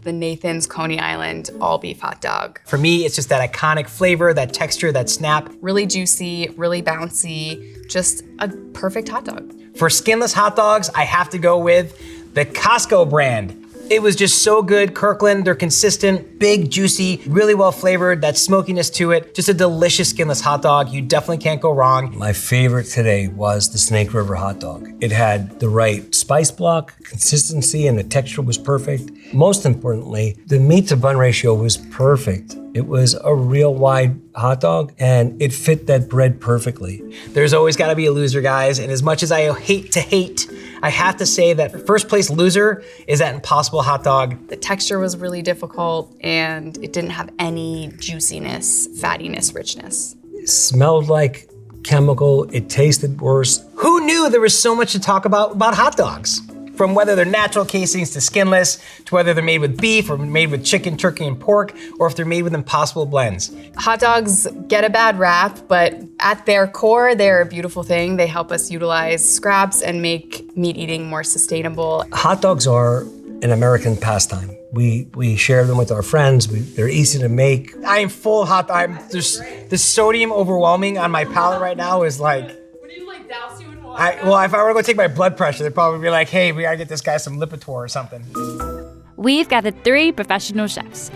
the Nathan's Coney Island all beef hot dog. For me, it's just that iconic flavor, that texture, that snap. Really juicy, really bouncy, just a perfect hot dog. For skinless hot dogs, I have to go with the Costco brand. It was just so good. Kirkland, they're consistent, big, juicy, really well flavored, that smokiness to it. Just a delicious skinless hot dog. You definitely can't go wrong. My favorite today was the Snake River hot dog. It had the right spice block, consistency, and the texture was perfect. Most importantly, the meat to bun ratio was perfect. It was a real wide hot dog and it fit that bread perfectly. There's always gotta be a loser, guys. And as much as I hate to hate, I have to say that first place loser is that Impossible hot dog. The texture was really difficult and it didn't have any juiciness, fattiness, richness. It smelled like chemical, it tasted worse. Who knew there was so much to talk about hot dogs? From whether they're natural casings to skinless, to whether they're made with beef or made with chicken, turkey, and pork, or if they're made with impossible blends. Hot dogs get a bad rap, but at their core, they're a beautiful thing. They help us utilize scraps and make meat eating more sustainable. Hot dogs are an American pastime. We share them with our friends. They're easy to make. I am full hot dog. The sodium overwhelming on my palate right now is like, Would you like douse you in water? well, if I were to go take my blood pressure, they'd probably be like, hey, we gotta get this guy some Lipitor or something. We've gathered 3 professional chefs.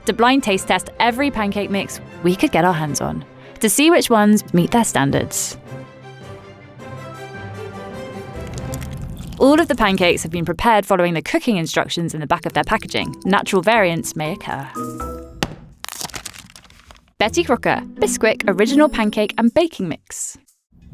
to blind taste test every pancake mix we could get our hands on, to see which ones meet their standards. All of the pancakes have been prepared following the cooking instructions in the back of their packaging. Natural variants may occur. Betty Crocker, Bisquick Original Pancake and Baking Mix.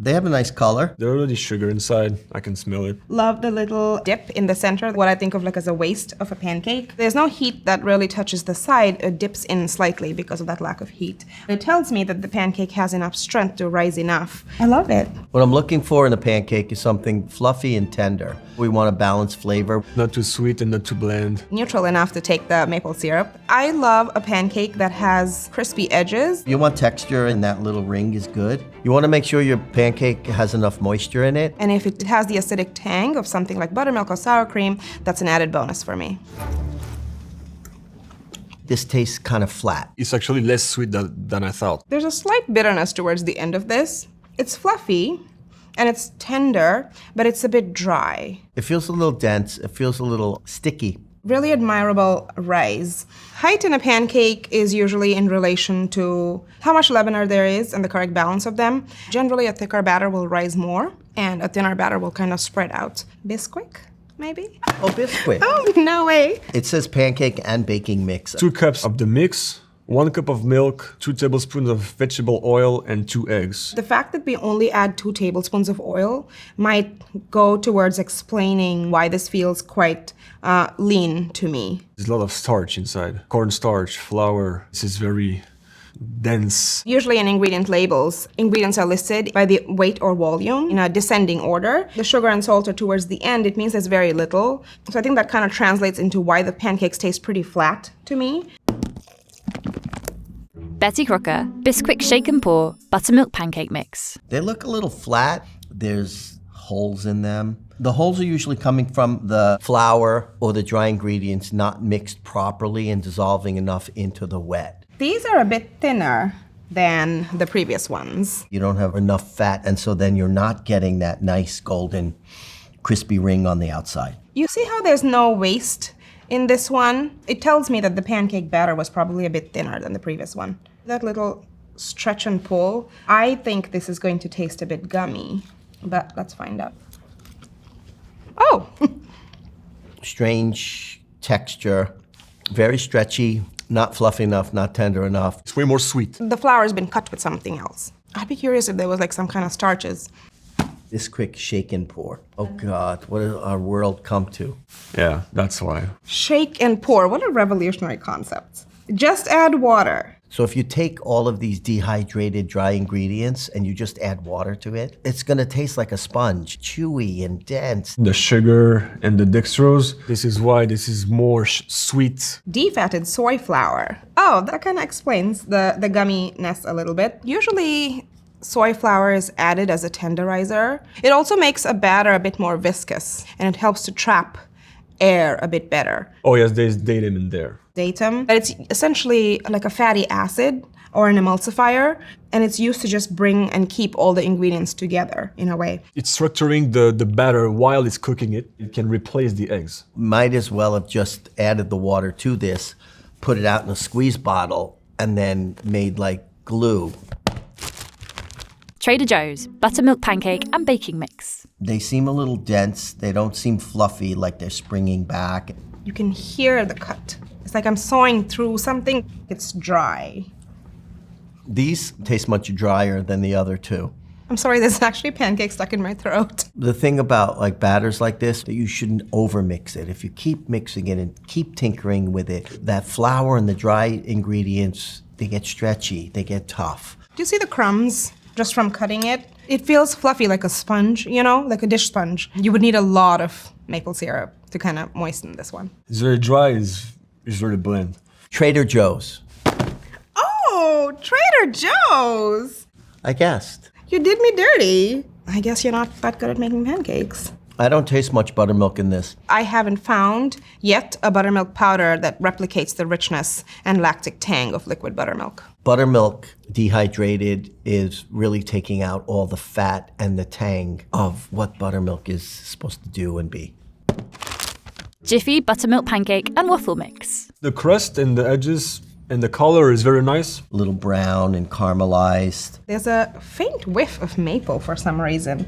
They have a nice color. There's already sugar inside. I can smell it. Love the little dip in the center, what I think of like as a waist of a pancake. There's no heat that really touches the side. It dips in slightly because of that lack of heat. It tells me that the pancake has enough strength to rise enough. I love it. What I'm looking for in a pancake is something fluffy and tender. We want a balanced flavor. Not too sweet and not too bland. Neutral enough to take the maple syrup. I love a pancake that has crispy edges. You want texture, and that little ring is good. You want to make sure your pancake has enough moisture in it. And if it has the acidic tang of something like buttermilk or sour cream, that's an added bonus for me. This tastes kind of flat. It's actually less sweet than I thought. There's a slight bitterness towards the end of this. It's fluffy and it's tender, but it's a bit dry. It feels a little dense. It feels a little sticky. Really admirable rise. Height in a pancake is usually in relation to how much leavener there is and the correct balance of them. Generally, a thicker batter will rise more, and a thinner batter will kind of spread out. Bisquick, maybe? Oh, Bisquick. Oh, no way. It says pancake and baking mix. 2 cups of the mix, 1 cup of milk, 2 tablespoons of vegetable oil, and 2 eggs. The fact that we only add 2 tablespoons of oil might go towards explaining why this feels quite lean to me. There's a lot of starch inside. Cornstarch, flour. This is very dense. Usually in ingredient labels, ingredients are listed by the weight or volume in a descending order. The sugar and salt are towards the end. It means there's very little. So I think that kind of translates into why the pancakes taste pretty flat to me. Betty Crocker, Bisquick Shake and Pour Buttermilk Pancake Mix. They look a little flat. There's holes in them. The holes are usually coming from the flour or the dry ingredients not mixed properly and dissolving enough into the wet. These are a bit thinner than the previous ones. You don't have enough fat, and so then you're not getting that nice golden crispy ring on the outside. You see how there's no waste in this one? It tells me that the pancake batter was probably a bit thinner than the previous one. That little stretch and pull, I think this is going to taste a bit gummy, but let's find out. Oh! Strange texture, very stretchy, not fluffy enough, not tender enough. It's way more sweet. The flour has been cut with something else. I'd be curious if there was like some kind of starches. Bisquick Shake and Pour. Oh God, what did our world come to? Yeah, that's why. Shake and pour, what a revolutionary concept. Just add water. So if you take all of these dehydrated dry ingredients and you just add water to it, it's gonna taste like a sponge, chewy and dense. The sugar and the dextrose, this is why this is more sweet. Defatted soy flour. Oh, that kind of explains the gumminess a little bit. Usually, soy flour is added as a tenderizer. It also makes a batter a bit more viscous, and it helps to trap air a bit better. Oh yes, there's datum in there. Datum, but it's essentially like a fatty acid or an emulsifier, and it's used to just bring and keep all the ingredients together in a way. It's structuring the batter while it's cooking it. It can replace the eggs. Might as well have just added the water to this, put it out in a squeeze bottle, and then made like glue. Trader Joe's Buttermilk Pancake and Baking Mix. They seem a little dense. They don't seem fluffy, like they're springing back. You can hear the cut. It's like I'm sawing through something. It's dry. These taste much drier than the other two. I'm sorry, there's actually pancake stuck in my throat. The thing about like batters like this, that you shouldn't overmix it. If you keep mixing it and keep tinkering with it, that flour and the dry ingredients, they get stretchy, they get tough. Do you see the crumbs just from cutting it? It feels fluffy like a sponge, you know, like a dish sponge. You would need a lot of maple syrup to kind of moisten this one. It's very dry, it's very bland. Trader Joe's. Oh, Trader Joe's! I guessed. You did me dirty. I guess you're not that good at making pancakes. I don't taste much buttermilk in this. I haven't found yet a buttermilk powder that replicates the richness and lactic tang of liquid buttermilk. Buttermilk dehydrated is really taking out all the fat and the tang of what buttermilk is supposed to do and be. Jiffy Buttermilk Pancake and Waffle Mix. The crust and the edges, And the color is very nice. A little brown and caramelized. There's a faint whiff of maple for some reason.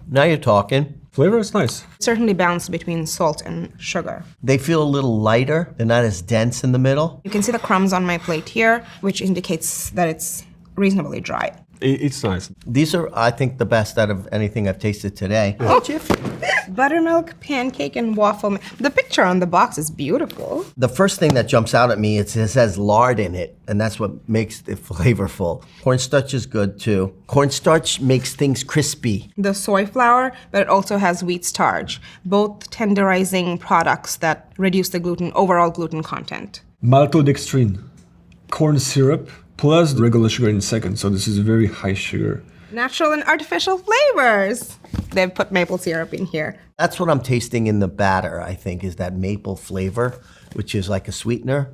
Now you're talking. Flavor is nice. Certainly balanced between salt and sugar. They feel a little lighter. They're not as dense in the middle. You can see the crumbs on my plate here, which indicates that it's reasonably dry. It's nice. These are, I think, the best out of anything I've tasted today. Oh, Jiffy. Buttermilk, pancake, and waffle. The picture on the box is beautiful. The first thing that jumps out at me is it says lard in it, and that's what makes it flavorful. Cornstarch is good too. Cornstarch makes things crispy. The soy flour, but it also has wheat starch, both tenderizing products that reduce the overall gluten content. Maltodextrin, corn syrup, plus regular sugar in second, so this is very high sugar. Natural and artificial flavors. They've put maple syrup in here. That's what I'm tasting in the batter, I think, is that maple flavor, which is like a sweetener,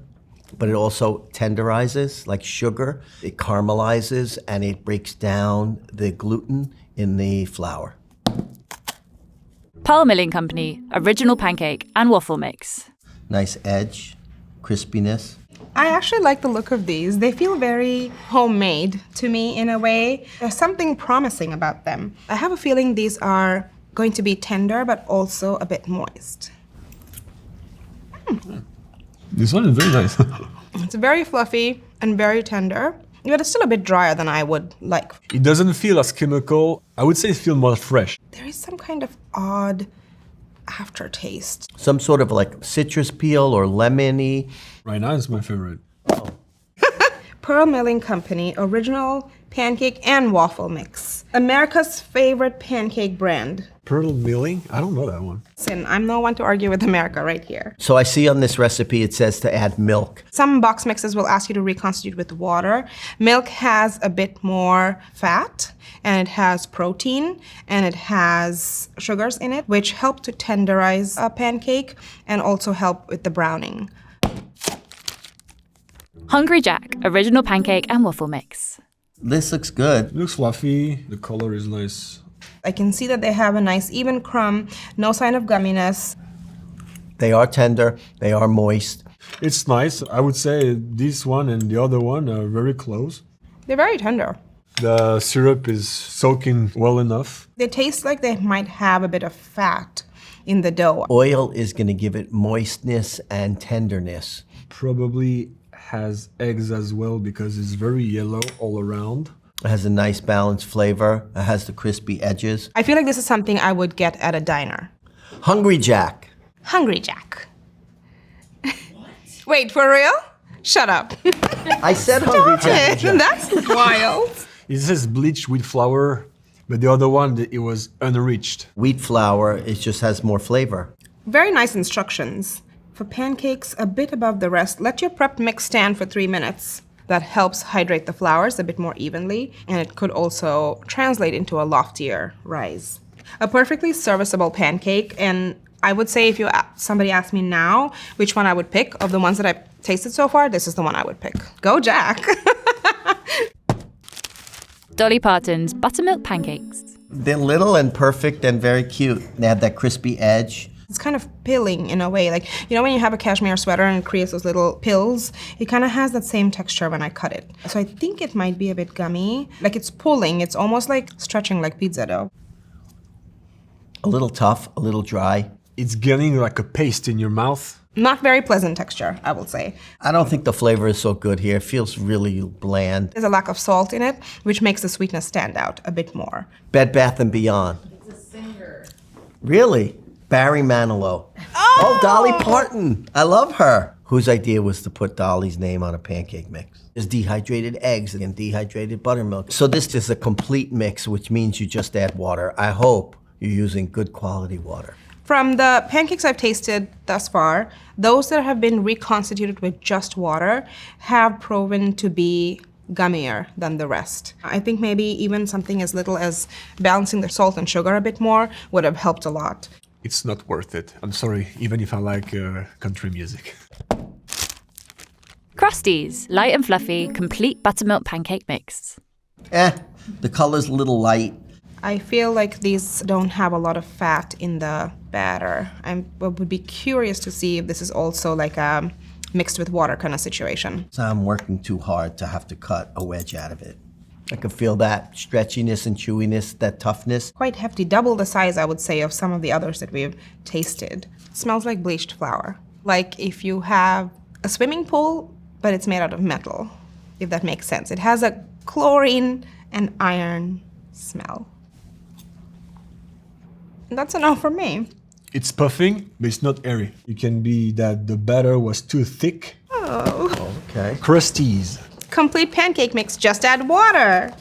but it also tenderizes like sugar. It caramelizes and it breaks down the gluten in the flour. Pearl Milling Company, original pancake and waffle mix. Nice edge, crispiness. I actually like the look of these. They feel very homemade to me in a way. There's something promising about them. I have a feeling these are going to be tender, but also a bit moist. This one is very nice. It's very fluffy and very tender, but it's still a bit drier than I would like. It doesn't feel as chemical. I would say it feels more fresh. There is some kind of odd aftertaste. Some sort of like citrus peel or lemony. Right now it's my favorite. Pearl Milling Company, original pancake and waffle mix. America's favorite pancake brand. Pearl Milling? I don't know that one. Listen, I'm no one to argue with America right here. So I see on this recipe it says to add milk. Some box mixes will ask you to reconstitute with water. Milk has a bit more fat, and it has protein, and it has sugars in it, which help to tenderize a pancake and also help with the browning. Hungry Jack, original pancake and waffle mix. This looks good. It looks fluffy. The color is nice. I can see that they have a nice even crumb, no sign of gumminess. They are tender, they are moist. It's nice. I would say this one and the other one are very close. They're very tender. The syrup is soaking well enough. They taste like they might have a bit of fat in the dough. Oil is going to give it moistness and tenderness. Probably has eggs as well because it's very yellow all around. It has a nice balanced flavor. It has the crispy edges. I feel like this is something I would get at a diner. Hungry Jack. Hungry Jack. Wait, for real? Shut up. I said Hungry Jack. That's wild. It says bleached wheat flour, but the other one, it was unreached. Wheat flour, it just has more flavor. Very nice instructions. For pancakes, a bit above the rest, let your prep mix stand for 3 minutes. That helps hydrate the flours a bit more evenly, and it could also translate into a loftier rise. A perfectly serviceable pancake, and I would say if somebody asked me now which one I would pick, of the ones that I've tasted so far, this is the one I would pick. Go Jack! Dolly Parton's buttermilk pancakes. They're little and perfect and very cute. They have that crispy edge. It's kind of pilling in a way. Like, you know when you have a cashmere sweater and it creates those little pills? It kind of has that same texture when I cut it. So I think it might be a bit gummy. Like it's pulling. It's almost like stretching like pizza dough. A little tough, a little dry. It's getting like a paste in your mouth. Not very pleasant texture, I will say. I don't think the flavor is so good here. It feels really bland. There's a lack of salt in it, which makes the sweetness stand out a bit more. Bed Bath & Beyond. It's a singer. Really? Barry Manilow. Oh, Dolly Parton. I love her. Whose idea was to put Dolly's name on a pancake mix? There's dehydrated eggs and dehydrated buttermilk. So this is a complete mix, which means you just add water. I hope you're using good quality water. From the pancakes I've tasted thus far, those that have been reconstituted with just water have proven to be gummier than the rest. I think maybe even something as little as balancing the salt and sugar a bit more would have helped a lot. It's not worth it. I'm sorry, even if I like country music. Krusty's, light and fluffy, complete buttermilk pancake mix. The color's a little light. I feel like these don't have a lot of fat in the batter. I would be curious to see if this is also like a mixed with water kind of situation. So I'm working too hard to have to cut a wedge out of it. I can feel that stretchiness and chewiness, that toughness. Quite hefty, double the size, I would say, of some of the others that we've tasted. It smells like bleached flour. Like if you have a swimming pool, but it's made out of metal, if that makes sense. It has a chlorine and iron smell. That's a no for me. It's puffing, but it's not airy. It can be that the batter was too thick. Oh. Okay. Crusties. Complete pancake mix, just add water.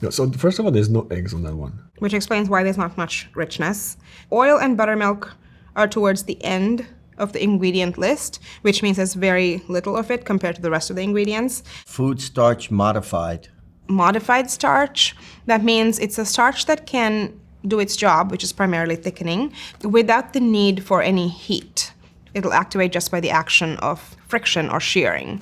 No, so first of all, there's no eggs on that one. Which explains why there's not much richness. Oil and buttermilk are towards the end of the ingredient list, which means there's very little of it compared to the rest of the ingredients. Food starch modified. Modified starch, that means it's a starch that can do its job, which is primarily thickening, without the need for any heat. It'll activate just by the action of friction or shearing.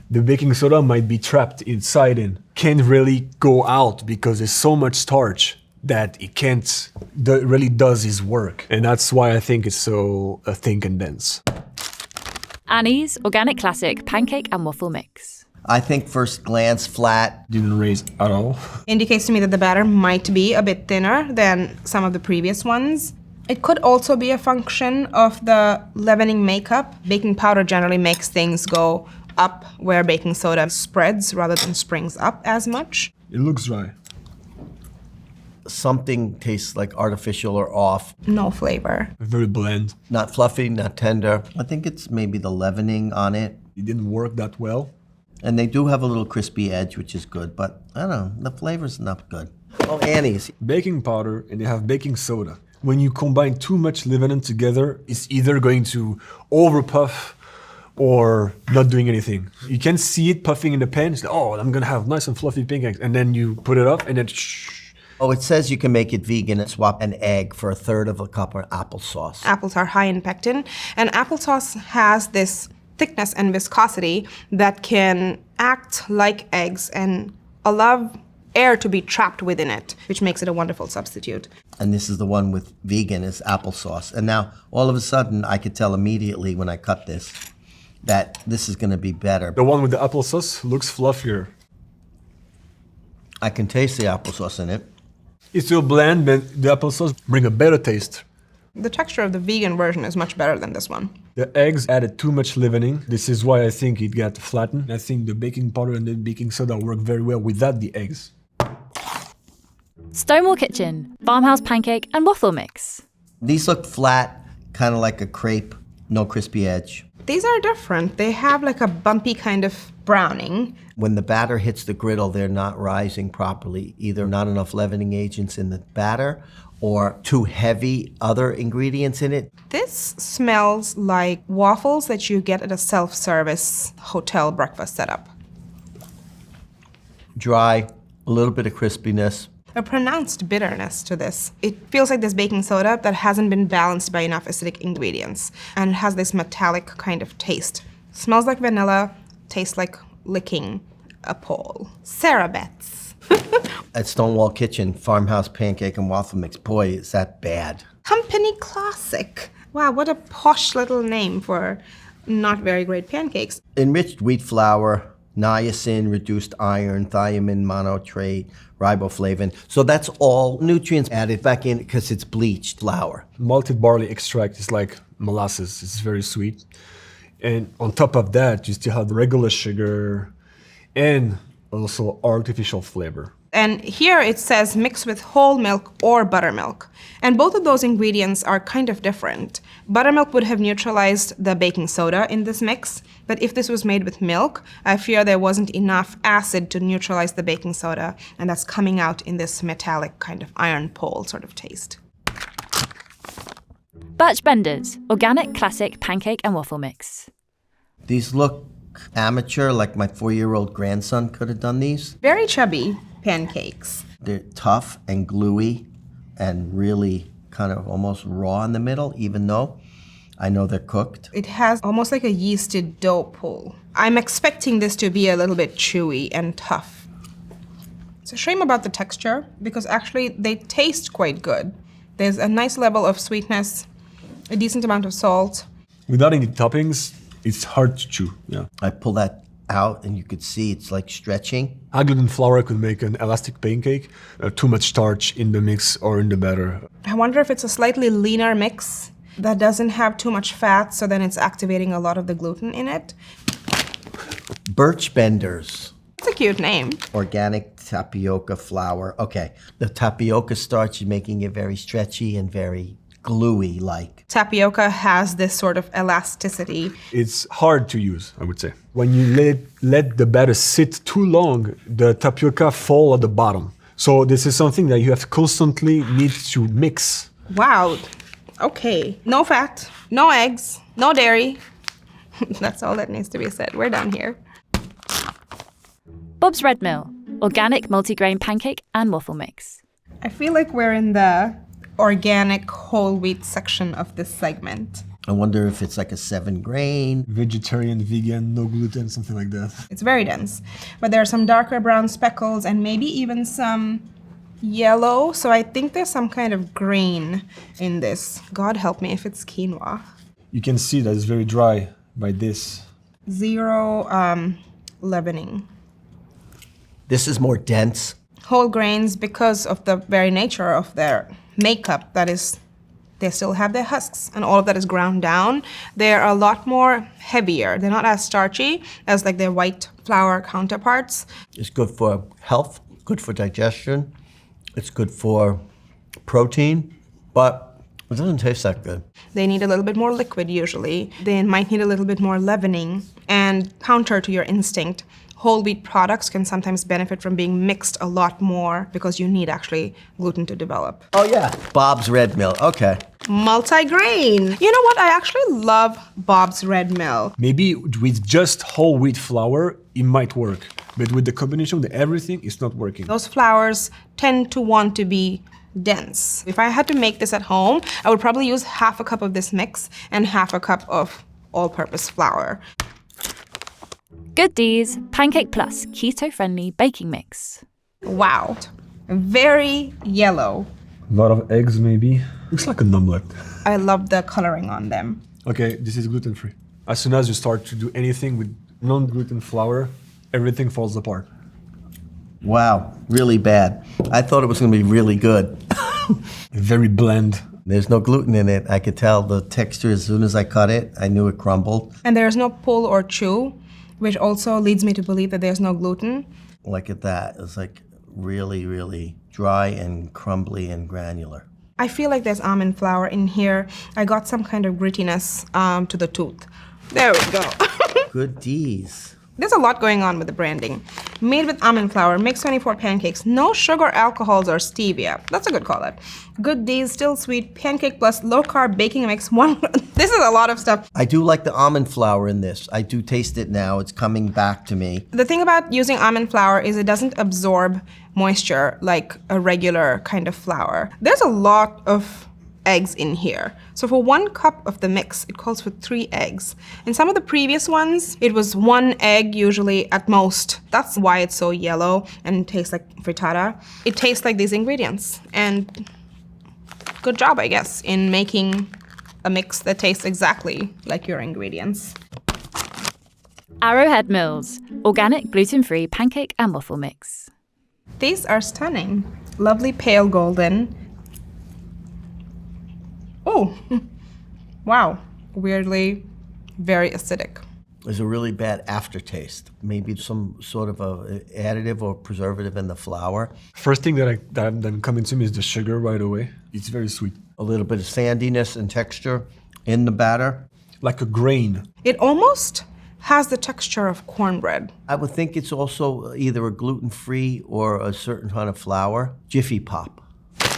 The baking soda might be trapped inside and can't really go out because there's so much starch that it can't, really does its work. And that's why I think it's so thick and dense. Annie's Organic Classic Pancake and Waffle Mix. I think first glance flat. Didn't raise at all. Indicates to me that the batter might be a bit thinner than some of the previous ones. It could also be a function of the leavening makeup. Baking powder generally makes things go up where baking soda spreads rather than springs up as much. It looks dry. Something tastes like artificial or off. No flavor. Very bland. Not fluffy, not tender. I think it's maybe the leavening on it. It didn't work that well. And they do have a little crispy edge, which is good, but I don't know, the flavor's not good. Oh, Annie's. Baking powder and you have baking soda. When you combine too much leavening together, it's either going to overpuff or not doing anything. You can see it puffing in the pan. It's like, oh, I'm gonna have nice and fluffy pancakes. And then you put it up and then shh. Oh, it says you can make it vegan and swap an egg for 1/3 of a cup of applesauce. Apples are high in pectin, and applesauce has this thickness and viscosity that can act like eggs and allow air to be trapped within it, which makes it a wonderful substitute. And this is the one with vegan is applesauce. And now, all of a sudden, I could tell immediately when I cut this that this is gonna be better. The one with the applesauce looks fluffier. I can taste the applesauce in it. It's still bland, but the applesauce bring a better taste. The texture of the vegan version is much better than this one. The eggs added too much leavening. This is why I think it got flattened. I think the baking powder and the baking soda work very well without the eggs. Stonewall Kitchen Farmhouse Pancake and Waffle Mix. These look flat, kind of like a crepe, no crispy edge. These are different. They have like a bumpy kind of browning. When the batter hits the griddle, they're not rising properly. Either not enough leavening agents in the batter or too heavy other ingredients in it. This smells like waffles that you get at a self-service hotel breakfast setup. Dry, a little bit of crispiness. A pronounced bitterness to this. It feels like this baking soda that hasn't been balanced by enough acidic ingredients and has this metallic kind of taste. Smells like vanilla, tastes like licking a pole. Sarah Betts. At Stonewall Kitchen, Farmhouse Pancake and Waffle Mix. Boy, is that bad. Company Classic. Wow, what a posh little name for not very great pancakes. Enriched wheat flour, niacin, reduced iron, thiamine, monotrate, riboflavin. So that's all nutrients added back in because it's bleached flour. Malted barley extract is like molasses. It's very sweet. And on top of that, you still have regular sugar and also artificial flavor. And here it says mix with whole milk or buttermilk. And both of those ingredients are kind of different. Buttermilk would have neutralized the baking soda in this mix, but if this was made with milk, I fear there wasn't enough acid to neutralize the baking soda, and that's coming out in this metallic kind of iron pole sort of taste. Birch Benders Organic Classic Pancake and Waffle Mix. These look amateur, like my 4-year-old grandson could have done these. Very chubby pancakes. They're tough and gluey and really kind of almost raw in the middle, even though I know they're cooked. It has almost like a yeasted dough pull. I'm expecting this to be a little bit chewy and tough. It's a shame about the texture because actually they taste quite good. There's a nice level of sweetness, a decent amount of salt. Without any toppings, It's hard to chew, yeah. I pull that out and you could see it's like stretching. High gluten flour could make an elastic pancake. Too much starch in the mix or in the batter. I wonder if it's a slightly leaner mix that doesn't have too much fat, so then it's activating a lot of the gluten in it. Birch Benders. It's a cute name. Organic tapioca flour. Okay, the tapioca starch is making it very stretchy and very gluey-like. Tapioca has this sort of elasticity. It's hard to use, I would say. When you let the batter sit too long, the tapioca fall at the bottom. So this is something that you have constantly need to mix. Wow. Okay. No fat, no eggs, no dairy. That's all that needs to be said. We're done here. Bob's Red Mill, organic multigrain pancake and waffle mix. I feel like we're in the organic whole wheat section of this segment. I wonder if it's like a 7-grain. Vegetarian, vegan, no gluten, something like that. It's very dense, but there are some darker brown speckles and maybe even some yellow. So I think there's some kind of grain in this. God help me if it's quinoa. You can see that it's very dry by this. Zero leavening. This is more dense. Whole grains, because of the very nature of their makeup, that is, they still have their husks and all of that is ground down. They're a lot more heavier. They're not as starchy as like their white flour counterparts. It's good for health, good for digestion. It's good for protein, but it doesn't taste that good. They need a little bit more liquid usually. They might need a little bit more leavening. And counter to your instinct, whole wheat products can sometimes benefit from being mixed a lot more because you need actually gluten to develop. Oh yeah, Bob's Red Mill, okay. Multigrain. You know what? I actually love Bob's Red Mill. Maybe with just whole wheat flour, it might work. But with the combination of everything, it's not working. Those flours tend to want to be dense. If I had to make this at home, I would probably use half a cup of this mix and half a cup of all-purpose flour. Good D's Pancake Plus keto-friendly baking mix. Wow. Very yellow. A lot of eggs, maybe. Looks like an omelette. I love the coloring on them. Okay, this is gluten-free. As soon as you start to do anything with non-gluten flour, everything falls apart. Wow, really bad. I thought it was going to be really good. Very bland. There's no gluten in it. I could tell the texture as soon as I cut it. I knew it crumbled. And there's no pull or chew, which also leads me to believe that there's no gluten. Look at that. It's like really, really dry and crumbly and granular. I feel like there's almond flour in here. I got some kind of grittiness to the tooth. There we go. Good D's. There's a lot going on with the branding. Made with almond flour, mix 24 pancakes, no sugar, alcohols, or stevia. That's a good call out. Good D's, still sweet, pancake plus low carb baking mix. This is a lot of stuff. I do like the almond flour in this. I do taste it now. It's coming back to me. The thing about using almond flour is it doesn't absorb moisture like a regular kind of flour. There's a lot of eggs in here. So for 1 cup of the mix, it calls for 3 eggs. In some of the previous ones, it was 1 egg usually at most. That's why it's so yellow and tastes like frittata. It tastes like these ingredients. And good job, I guess, in making a mix that tastes exactly like your ingredients. Arrowhead Mills, organic gluten-free pancake and waffle mix. These are stunning. Lovely pale golden. Oh, wow. Weirdly, very acidic. There's a really bad aftertaste. Maybe some sort of a additive or preservative in the flour. First thing that coming to me is the sugar right away. It's very sweet. A little bit of sandiness and texture in the batter. Like a grain. It almost has the texture of cornbread. I would think it's also either a gluten-free or a certain kind of flour. Jiffy Pop.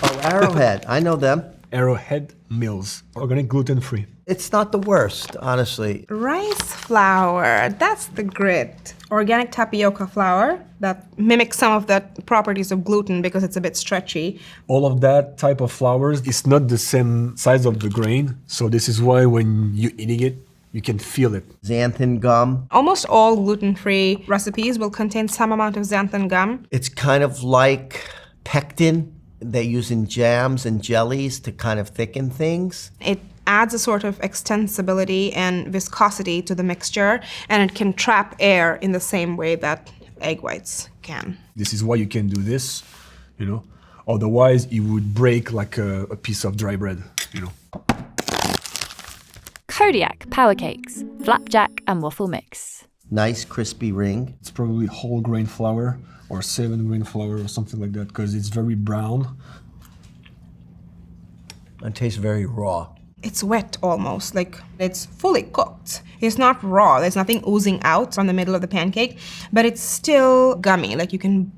Oh, Arrowhead. I know them. Arrowhead Mills, organic gluten-free. It's not the worst, honestly. Rice flour, that's the grit. Organic tapioca flour that mimics some of the properties of gluten because it's a bit stretchy. All of that type of flours is not the same size of the grain, so this is why when you're eating it, you can feel it. Xanthan gum. Almost all gluten-free recipes will contain some amount of xanthan gum. It's kind of like pectin they use in jams and jellies to kind of thicken things. It adds a sort of extensibility and viscosity to the mixture, and it can trap air in the same way that egg whites can. This is why you can do this, you know. Otherwise, it would break like a piece of dry bread, you know. Kodiak power cakes, flapjack and waffle mix. Nice crispy ring. It's probably whole grain flour or 7-grain flour or something like that because it's very brown. It tastes very raw. It's wet almost, like it's fully cooked. It's not raw, there's nothing oozing out from the middle of the pancake, but it's still gummy, like you can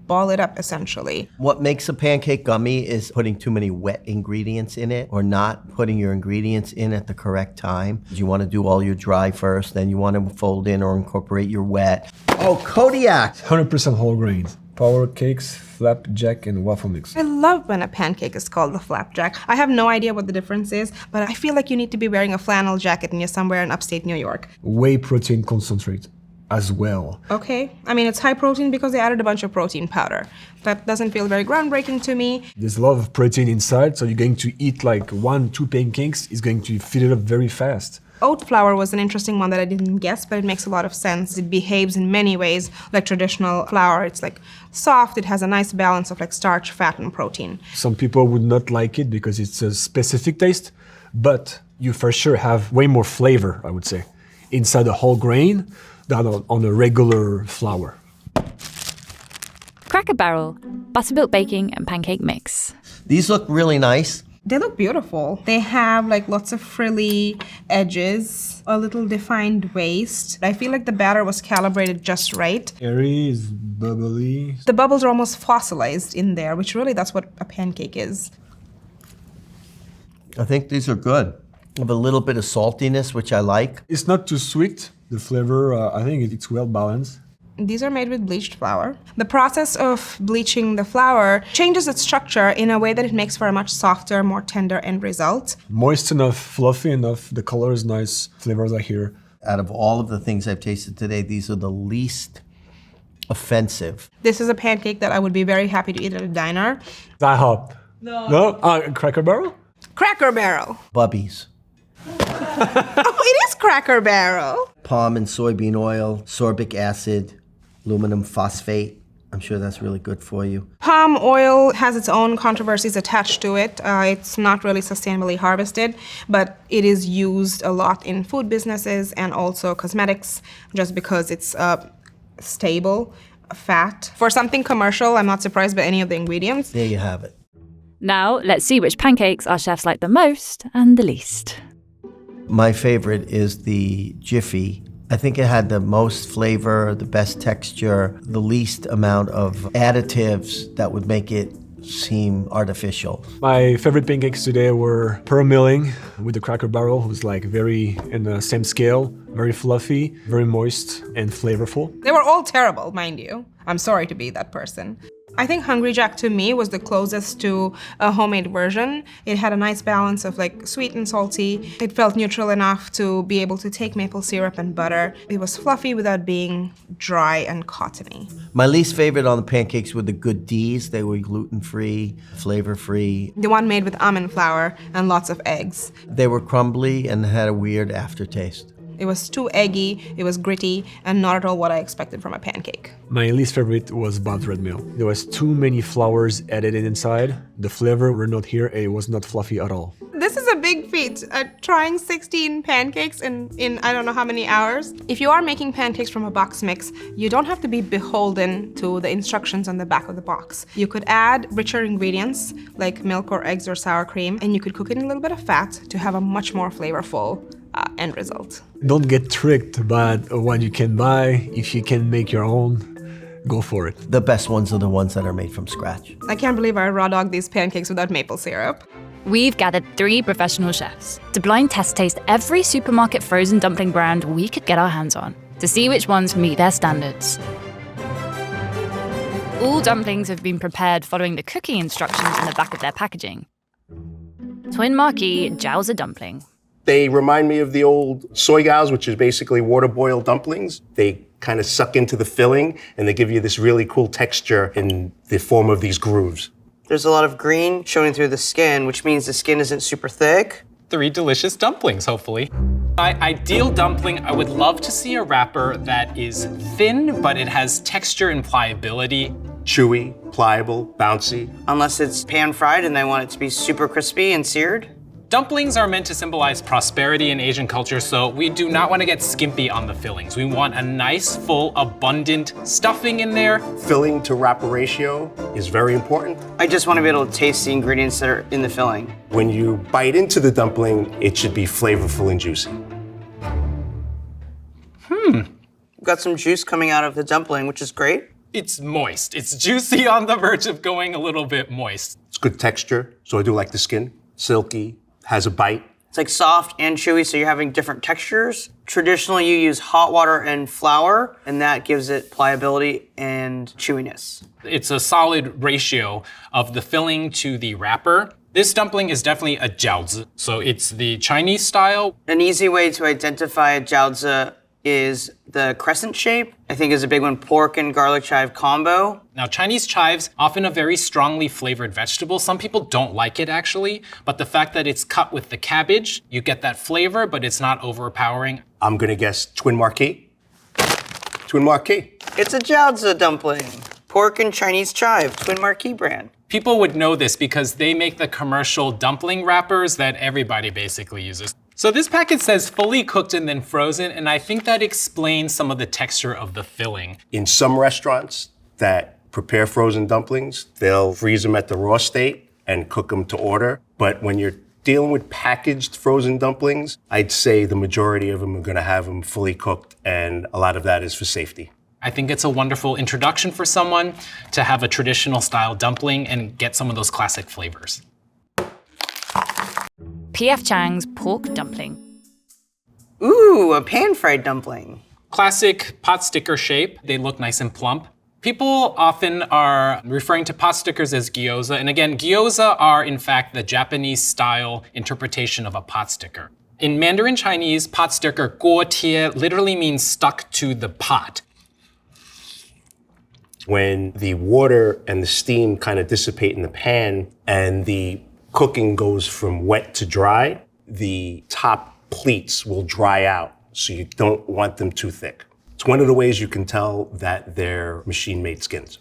ball it up essentially. What makes a pancake gummy is putting too many wet ingredients in it or not putting your ingredients in at the correct time. You want to do all your dry first, then you want to fold in or incorporate your wet. Oh, Kodiak! 100% whole grains. Power cakes, flapjack, and waffle mix. I love when a pancake is called the flapjack. I have no idea what the difference is, but I feel like you need to be wearing a flannel jacket and you're somewhere in upstate New York. Whey protein concentrate as well. Okay, I mean it's high protein because they added a bunch of protein powder. That doesn't feel very groundbreaking to me. There's a lot of protein inside, so you're going to eat like 1-2 pancakes, it's going to fill it up very fast. Oat flour was an interesting one that I didn't guess, but it makes a lot of sense. It behaves in many ways like traditional flour. It's like soft, it has a nice balance of like starch, fat, and protein. Some people would not like it because it's a specific taste, but you for sure have way more flavor, I would say, inside a whole grain than on a regular flour. Cracker Barrel, buttermilk baking and pancake mix. These look really nice. They look beautiful. They have like lots of frilly edges, a little defined waist. I feel like the batter was calibrated just right. Airy is bubbly. The bubbles are almost fossilized in there, which really that's what a pancake is. I think these are good. Have a little bit of saltiness, which I like. It's not too sweet. The flavor, I think it's well balanced. These are made with bleached flour. The process of bleaching the flour changes its structure in a way that it makes for a much softer, more tender end result. Moist enough, fluffy enough, the color is nice, flavors are here. Out of all of the things I've tasted today, these are the least offensive. This is a pancake that I would be very happy to eat at a diner. IHOP. No? Cracker Barrel? Cracker Barrel. Bubbies. Oh, it is Cracker Barrel. Palm and soybean oil, sorbic acid, aluminum phosphate. I'm sure that's really good for you. Palm oil has its own controversies attached to it. It's not really sustainably harvested, but it is used a lot in food businesses and also cosmetics just because it's stable fat. For something commercial, I'm not surprised by any of the ingredients. There you have it. Now, let's see which pancakes our chefs like the most and the least. My favorite is the Jiffy. I think it had the most flavor, the best texture, the least amount of additives that would make it seem artificial. My favorite pancakes today were pearl milling with the Cracker Barrel, who's like very in the same scale, very fluffy, very moist and flavorful. They were all terrible, mind you. I'm sorry to be that person. I think Hungry Jack to me was the closest to a homemade version. It had a nice balance of like sweet and salty. It felt neutral enough to be able to take maple syrup and butter. It was fluffy without being dry and cottony. My least favorite on the pancakes were the Good D's. They were gluten-free, flavor-free. The one made with almond flour and lots of eggs. They were crumbly and had a weird aftertaste. It was too eggy, it was gritty, and not at all what I expected from a pancake. My least favorite was buttered milk. There was too many flours added inside. The flavor were not here, and it was not fluffy at all. This is a big feat, trying 16 pancakes in I don't know how many hours. If you are making pancakes from a box mix, you don't have to be beholden to the instructions on the back of the box. You could add richer ingredients like milk or eggs or sour cream, and you could cook it in a little bit of fat to have a much more flavorful end result. Don't get tricked by what you can buy. If you can make your own, go for it. The best ones are the ones that are made from scratch. I can't believe I raw dogged these pancakes without maple syrup. We've gathered 3 professional chefs to blind test taste every supermarket frozen dumpling brand we could get our hands on to see which ones meet their standards. All dumplings have been prepared following the cooking instructions in the back of their packaging. Twin Marquis Jow's a dumpling. They remind me of the old soy gals, which is basically water-boiled dumplings. They kind of suck into the filling, and they give you this really cool texture in the form of these grooves. There's a lot of green showing through the skin, which means the skin isn't super thick. 3 delicious dumplings, hopefully. My ideal dumpling, I would love to see a wrapper that is thin, but it has texture and pliability. Chewy, pliable, bouncy. Unless it's pan fried and I want it to be super crispy and seared. Dumplings are meant to symbolize prosperity in Asian culture, so we do not want to get skimpy on the fillings. We want a nice, full, abundant stuffing in there. Filling to wrapper ratio is very important. I just want to be able to taste the ingredients that are in the filling. When you bite into the dumpling, it should be flavorful and juicy. We've got some juice coming out of the dumpling, which is great. It's moist. It's juicy on the verge of going a little bit moist. It's good texture, so I do like the skin. Silky, has a bite. It's like soft and chewy, so you're having different textures. Traditionally, you use hot water and flour, and that gives it pliability and chewiness. It's a solid ratio of the filling to the wrapper. This dumpling is definitely a jiaozi, so it's the Chinese style. An easy way to identify a jiaozi is the crescent shape. I think is a big one, pork and garlic chive combo. Now, Chinese chives, often a very strongly flavored vegetable. Some people don't like it actually, but the fact that it's cut with the cabbage, you get that flavor, but it's not overpowering. I'm gonna guess Twin Marquis. Twin Marquis. It's a jiaozi dumpling. Pork and Chinese chive, Twin Marquis brand. People would know this because they make the commercial dumpling wrappers that everybody basically uses. So this packet says fully cooked and then frozen, and I think that explains some of the texture of the filling. In some restaurants that prepare frozen dumplings, they'll freeze them at the raw state and cook them to order. But when you're dealing with packaged frozen dumplings, I'd say the majority of them are gonna have them fully cooked, and a lot of that is for safety. I think it's a wonderful introduction for someone to have a traditional style dumpling and get some of those classic flavors. P.F. Chang's pork dumpling. Ooh, a pan-fried dumpling. Classic pot sticker shape. They look nice and plump. People often are referring to pot stickers as gyoza. And again, gyoza are in fact the Japanese style interpretation of a pot sticker. In Mandarin Chinese, pot sticker, guo tie, literally means stuck to the pot. When the water and the steam kind of dissipate in the pan and the cooking goes from wet to dry, the top pleats will dry out, so you don't want them too thick. It's one of the ways you can tell that they're machine-made skins.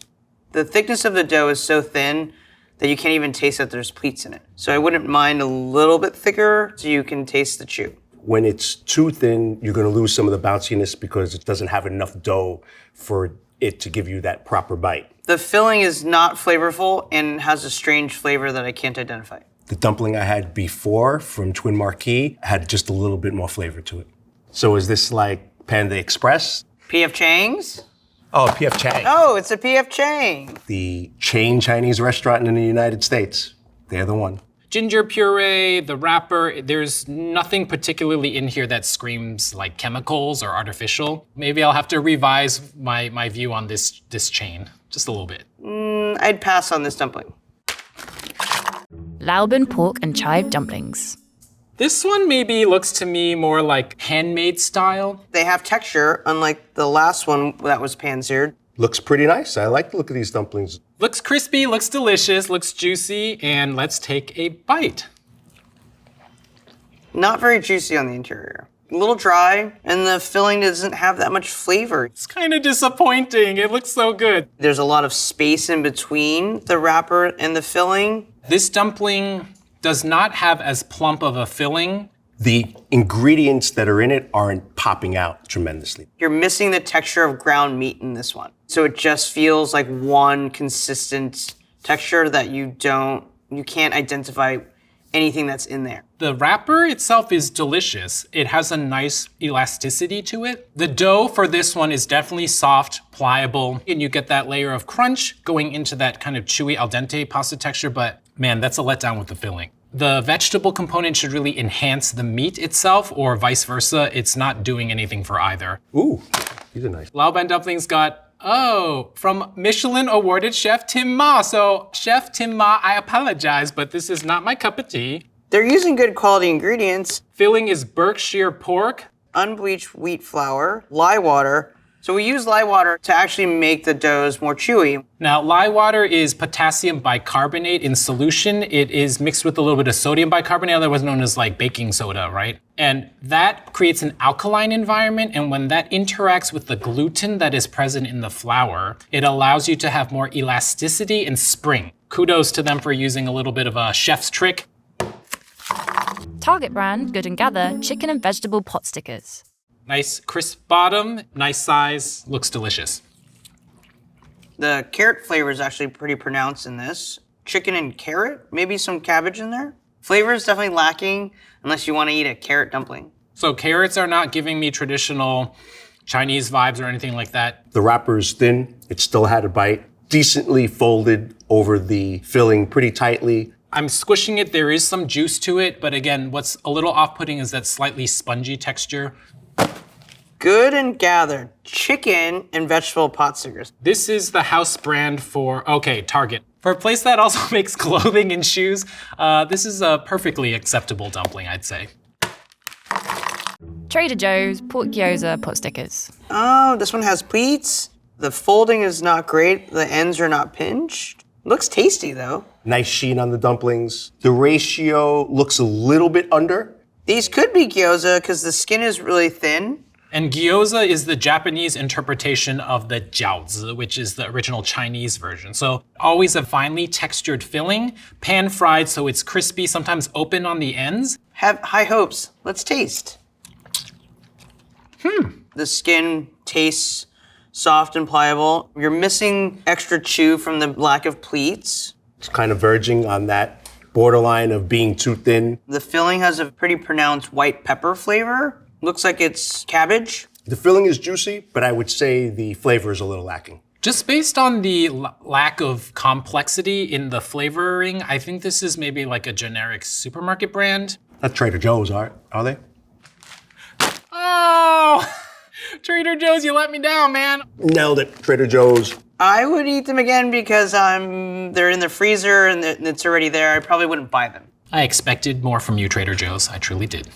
The thickness of the dough is so thin that you can't even taste that there's pleats in it. So I wouldn't mind a little bit thicker so you can taste the chew. When it's too thin, you're gonna lose some of the bounciness because it doesn't have enough dough for it to give you that proper bite. The filling is not flavorful and has a strange flavor that I can't identify. The dumpling I had before from Twin Marquis had just a little bit more flavor to it. So is this like Panda Express? P.F. Chang's? Oh, P.F. Chang. Oh, it's a P.F. Chang. The chain Chinese restaurant in the United States. They're the one. Ginger puree, the wrapper, there's nothing particularly in here that screams like chemicals or artificial. Maybe I'll have to revise my view on this chain, just a little bit. I'd pass on this dumpling. Laoban pork and chive dumplings. This one maybe looks to me more like handmade style. They have texture, unlike the last one that was pan-seared. Looks pretty nice. I like the look of these dumplings. Looks crispy, looks delicious, looks juicy, and let's take a bite. Not very juicy on the interior. A little dry, and the filling doesn't have that much flavor. It's kind of disappointing. It looks so good. There's a lot of space in between the wrapper and the filling. This dumpling does not have as plump of a filling. The ingredients that are in it aren't popping out tremendously. You're missing the texture of ground meat in this one. So it just feels like one consistent texture that you can't identify anything that's in there. The wrapper itself is delicious. It has a nice elasticity to it. The dough for this one is definitely soft, pliable, and you get that layer of crunch going into that kind of chewy al dente pasta texture, but man, that's a letdown with the filling. The vegetable component should really enhance the meat itself, or vice versa. It's not doing anything for either. Ooh, these are nice. Laoban dumplings got, from Michelin awarded Chef Tim Ma. So Chef Tim Ma, I apologize, but this is not my cup of tea. They're using good quality ingredients. Filling is Berkshire pork, unbleached wheat flour, lye water, So we use lye water to actually make the doughs more chewy. Now, lye water is potassium bicarbonate in solution. It is mixed with a little bit of sodium bicarbonate, otherwise known as like baking soda, right? And that creates an alkaline environment, and when that interacts with the gluten that is present in the flour, it allows you to have more elasticity and spring. Kudos to them for using a little bit of a chef's trick. Target brand Good & Gather chicken and vegetable pot stickers. Nice crisp bottom, nice size, looks delicious. The carrot flavor is actually pretty pronounced in this. Chicken and carrot, maybe some cabbage in there. Flavor is definitely lacking unless you want to eat a carrot dumpling. So carrots are not giving me traditional Chinese vibes or anything like that. The wrapper is thin, it still had a bite, decently folded over the filling pretty tightly. I'm squishing it, there is some juice to it, but again, what's a little off-putting is that slightly spongy texture. Good & Gather chicken and vegetable pot stickers. This is the house brand for, Target. For a place that also makes clothing and shoes, this is a perfectly acceptable dumpling, I'd say. Trader Joe's pork gyoza pot stickers. Oh, this one has pleats. The folding is not great. The ends are not pinched. Looks tasty though. Nice sheen on the dumplings. The ratio looks a little bit under. These could be gyoza because the skin is really thin. And gyoza is the Japanese interpretation of the jiaozi, which is the original Chinese version. So always a finely textured filling, pan fried so it's crispy, sometimes open on the ends. Have high hopes. Let's taste. The skin tastes soft and pliable. You're missing extra chew from the lack of pleats. It's kind of verging on that borderline of being too thin. The filling has a pretty pronounced white pepper flavor. Looks like it's cabbage. The filling is juicy, but I would say the flavor is a little lacking. Just based on the lack of complexity in the flavoring, I think this is maybe like a generic supermarket brand. Not Trader Joe's, are they? Oh, Trader Joe's, you let me down, man. Nailed it, Trader Joe's. I would eat them again because they're in the freezer and it's already there. I probably wouldn't buy them. I expected more from you, Trader Joe's. I truly did.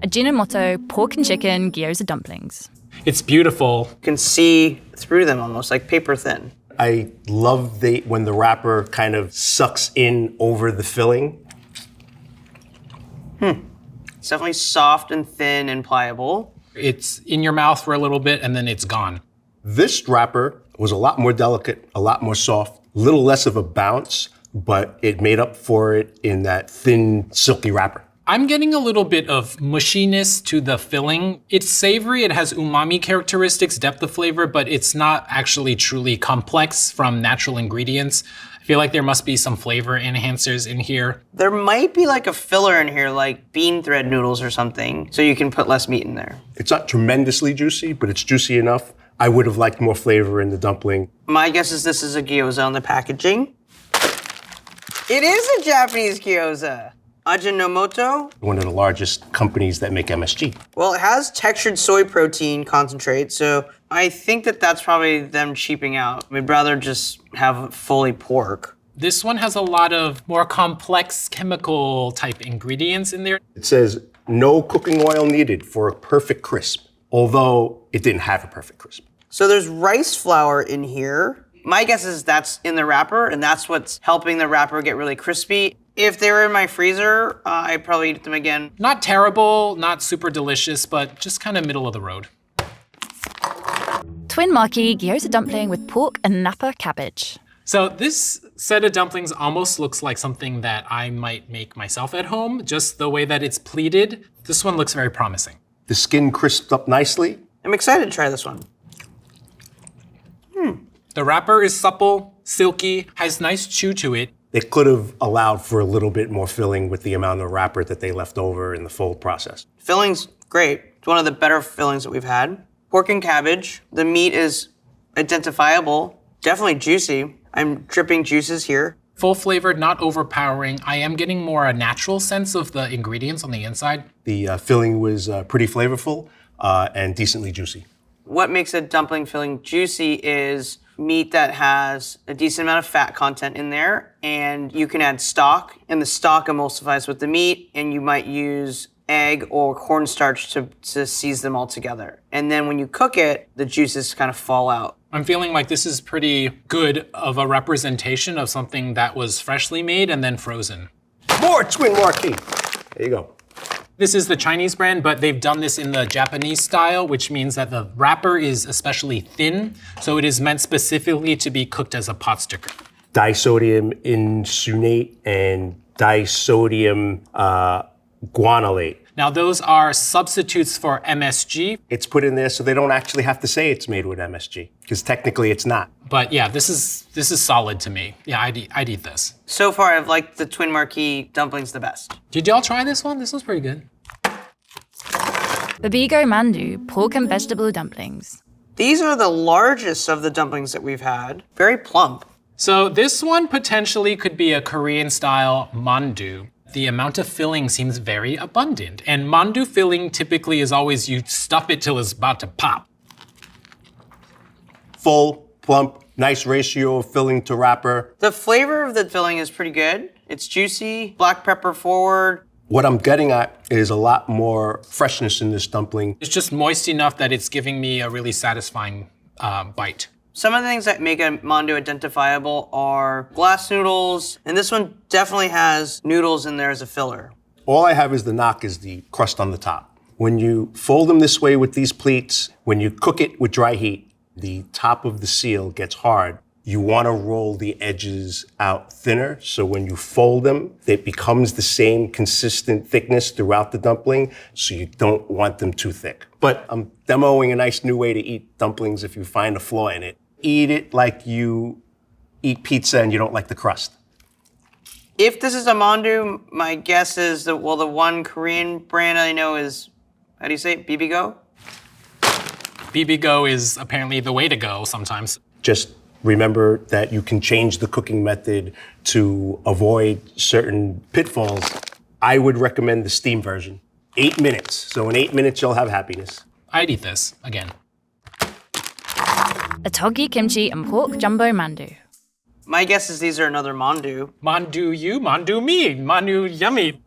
Ajinomoto pork and chicken gyoza dumplings. It's beautiful. You can see through them almost, like paper thin. I love when the wrapper kind of sucks in over the filling. It's definitely soft and thin and pliable. It's in your mouth for a little bit and then it's gone. This wrapper was a lot more delicate, a lot more soft, a little less of a bounce, but it made up for it in that thin, silky wrapper. I'm getting a little bit of mushiness to the filling. It's savory, it has umami characteristics, depth of flavor, but it's not actually truly complex from natural ingredients. I feel like there must be some flavor enhancers in here. There might be like a filler in here, like bean thread noodles or something, so you can put less meat in there. It's not tremendously juicy, but it's juicy enough. I would have liked more flavor in the dumpling. My guess is this is a gyoza on the packaging. It is a Japanese gyoza. Ajinomoto. One of the largest companies that make MSG. Well, it has textured soy protein concentrate, so I think that's probably them cheaping out. We'd rather just have fully pork. This one has a lot of more complex chemical type ingredients in there. It says no cooking oil needed for a perfect crisp, although it didn't have a perfect crisp. So there's rice flour in here. My guess is that's in the wrapper, and that's what's helping the wrapper get really crispy. If they were in my freezer, I'd probably eat them again. Not terrible, not super delicious, but just kind of middle of the road. Twin Maki gyoza dumpling with pork and napa cabbage. So this set of dumplings almost looks like something that I might make myself at home, just the way that it's pleated. This one looks very promising. The skin crisped up nicely. I'm excited to try this one. The wrapper is supple, silky, has nice chew to it. They could have allowed for a little bit more filling with the amount of wrapper that they left over in the fold process. Filling's great. It's one of the better fillings that we've had. Pork and cabbage. The meat is identifiable, definitely juicy. I'm dripping juices here. Full flavored, not overpowering. I am getting more a natural sense of the ingredients on the inside. The filling was pretty flavorful and decently juicy. What makes a dumpling filling juicy is meat that has a decent amount of fat content in there, and you can add stock, and the stock emulsifies with the meat, and you might use egg or cornstarch to season them all together. And then when you cook it, the juices kind of fall out. I'm feeling like this is pretty good of a representation of something that was freshly made and then frozen. More Twin Marquee. There you go. This is the Chinese brand, but they've done this in the Japanese style, which means that the wrapper is especially thin, so it is meant specifically to be cooked as a pot sticker. Disodium insulinate and disodium guanylate. Now those are substitutes for MSG. It's put in there so they don't actually have to say it's made with MSG, because technically it's not. But yeah, this is solid to me. Yeah, I'd eat this. So far, I've liked the Twin Marquee dumplings the best. Did y'all try this one? This was pretty good. Babigo Mandu pork and vegetable dumplings. These are the largest of the dumplings that we've had. Very plump. So this one potentially could be a Korean-style mandu. The amount of filling seems very abundant. And mandu filling typically is always you stuff it till it's about to pop. Full, plump, nice ratio of filling to wrapper. The flavor of the filling is pretty good. It's juicy, black pepper forward. What I'm getting at is a lot more freshness in this dumpling. It's just moist enough that it's giving me a really satisfying bite. Some of the things that make a mandu identifiable are glass noodles, and this one definitely has noodles in there as a filler. All I have is the knock is the crust on the top. When you fold them this way with these pleats, when you cook it with dry heat, the top of the seal gets hard. You want to roll the edges out thinner, so when you fold them, it becomes the same consistent thickness throughout the dumpling, so you don't want them too thick. But I'm demoing a nice new way to eat dumplings if you find a flaw in it. Eat it like you eat pizza and you don't like the crust. If this is a mandu, my guess is that, well, the one Korean brand I know is, how do you say it, Bibigo? Bibigo is apparently the way to go sometimes. Just remember that you can change the cooking method to avoid certain pitfalls. I would recommend the steam version. 8 minutes. So in 8 minutes, you'll have happiness. I'd eat this again. A tteokgi kimchi and pork jumbo mandu. My guess is these are another mandu. Mandu you, mandu me, mandu yummy.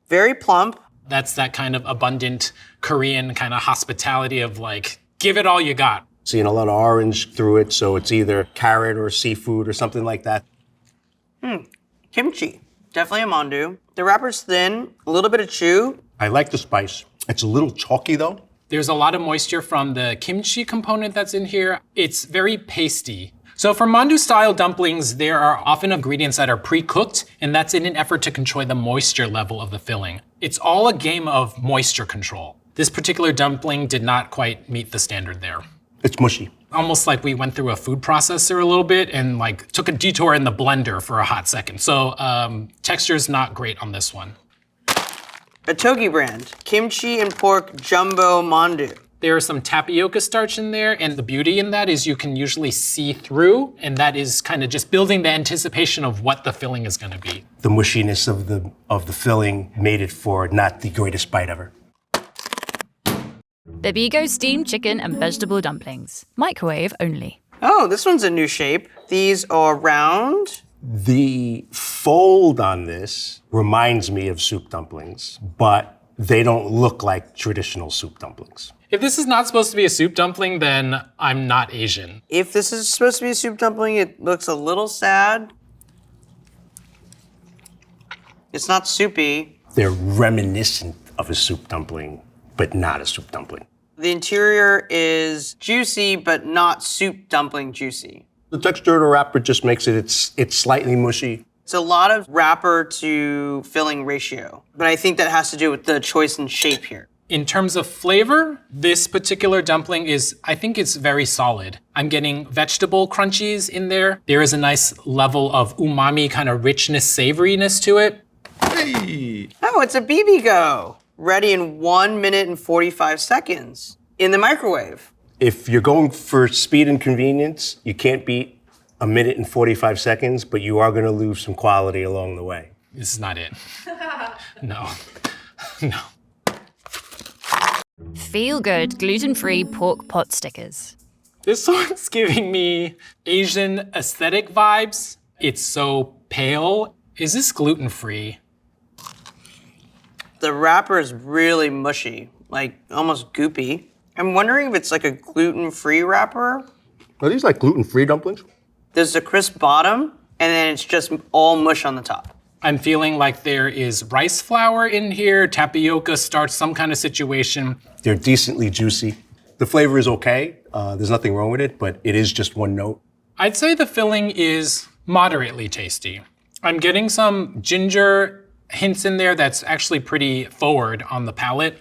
Very plump. That's that kind of abundant Korean kind of hospitality of like, give it all you got. Seeing a lot of orange through it, so it's either carrot or seafood or something like that. Kimchi. Definitely a mandu. The wrapper's thin, a little bit of chew. I like the spice. It's a little chalky though. There's a lot of moisture from the kimchi component that's in here. It's very pasty. So for mandu-style dumplings, there are often ingredients that are pre-cooked, and that's in an effort to control the moisture level of the filling. It's all a game of moisture control. This particular dumpling did not quite meet the standard there. It's mushy. Almost like we went through a food processor a little bit and like took a detour in the blender for a hot second. So texture's not great on this one. A tteokgi brand, kimchi and pork jumbo mandu. There's some tapioca starch in there, and the beauty in that is you can usually see through, and that is kind of just building the anticipation of what the filling is gonna be. The mushiness of the filling made it for not the greatest bite ever. Babigo steamed chicken and vegetable dumplings. Microwave only. Oh, this one's a new shape. These are round. The fold on this reminds me of soup dumplings, but they don't look like traditional soup dumplings. If this is not supposed to be a soup dumpling, then I'm not Asian. If this is supposed to be a soup dumpling, it looks a little sad. It's not soupy. They're reminiscent of a soup dumpling, but not a soup dumpling. The interior is juicy, but not soup dumpling juicy. The texture of the wrapper just makes it's slightly mushy. It's a lot of wrapper to filling ratio, but I think that has to do with the choice and shape here. In terms of flavor, this particular dumpling I think it's very solid. I'm getting vegetable crunchies in there. There is a nice level of umami, kind of richness, savoriness to it. Hey! Oh, it's a Bibigo. Ready in 1 minute and 45 seconds in the microwave. If you're going for speed and convenience, you can't beat 1 minute and 45 seconds, but you are gonna lose some quality along the way. This is not it. No, no. Feel good gluten-free pork pot stickers. This one's giving me Asian aesthetic vibes. It's so pale. Is this gluten-free? The wrapper is really mushy, like almost goopy. I'm wondering if it's like a gluten-free wrapper. Are these like gluten-free dumplings? There's a crisp bottom, and then it's just all mush on the top. I'm feeling like there is rice flour in here, tapioca starch, some kind of situation. They're decently juicy. The flavor is okay. There's nothing wrong with it, but it is just one note. I'd say the filling is moderately tasty. I'm getting some ginger hints in there that's actually pretty forward on the palate.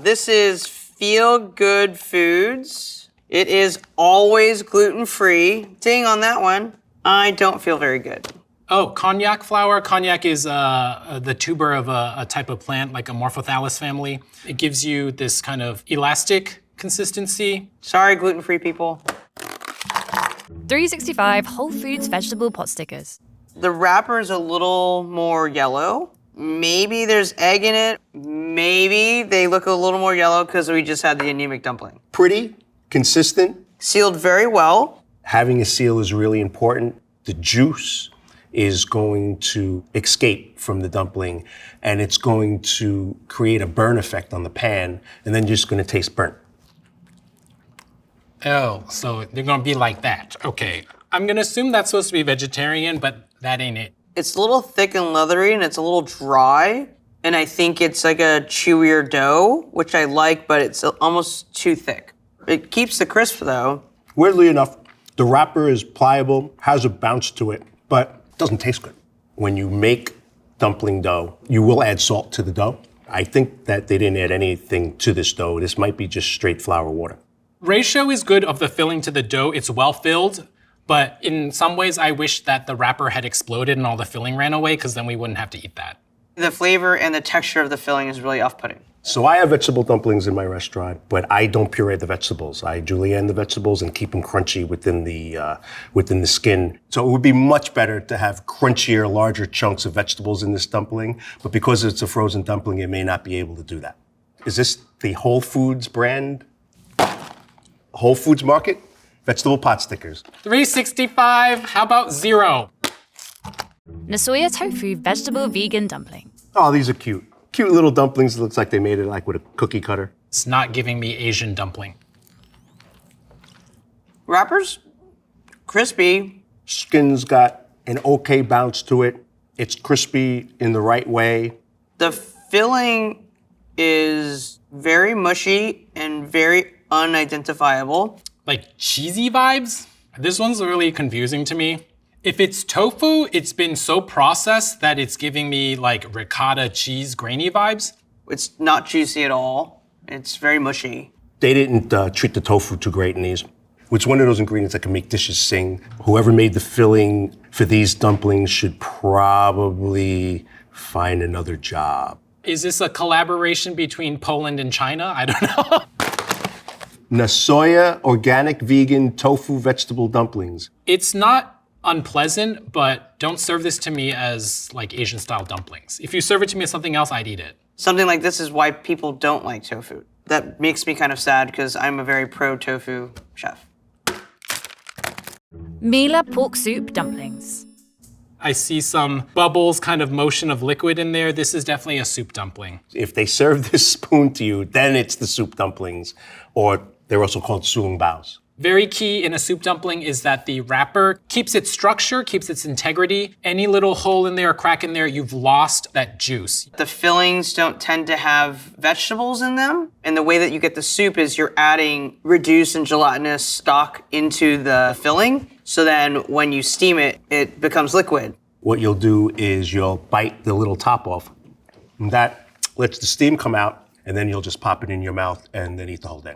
This is Feel Good Foods. It is always gluten-free. Ding on that one. I don't feel very good. Oh, cognac flour. Cognac is the tuber of a type of plant, like a Morphothallus family. It gives you this kind of elastic consistency. Sorry, gluten-free people. 365 Whole Foods vegetable pot stickers. The wrapper is a little more yellow. Maybe there's egg in it. Maybe they look a little more yellow because we just had the anemic dumpling. Pretty, consistent. Sealed very well. Having a seal is really important. The juice is going to escape from the dumpling, and it's going to create a burn effect on the pan, and then you're just going to taste burnt. Oh, so they're gonna be like that. Okay. I'm gonna assume that's supposed to be vegetarian, but that ain't it. It's a little thick and leathery, and it's a little dry. And I think it's like a chewier dough, which I like, but it's almost too thick. It keeps the crisp, though. Weirdly enough, the wrapper is pliable, has a bounce to it, but doesn't taste good. When you make dumpling dough, you will add salt to the dough. I think that they didn't add anything to this dough. This might be just straight flour water. Ratio is good of the filling to the dough. It's well filled, but in some ways I wish that the wrapper had exploded and all the filling ran away, because then we wouldn't have to eat that. The flavor and the texture of the filling is really off-putting. So I have vegetable dumplings in my restaurant, but I don't puree the vegetables. I julienne the vegetables and keep them crunchy within the skin. So it would be much better to have crunchier, larger chunks of vegetables in this dumpling, but because it's a frozen dumpling, it may not be able to do that. Is this the Whole Foods brand? Whole Foods Market? Vegetable pot stickers. 365, how about 0? Nasoya tofu vegetable vegan dumpling. Oh, these are cute. Cute little dumplings. It looks like they made it like with a cookie cutter. It's not giving me Asian dumpling. Wrappers, crispy. Skin's got an okay bounce to it. It's crispy in the right way. The filling is very mushy and very unidentifiable. Like cheesy vibes? This one's really confusing to me. If it's tofu, it's been so processed that it's giving me like ricotta cheese grainy vibes. It's not juicy at all. It's very mushy. They didn't treat the tofu too great in these. It's one of those ingredients that can make dishes sing. Whoever made the filling for these dumplings should probably find another job. Is this a collaboration between Poland and China? I don't know. Nasoya organic vegan tofu vegetable dumplings. It's not unpleasant, but don't serve this to me as like Asian style dumplings. If you serve it to me as something else, I'd eat it. Something like this is why people don't like tofu. That makes me kind of sad because I'm a very pro tofu chef. Mila pork soup dumplings. I see some bubbles, kind of motion of liquid in there. This is definitely a soup dumpling. If they serve this spoon to you, then it's the soup dumplings, or they're also called sulung baos. Very key in a soup dumpling is that the wrapper keeps its structure, keeps its integrity. Any little hole in there, crack in there, you've lost that juice. The fillings don't tend to have vegetables in them. And the way that you get the soup is you're adding reduced and gelatinous stock into the filling. So then when you steam it, it becomes liquid. What you'll do is you'll bite the little top off. And that lets the steam come out, and then you'll just pop it in your mouth and then eat the whole thing.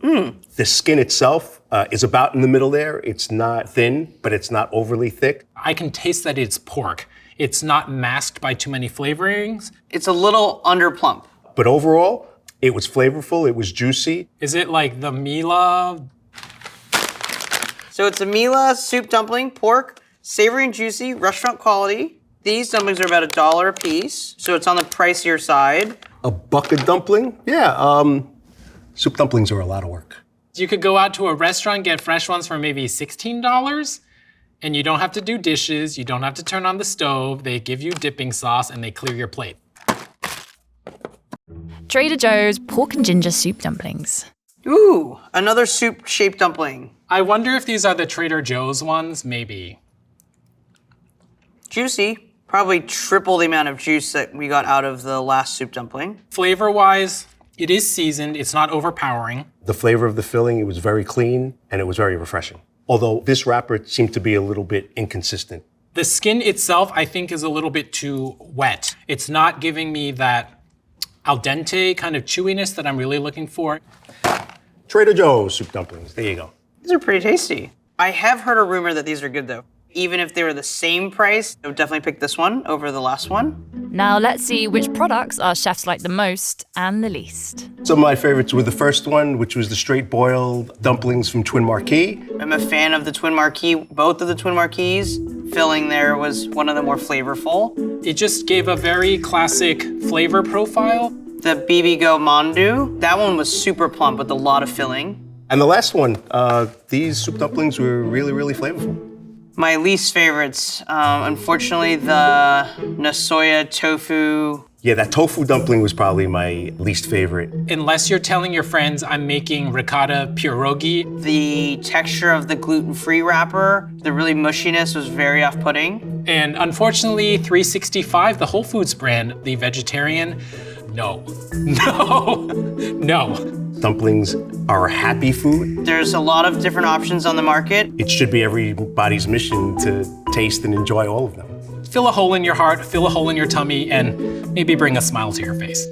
The skin itself is about in the middle there. It's not thin, but it's not overly thick. I can taste that it's pork. It's not masked by too many flavorings. It's a little underplump. But overall, it was flavorful, it was juicy. Is it like the Mila? So it's a Mila soup dumpling, pork, savory and juicy, restaurant quality. These dumplings are about $1 a piece, so it's on the pricier side. A bucket dumpling? Yeah, Soup dumplings are a lot of work. You could go out to a restaurant, get fresh ones for maybe $16, and you don't have to do dishes, you don't have to turn on the stove, they give you dipping sauce, and they clear your plate. Trader Joe's pork and ginger soup dumplings. Ooh, another soup-shaped dumpling. I wonder if these are the Trader Joe's ones, maybe. Juicy. Probably triple the amount of juice that we got out of the last soup dumpling. Flavor-wise, it is seasoned, it's not overpowering. The flavor of the filling, it was very clean and it was very refreshing. Although this wrapper seemed to be a little bit inconsistent. The skin itself, I think, is a little bit too wet. It's not giving me that al dente kind of chewiness that I'm really looking for. Trader Joe's soup dumplings, there you go. These are pretty tasty. I have heard a rumor that these are good though. Even if they were the same price, I would definitely pick this one over the last one. Now let's see which products our chefs like the most and the least. Some of my favorites were the first one, which was the straight boiled dumplings from Twin Marquis. I'm a fan of the Twin Marquis, both of the Twin Marquis. Filling there was one of the more flavorful. It just gave a very classic flavor profile. The BB Go Mandu, that one was super plump with a lot of filling. And the last one, these soup dumplings were really, really flavorful. My least favorites, unfortunately, the Nasoya tofu. Yeah, that tofu dumpling was probably my least favorite. Unless you're telling your friends I'm making ricotta pierogi. The texture of the gluten-free wrapper, the really mushiness was very off-putting. And unfortunately, 365, the Whole Foods brand, the vegetarian, no. Dumplings are a happy food. There's a lot of different options on the market. It should be everybody's mission to taste and enjoy all of them. Fill a hole in your heart, fill a hole in your tummy, and maybe bring a smile to your face.